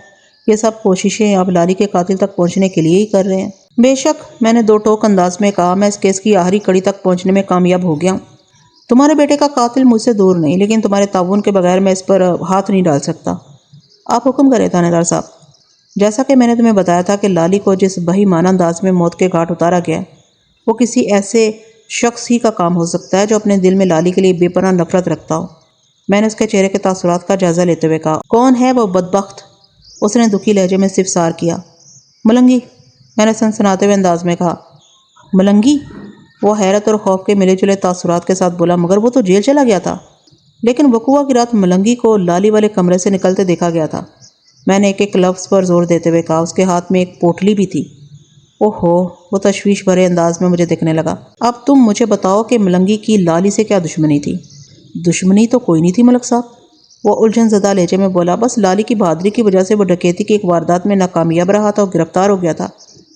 یہ سب کوششیں آپ لالی کے قاتل تک پہنچنے کے لیے ہی کر رہے ہیں۔ بے شک، میں نے دو ٹوک انداز میں کہا، میں اس کیس کی آخری کڑی تک پہنچنے میں کامیاب ہو گیا ہوں۔ تمہارے بیٹے کا قاتل مجھ سے دور نہیں، لیکن تمہارے تعاون کے بغیر میں اس پر ہاتھ نہیں ڈال سکتا۔ آپ حکم کریں تھانے دار صاحب۔ جیسا کہ میں نے تمہیں بتایا تھا کہ لالی کو جس بہیمانہ انداز میں موت کے گھاٹ اتارا گیا، وہ کسی ایسے شخص ہی کا کام ہو سکتا ہے جو اپنے دل میں لالی کے لیے بے پناہ نفرت رکھتا ہو۔ میں نے اس کے چہرے کے تاثرات کا جائزہ لیتے ہوئے کہا، کون ہے وہ بدبخت؟ اس نے دکھی لہجے میں استفسار کیا۔ ملنگی، میں نے سنسناتے ہوئے انداز میں کہا۔ ملنگی؟ وہ حیرت اور خوف کے ملے جلے تاثرات کے ساتھ بولا، مگر وہ تو جیل چلا گیا تھا۔ لیکن وقوعہ کی رات ملنگی کو لالی والے کمرے سے نکلتے دیکھا گیا تھا۔ میں نے ایک ایک لفظ پر زور دیتے ہوئے کہا، اس کے ہاتھ میں ایک پوٹلی بھی تھی۔ اوہو، وہ تشویش بھرے انداز میں مجھے دیکھنے لگا۔ اب تم مجھے بتاؤ کہ ملنگی کی لالی سے کیا دشمنی تھی؟ دشمنی تو کوئی نہیں تھی ملک صاحب، وہ الجھن زدہ لہجے میں بولا، بس لالی کی بہادری کی وجہ سے وہ ڈکیتی کی ایک واردات میں ناکامیاب رہا تھا اور گرفتار ہو گیا تھا۔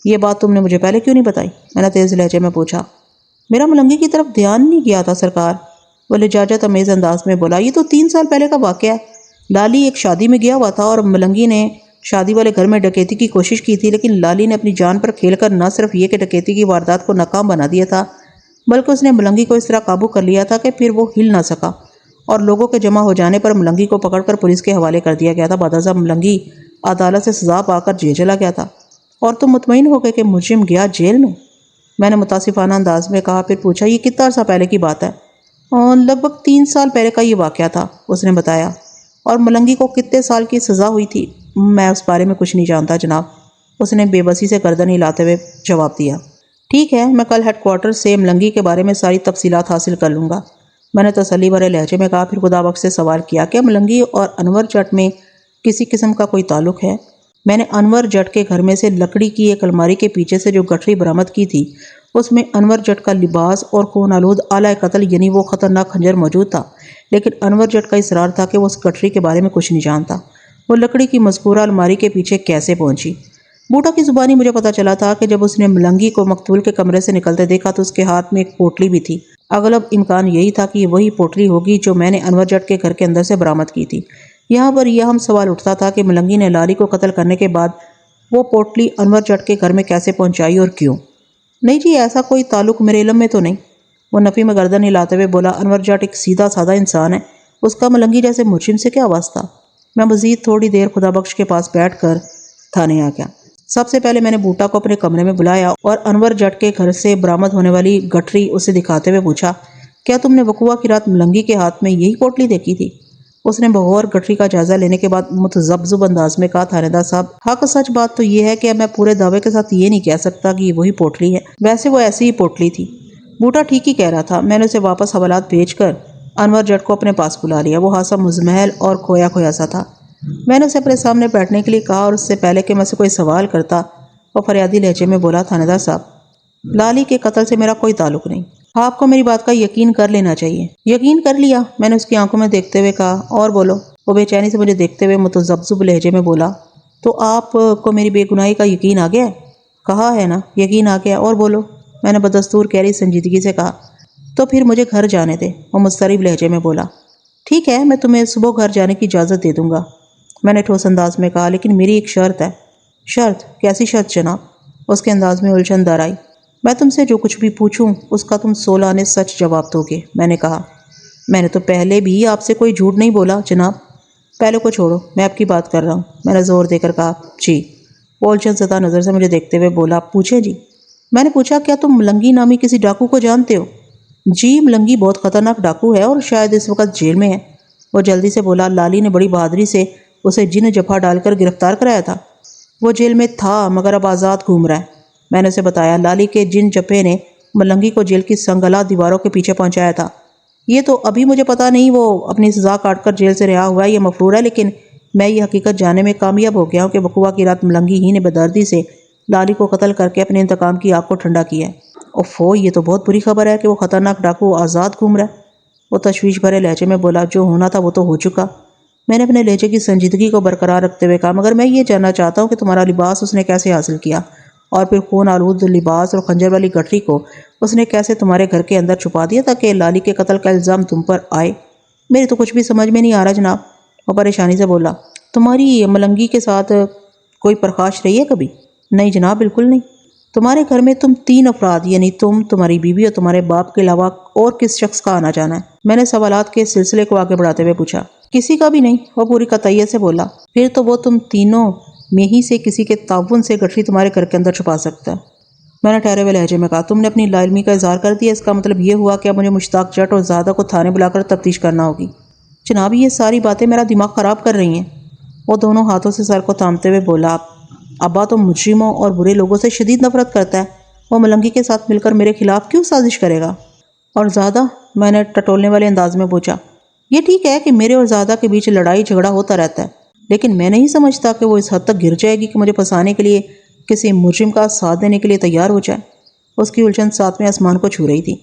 یہ بات تم نے مجھے پہلے کیوں نہیں بتائی؟ میں نے تیز لہجے میں پوچھا۔ میرا ملنگی کی طرف دھیان نہیں گیا تھا سرکار، وہ لجاجت امیز انداز میں بولا، یہ تو 3 سال پہلے کا واقعہ ہے۔ لالی ایک شادی میں گیا ہوا تھا اور ملنگی نے شادی والے گھر میں ڈکیتی کی کوشش کی تھی، لیکن لالی نے اپنی جان پر کھیل کر نہ صرف یہ کہ ڈکیتی کی واردات کو ناکام بنا دیا تھا، بلکہ اس نے ملنگی کو اس طرح قابو کر لیا تھا کہ پھر وہ ہل نہ سکا، اور لوگوں کے جمع ہو جانے پر ملنگی کو پکڑ کر پولیس کے حوالے کر دیا گیا تھا۔ بعد ازاں ملنگی عدالت سے سزا پا کر جیل چلا گیا تھا، اور تم مطمئن ہو گئے کہ مجرم گیا جیل میں نے متاسفانہ انداز میں کہا۔ پھر پوچھا، یہ کتنا عرصہ پہلے کی بات ہے؟ لگ بھگ 3 سال پہلے کا یہ واقعہ تھا، اس نے بتایا۔ اور ملنگی کو کتنے سال کی سزا ہوئی تھی؟ میں اس بارے میں کچھ نہیں جانتا جناب، اس نے بے بسی سے گردن ہلاتے ہوئے جواب دیا۔ ٹھیک ہے، میں کل ہیڈ کوارٹر سے ملنگی کے بارے میں ساری تفصیلات حاصل کر لوں گا، میں نے تسلی بھرے لہجے میں کہا۔ پھر خدا بخش سے سوال کیا، کیا ملنگی اور انور جٹ میں کسی قسم کا کوئی تعلق ہے؟ میں نے انور جٹ کے گھر میں سے لکڑی کی ایک الماری کے پیچھے سے جو گٹھری برآمد کی تھی، اس میں انور جٹ کا لباس اور خون آلود آلہ قتل یعنی وہ خطرناک خنجر موجود تھا، لیکن انور جٹ کا اصرار تھا کہ وہ اس گٹھری کے بارے میں کچھ نہیں جانتا۔ وہ لکڑی کی مذکورہ الماری کے پیچھے کیسے پہنچی؟ بوٹا کی زبانی مجھے پتا چلا تھا کہ جب اس نے ملنگی کو مقتول کے کمرے سے نکلتے دیکھا تو اس کے ہاتھ میں ایک پوٹلی بھی تھی۔ اغلب امکان یہی تھا کہ یہ وہی پوٹلی ہوگی جو میں نے انور جٹ کے گھر کے اندر سے برآمد کی تھی۔ یہاں پر یہ اہم سوال اٹھتا تھا کہ ملنگی نے لالی کو قتل کرنے کے بعد وہ پوٹلی انور جٹ کے گھر میں کیسے پہنچائی اور کیوں؟ نہیں جی، ایسا کوئی تعلق میرے علم میں تو نہیں، وہ نفی میں گردن ہلاتے ہوئے بولا۔ انور جٹ ایک سیدھا سادہ انسان ہے، اس کا ملنگی جیسے مجرم سے کیا واسطہ؟ میں مزید تھوڑی دیر خدا بخش کے پاس بیٹھ کر تھانے آ گیا۔ سب سے پہلے میں نے بوٹا کو اپنے کمرے میں بلایا اور انور جٹ کے گھر سے برآمد ہونے والی گٹھری اسے دکھاتے ہوئے پوچھا، کیا تم نے وقوعہ کی رات ملنگی کے ہاتھ میں یہی پوٹلی دیکھی تھی؟ اس نے بغور گٹھری کا جائزہ لینے کے بعد متذبذب انداز میں کہا، تھانے دار صاحب، حق سچ بات تو یہ ہے کہ اب میں پورے دعوے کے ساتھ یہ نہیں کہہ سکتا کہ یہ وہی پوٹلی ہے، ویسے وہ ایسی ہی پوٹلی تھی۔ بوٹا ٹھیک ہی کہہ رہا تھا۔ میں نے اسے واپس حوالات بھیج کر انور جٹ کو اپنے پاس بلا لیا۔ وہ ہاسا مزمحل اور کھویا کھویا سا تھا۔ میں نے اسے اپنے سامنے بیٹھنے کے لیے کہا اور اس سے پہلے کہ میں اسے کوئی سوال کرتا وہ فریادی لہجے میں بولا، تھانے دار صاحب، لالی کے قتل سے میرا کوئی تعلق نہیں، آپ کو میری بات کا یقین کر لینا چاہیے۔ یقین کر لیا، میں نے اس کی آنکھوں میں دیکھتے ہوئے کہا، اور بولو۔ وہ بے چینی سے مجھے دیکھتے ہوئے متذبذب لہجے میں بولا، تو آپ کو میری بے گناہی کا یقین آ گیا ہے؟ کہا ہے نا، یقین آ گیا، اور بولو۔ میں نے بدستور گہری سنجیدگی سے کہا، تو پھر مجھے گھر جانے دے۔ وہ مضطرب لہجے میں بولا، ٹھیک ہے، میں تمہیں صبح گھر جانے کی اجازت دے دوں گا۔ میں نے ٹھوس انداز میں کہا، لیکن میری ایک شرط ہے۔ شرط؟ کیسی شرط جناب؟ اس کے انداز میں الجھن در آئی۔ میں تم سے جو کچھ بھی پوچھوں اس کا تم 16 آنے سچ جواب دو گے، میں نے کہا۔ میں نے تو پہلے بھی آپ سے کوئی جھوٹ نہیں بولا جناب۔ پہلے کو چھوڑو، میں آپ کی بات کر رہا ہوں، میں نے زور دے کر کہا۔ جی؟ وہ الجھن زدہ نظر سے مجھے دیکھتے ہوئے بولا، پوچھیں جی؟ میں نے پوچھا، کیا تم ملنگی نامی کسی ڈاکو کو جانتے ہو؟ جی، ملنگی بہت خطرناک ڈاکو ہے اور شاید اس وقت جیل میں ہے۔ وہ جلدی سے بولا، لالی نے بڑی بہادری سے اسے جن جپا ڈال کر گرفتار کرایا تھا۔ وہ جیل میں تھا مگر اب آزاد گھوم رہا ہے۔ میں نے اسے بتایا، لالی کے جن جپے نے ملنگی کو جیل کی سنگلا دیواروں کے پیچھے پہنچایا تھا۔ یہ تو ابھی مجھے پتا نہیں وہ اپنی سزا کاٹ کر جیل سے رہا ہوا ہے یا مفرور ہے، لیکن میں یہ حقیقت جاننے میں کامیاب ہو گیا ہوں کہ وقوع کی رات ملنگی ہی نے بدردی سے لالی کو قتل کر کے اپنے انتقام کی آگ کو ٹھنڈا کیا ہے۔ اوفو، یہ تو بہت بری خبر ہے کہ وہ خطرناک ڈاکو آزاد گھوم رہا ہے۔ وہ تشویش بھرے لہجے میں بولا، جو ہونا تھا وہ تو ہو چکا۔ میں نے اپنے لہجے کی سنجیدگی کو برقرار رکھتے ہوئے کہا، مگر میں یہ جاننا چاہتا ہوں کہ تمہارا لباس اس نے کیسے حاصل کیا، اور پھر خون آلود لباس اور خنجر والی گٹھری کو اس نے کیسے تمہارے گھر کے اندر چھپا دیا تاکہ لالی کے قتل کا الزام تم پر آئے؟ میری تو کچھ بھی سمجھ میں نہیں آ رہا جناب۔ وہ پریشانی سے بولا، تمہاری ملنگی کے ساتھ کوئی پرخاش رہی ہے کبھی؟ نہیں جناب، بالکل نہیں۔ تمہارے گھر میں تم 3 افراد یعنی تم، تمہاری بیوی اور تمہارے باپ کے علاوہ اور کس شخص کا آنا جانا ہے؟ میں نے سوالات کے سلسلے کو آگے بڑھاتے ہوئے پوچھا۔ کسی کا بھی نہیں، وہ پوری قطعیت سے بولا۔ پھر تو وہ تم تینوں میں ہی سے کسی کے تعاون سے گٹھری تمہارے گھر کے اندر چھپا سکتا ہے۔ میں نے ٹھہرے ہوئے لہجے میں کہا، تم نے اپنی لا علمی کا اظہار کر دیا، اس کا مطلب یہ ہوا کہ اب مجھے مشتاق جٹ اور زادہ کو تھانے بلا کر تفتیش کرنا ہوگی۔ جناب، یہ ساری باتیں میرا دماغ خراب کر رہی ہیں۔ وہ دونوں ہاتھوں سے سر کو تھامتے ہوئے بولا، ابا تو مجرموں اور برے لوگوں سے شدید نفرت کرتا ہے، وہ ملنگی کے ساتھ مل کر میرے خلاف کیوں سازش کرے گا؟ اور زادہ؟ میں نے ٹٹولنے والے انداز میں پوچھا۔ یہ ٹھیک ہے کہ میرے اور زادہ کے بیچ لڑائی جھگڑا ہوتا رہتا ہے، لیکن میں نہیں سمجھتا کہ وہ اس حد تک گر جائے گی کہ مجھے پھنسانے کے لیے کسی مجرم کا ساتھ دینے کے لیے تیار ہو جائے۔ اس کی الجھن 7ویں آسمان کو چھو رہی تھی۔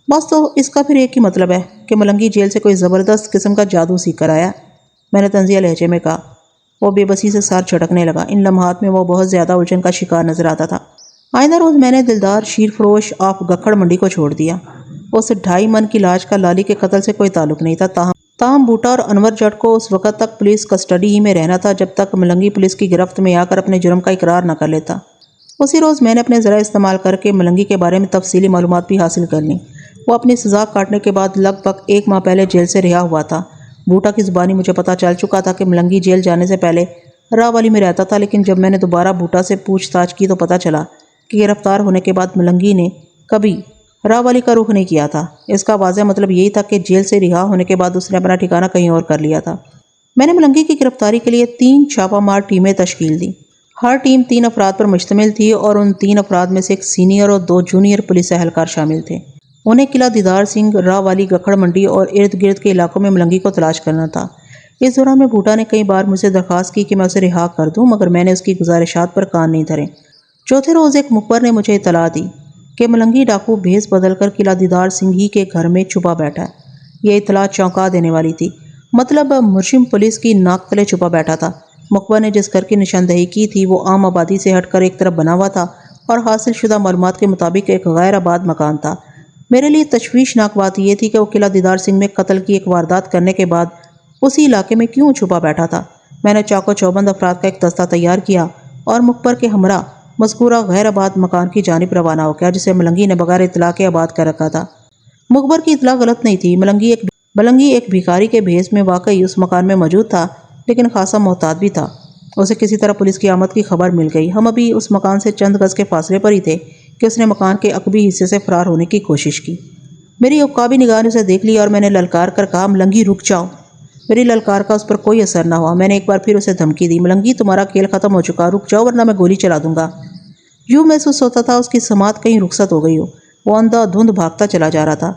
بس تو اس کا پھر ایک ہی مطلب ہے کہ ملنگی جیل سے کوئی زبردست قسم کا جادو سیکھ کر آیا، میں نے طنزیہ لہجے میں کہا۔ وہ بے بسی سے سر جھٹکنے لگا۔ ان لمحات میں وہ بہت زیادہ الجھن کا شکار نظر آتا تھا۔ آئندہ روز میں نے دلدار شیر فروش آف گکھڑ منڈی کو چھوڑ دیا۔ اس 2.5 من کی لاش کا لالی کے قتل سے کوئی تعلق نہیں تھا۔ تاہم بوٹا اور انور جٹ کو اس وقت تک پولیس کسٹڈی ہی میں رہنا تھا جب تک ملنگی پولیس کی گرفت میں آ کر اپنے جرم کا اقرار نہ کر لیتا۔ اسی روز میں نے اپنے ذرائع استعمال کر کے ملنگی کے بارے میں تفصیلی معلومات بھی حاصل کر لیں۔ وہ اپنی سزا کاٹنے کے بعد لگ بھگ 1 ماہ پہلے جیل سے رہا ہوا تھا۔ بوٹا کی زبانی مجھے پتہ چل چکا تھا کہ ملنگی جیل جانے سے پہلے راوالی میں رہتا تھا، لیکن جب میں نے دوبارہ بوٹا سے پوچھ تاچھ کی تو پتہ چلا کہ گرفتار ہونے کے بعد ملنگی نے کبھی راوالی کا رخ نہیں کیا تھا۔ اس کا واضح مطلب یہی تھا کہ جیل سے رہا ہونے کے بعد اس نے اپنا ٹھکانہ کہیں اور کر لیا تھا۔ میں نے ملنگی کی گرفتاری کے لیے 3 چھاپہ مار ٹیمیں تشکیل دیں۔ ہر ٹیم 3 افراد پر مشتمل تھی اور ان 3 افراد میں سے 1 سینئر اور 2 جونیئر پولیس اہلکار شامل تھے۔ انہیں قلعہ دیدار سنگھ، راوالی، گکھڑ منڈی اور ارد گرد کے علاقوں میں ملنگی کو تلاش کرنا تھا۔ اس دوران میں بوٹا نے کئی بار مجھ سے درخواست کی کہ میں اسے رہا کر دوں، مگر میں نے اس کی گزارشات پر کان نہیں دھرے۔ چوتھے روز ایک مخبر نے مجھے اطلاع دی کہ ملنگی ڈاکو بھیس بدل کر قلعہ دیدار سنگھ ہی کے گھر میں چھپا بیٹھا ہے۔ یہ اطلاع چونکا دینے والی تھی، مطلب مجرم پولیس کی ناک تلے چھپا بیٹھا تھا۔ مخبر نے جس گھر کی نشاندہی کی تھی وہ عام آبادی سے ہٹ کر ایک طرف بنا ہوا تھا اور حاصل شدہ معلومات کے مطابق ایک غیر آباد مکان تھا۔ میرے لیے تشویشناک بات یہ تھی کہ وہ قلعہ دیدار سنگھ میں قتل کی ایک واردات کرنے کے بعد اسی علاقے میں کیوں چھپا بیٹھا تھا۔ میں نے چاق و چوبند افراد کا ایک دستہ تیار کیا اور مخبر کے ہمراہ مذکورہ غیر آباد مکان کی جانب روانہ ہو گیا، جسے ملنگی نے بغیر اطلاع کے آباد کر رکھا تھا۔ مخبر کی اطلاع غلط نہیں تھی۔ ملنگی ایک بھکاری کے بھیس میں واقعی اس مکان میں موجود تھا، لیکن خاصا محتاط بھی تھا۔ اسے کسی طرح پولیس کی آمد کی خبر مل گئی۔ ہم ابھی اس مکان سے چند گز کے فاصلے پر ہی تھے کہ اس نے مکان کے عقبی حصے سے فرار ہونے کی کوشش کی۔ میری عقابی نگاہ نے اسے دیکھ لیا اور میں نے للکار کر کہا، ملنگی رک جاؤ۔ میری للکار کا اس پر کوئی اثر نہ ہوا۔ میں نے ایک بار پھر اسے دھمکی دی، ملنگی تمہارا کھیل ختم ہو چکا، رک جاؤ ورنہ میں گولی چلا دوں گا۔ یوں محسوس ہوتا تھا اس کی سماعت کہیں رخصت ہو گئی ہو۔ وہ اندھا دھند بھاگتا چلا جا رہا تھا۔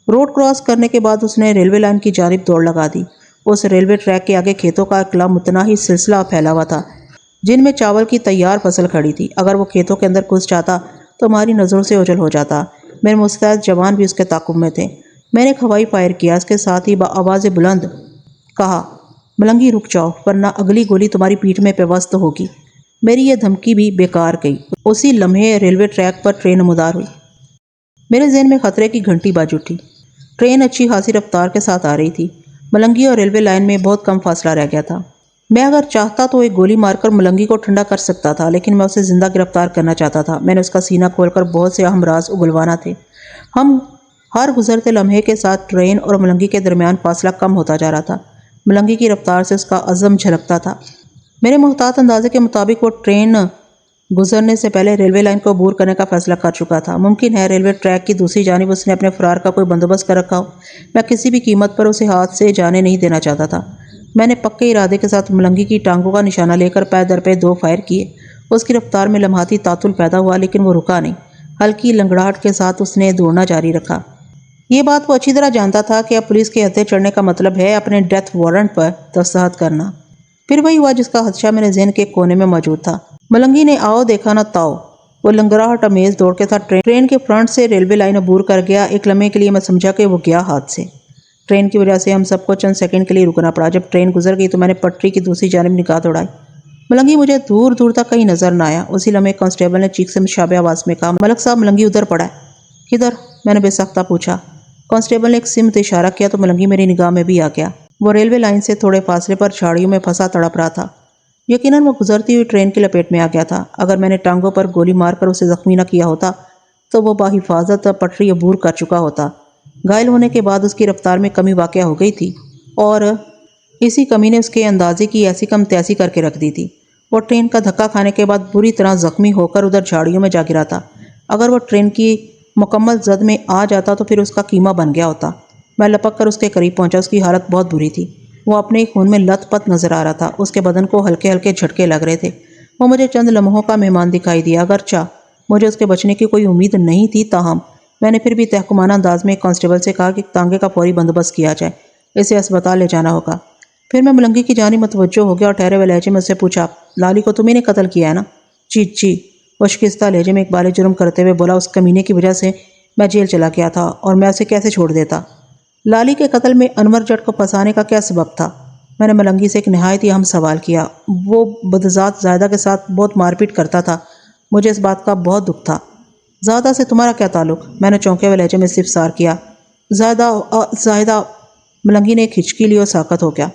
روڈ کراس کرنے کے بعد اس نے ریلوے لائن کی جانب دوڑ لگا دی۔ اس ریلوے ٹریک کے آگے کھیتوں کا ایک لامتناہی سلسلہ پھیلا ہوا تھا جن میں چاول کی تیار فصل کھڑی تھی۔ اگر وہ کھیتوں کے اندر گھس جاتا تو ہماری نظروں سے اوجھل ہو جاتا۔ میرے مستعد جوان بھی اس کے تعاقب میں تھے۔ میں نے ایک ہوائی فائر کیا، اس کے ساتھ ہی بآواز بلند کہا، ملنگی رک جاؤ ورنہ اگلی گولی تمہاری پیٹھ میں پیوست ہوگی۔ میری یہ دھمکی بھی بیکار گئی۔ اسی لمحے ریلوے ٹریک پر ٹرین نمودار ہوئی۔ میرے ذہن میں خطرے کی گھنٹی بج اٹھی۔ ٹرین اچھی خاصی رفتار کے ساتھ آ رہی تھی۔ ملنگی اور ریلوے لائن میں بہت کم فاصلہ رہ گیا تھا۔ میں اگر چاہتا تو ایک گولی مار کر ملنگی کو ٹھنڈا کر سکتا تھا، لیکن میں اسے زندہ گرفتار کرنا چاہتا تھا۔ میں نے اس کا سینہ کھول کر بہت سے اہم راز اگلوانا تھے۔ ہم ہر گزرتے لمحے کے ساتھ ٹرین اور ملنگی کے درمیان فاصلہ کم ہوتا جا رہا تھا۔ ملنگی کی رفتار سے اس کا عزم جھلکتا تھا۔ میرے محتاط اندازے کے مطابق وہ ٹرین گزرنے سے پہلے ریلوے لائن کو عبور کرنے کا فیصلہ کر چکا تھا۔ ممکن ہے ریلوے ٹریک کی دوسری جانب اس نے اپنے فرار کا کوئی بندوبست کر رکھا ہو۔ میں کسی بھی قیمت پر اسے ہاتھ سے جانے نہیں دینا چاہتا تھا۔ میں نے پکے ارادے کے ساتھ ملنگی کی ٹانگوں کا نشانہ لے کر پے در پے 2 فائر کیے۔ اس کی رفتار میں لمحاتی تعطل پیدا ہوا، لیکن وہ رکا نہیں۔ ہلکی لنگڑاہٹ کے ساتھ اس نے دوڑنا جاری رکھا۔ یہ بات وہ اچھی طرح جانتا تھا کہ اب پولیس کے ہتھے چڑھنے کا مطلب ہے اپنے ڈیتھ وارنٹ پر دستخط کرنا۔ پھر وہی ہوا جس کا خدشہ میرے ذہن کے کونے میں موجود تھا۔ ملنگی نے آؤ دیکھا نہ تاؤ۔ وہ لنگڑاہٹ امیز دوڑ کے ساتھ ٹرین کے فرنٹ سے ریلوے لائن عبور کر گیا۔ ایک لمحے کے لیے میں سمجھا کہ وہ گیا ہاتھ سے۔ ٹرین کی وجہ سے ہم سب کو چند سیکنڈ کے لیے رکنا پڑا۔ جب ٹرین گزر گئی تو میں نے پٹری کی دوسری جانب نگاہ دوڑائی۔ ملنگی مجھے دور دور تک کہیں نظر نہ آیا۔ اسی لمحے کانسٹیبل نے چیخ سے مشابہ آواز میں کہا، ملک صاحب ملنگی ادھر پڑا ہے۔ کدھر؟ میں نے بے ساختہ پوچھا۔ کانسٹیبل نے ایک سمت اشارہ کیا تو ملنگی میری نگاہ میں بھی آ گیا۔ وہ ریلوے لائن سے تھوڑے فاصلے پر جھاڑیوں میں پھنسا تڑپ رہا تھا۔ یقیناً وہ گزرتی ہوئی ٹرین کی لپیٹ میں آ گیا تھا۔ اگر میں نے ٹانگوں پر گولی مار کر اسے زخمی نہ کیا ہوتا تو وہ بحفاظت پٹری عبور کر چکا ہوتا۔ گھائل ہونے کے بعد اس کی رفتار میں کمی واقع ہو گئی تھی اور اسی کمی نے اس کے اندازے کی ایسی کم تیسی کر کے رکھ دی تھی۔ وہ ٹرین کا دھکا کھانے کے بعد بری طرح زخمی ہو کر ادھر جھاڑیوں میں جا گرا تھا۔ اگر وہ ٹرین کی مکمل زد میں آ جاتا تو پھر اس کا قیمہ بن گیا ہوتا۔ میں لپک کر اس کے قریب پہنچا۔ اس کی حالت بہت بری تھی۔ وہ اپنے ہی خون میں لت پت نظر آ رہا تھا۔ اس کے بدن کو ہلکے ہلکے جھٹکے لگ رہے تھے۔ وہ مجھے چند لمحوں کا مہمان دکھائی دیا۔ اگرچہ مجھے اس کے بچنے کی کوئی امید نہیں تھی، تاہم میں نے پھر بھی تحکمانہ انداز میں ایک کانسٹیبل سے کہا کہ تانگے کا فوری بندوبست کیا جائے، اسے اسپتال لے جانا ہوگا۔ پھر میں ملنگی کی جانب متوجہ ہو گیا اور ٹھہرے ہوئے لہجے میں اس سے پوچھا، لالی کو تمہیں نے قتل کیا ہے نا؟ جی جی، وہ شکستہ لہجے میں اقبال جرم کرتے ہوئے بولا۔ اس کمینے کی وجہ سے میں جیل چلا گیا تھا اور میں اسے کیسے چھوڑ دیتا؟ لالی کے قتل میں انور جٹ کو پھنسانے کا کیا سبب تھا؟ میں نے ملنگی سے ایک نہایت ہی اہم سوال کیا۔ وہ بدذات زائدہ کے ساتھ بہت مار پیٹ کرتا تھا، مجھے اس بات کا بہت دکھ تھا۔ زائدہ سے تمہارا کیا تعلق؟ میں نے چونکے ہوئے لہجے میں استفسار کیا۔ زائدہ ملنگی نے ایک ہچکی لی اور ساکت ہو گیا۔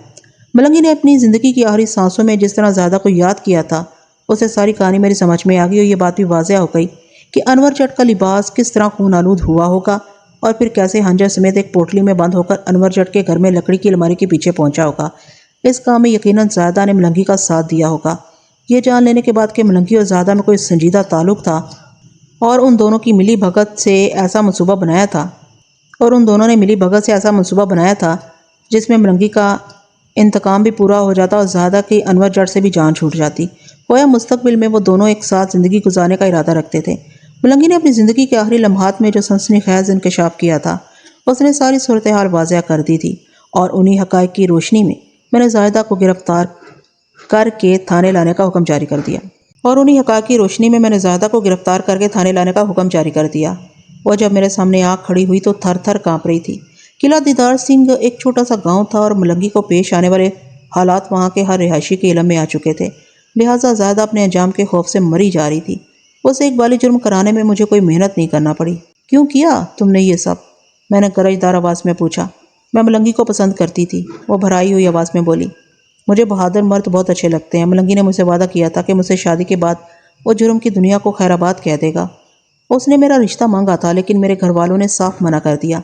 ملنگی نے اپنی زندگی کی آخری سانسوں میں جس طرح زائدہ کو یاد کیا تھا، اسے ساری کہانی میری سمجھ میں آ گئی اور یہ بات بھی واضح ہو گئی کہ انور جٹ کا لباس کس طرح خون آلود ہوا ہوگا اور پھر کیسے ہنجر سمیت ایک پوٹلی میں بند ہو کر انور جٹ کے گھر میں لکڑی کی الماری کے پیچھے پہنچا ہوگا۔ اس کام میں یقیناً زائدہ نے ملنگی کا ساتھ دیا ہوگا۔ یہ جان لینے کے بعد کہ ملنگی اور زائدہ میں کوئی سنجیدہ تعلق تھا اور ان دونوں نے ملی بھگت سے ایسا منصوبہ بنایا تھا جس میں ملنگی کا انتقام بھی پورا ہو جاتا اور زائدہ کی انور جٹ سے بھی جان چھوٹ جاتی، گویا مستقبل میں وہ دونوں ایک ساتھ زندگی گزارنے کا ارادہ رکھتے تھے۔ ملنگی نے اپنی زندگی کے آخری لمحات میں جو سنسنی خیز انکشاف کیا تھا، اس نے ساری صورتحال واضح کر دی تھی، اور انہی حقائق کی روشنی میں نے زائدہ کو گرفتار کر کے تھانے لانے کا حکم جاری کر دیا۔ وہ جب میرے سامنے آ کھڑی ہوئی تو تھر تھر کانپ رہی تھی۔ قلعہ دیدار سنگھ ایک چھوٹا سا گاؤں تھا اور ملنگی کو پیش آنے والے حالات وہاں کے ہر رہائشی کے علم میں آ چکے تھے، لہٰذا زائدہ اپنے انجام کے خوف سے مری جا رہی تھی۔ اسے اقبالی جرم کرانے میں مجھے کوئی محنت نہیں کرنا پڑی۔ کیوں کیا تم نے یہ سب؟ میں نے گرجدار آواز میں پوچھا۔ میں ملنگی کو پسند کرتی تھی، وہ بھرائی ہوئی آواز میں بولی۔ مجھے بہادر مرد بہت اچھے لگتے ہیں۔ ملنگی نے مجھ سے وعدہ کیا تھا کہ مجھ سے شادی کے بعد وہ جرم کی دنیا کو خیر آباد کہہ دے گا۔ اس نے میرا رشتہ مانگا تھا، لیکن میرے گھر والوں نے صاف منع کر دیا۔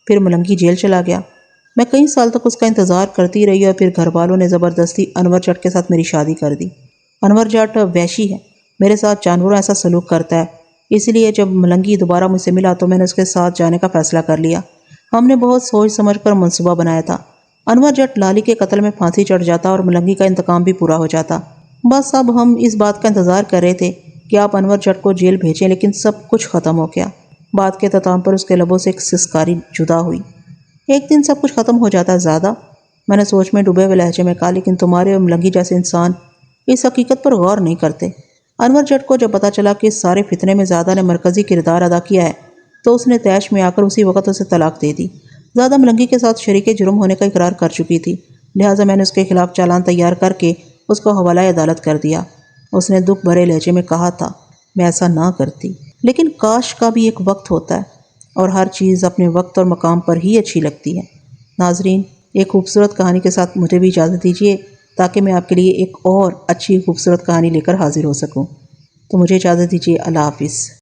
پھر ملنگی جیل چلا گیا۔ میں کئی سال تک اس کا انتظار کرتی رہی اور پھر گھر والوں نے زبردستی انور جٹ کے ساتھ میری شادی کر دی۔ انور جٹ وحشی ہے، میرے ساتھ جانوروں ایسا سلوک کرتا ہے، اس لیے جب ملنگی دوبارہ مجھ سے ملا تو میں نے اس کے ساتھ جانے کا فیصلہ کر لیا۔ ہم نے بہت سوچ سمجھ کر منصوبہ بنایا تھا۔ انور جٹ لالی کے قتل میں پھانسی چڑھ جاتا اور ملنگی کا انتقام بھی پورا ہو جاتا۔ بس اب ہم اس بات کا انتظار کر رہے تھے کہ آپ انور جٹ کو جیل بھیجیں، لیکن سب کچھ ختم ہو گیا۔ بات کے اختتام پر اس کے لبوں سے ایک سسکاری جدا ہوئی۔ ایک دن سب کچھ ختم ہو جاتا ہے زیادہ، میں نے سوچ میں ڈوبے ہوئے لہجے میں کہا، لیکن تمہارے اور ملنگی جیسے انسان اس حقیقت پر غور نہیں کرتے۔ انور جٹ کو جب پتا چلا کہ اس سارے فتنے میں زیادہ نے مرکزی کردار ادا کیا ہے تو اس نے طیش میں آ کر اسی وقت اسے طلاق دے دی۔ زیادہ ملنگی کے ساتھ شریک جرم ہونے کا اقرار کر چکی تھی، لہٰذا میں نے اس کے خلاف چالان تیار کر کے اس کو حوالہ عدالت کر دیا۔ اس نے دکھ بھرے لہجے میں کہا تھا، میں ایسا نہ کرتی، لیکن کاش کا بھی ایک وقت ہوتا ہے اور ہر چیز اپنے وقت اور مقام پر ہی اچھی لگتی ہے۔ ناظرین، ایک خوبصورت کہانی کے ساتھ مجھے بھی اجازت دیجیے تاکہ میں آپ کے لیے ایک اور اچھی خوبصورت کہانی لے کر حاضر ہو سکوں۔ تو مجھے اجازت دیجیے، اللہ حافظ۔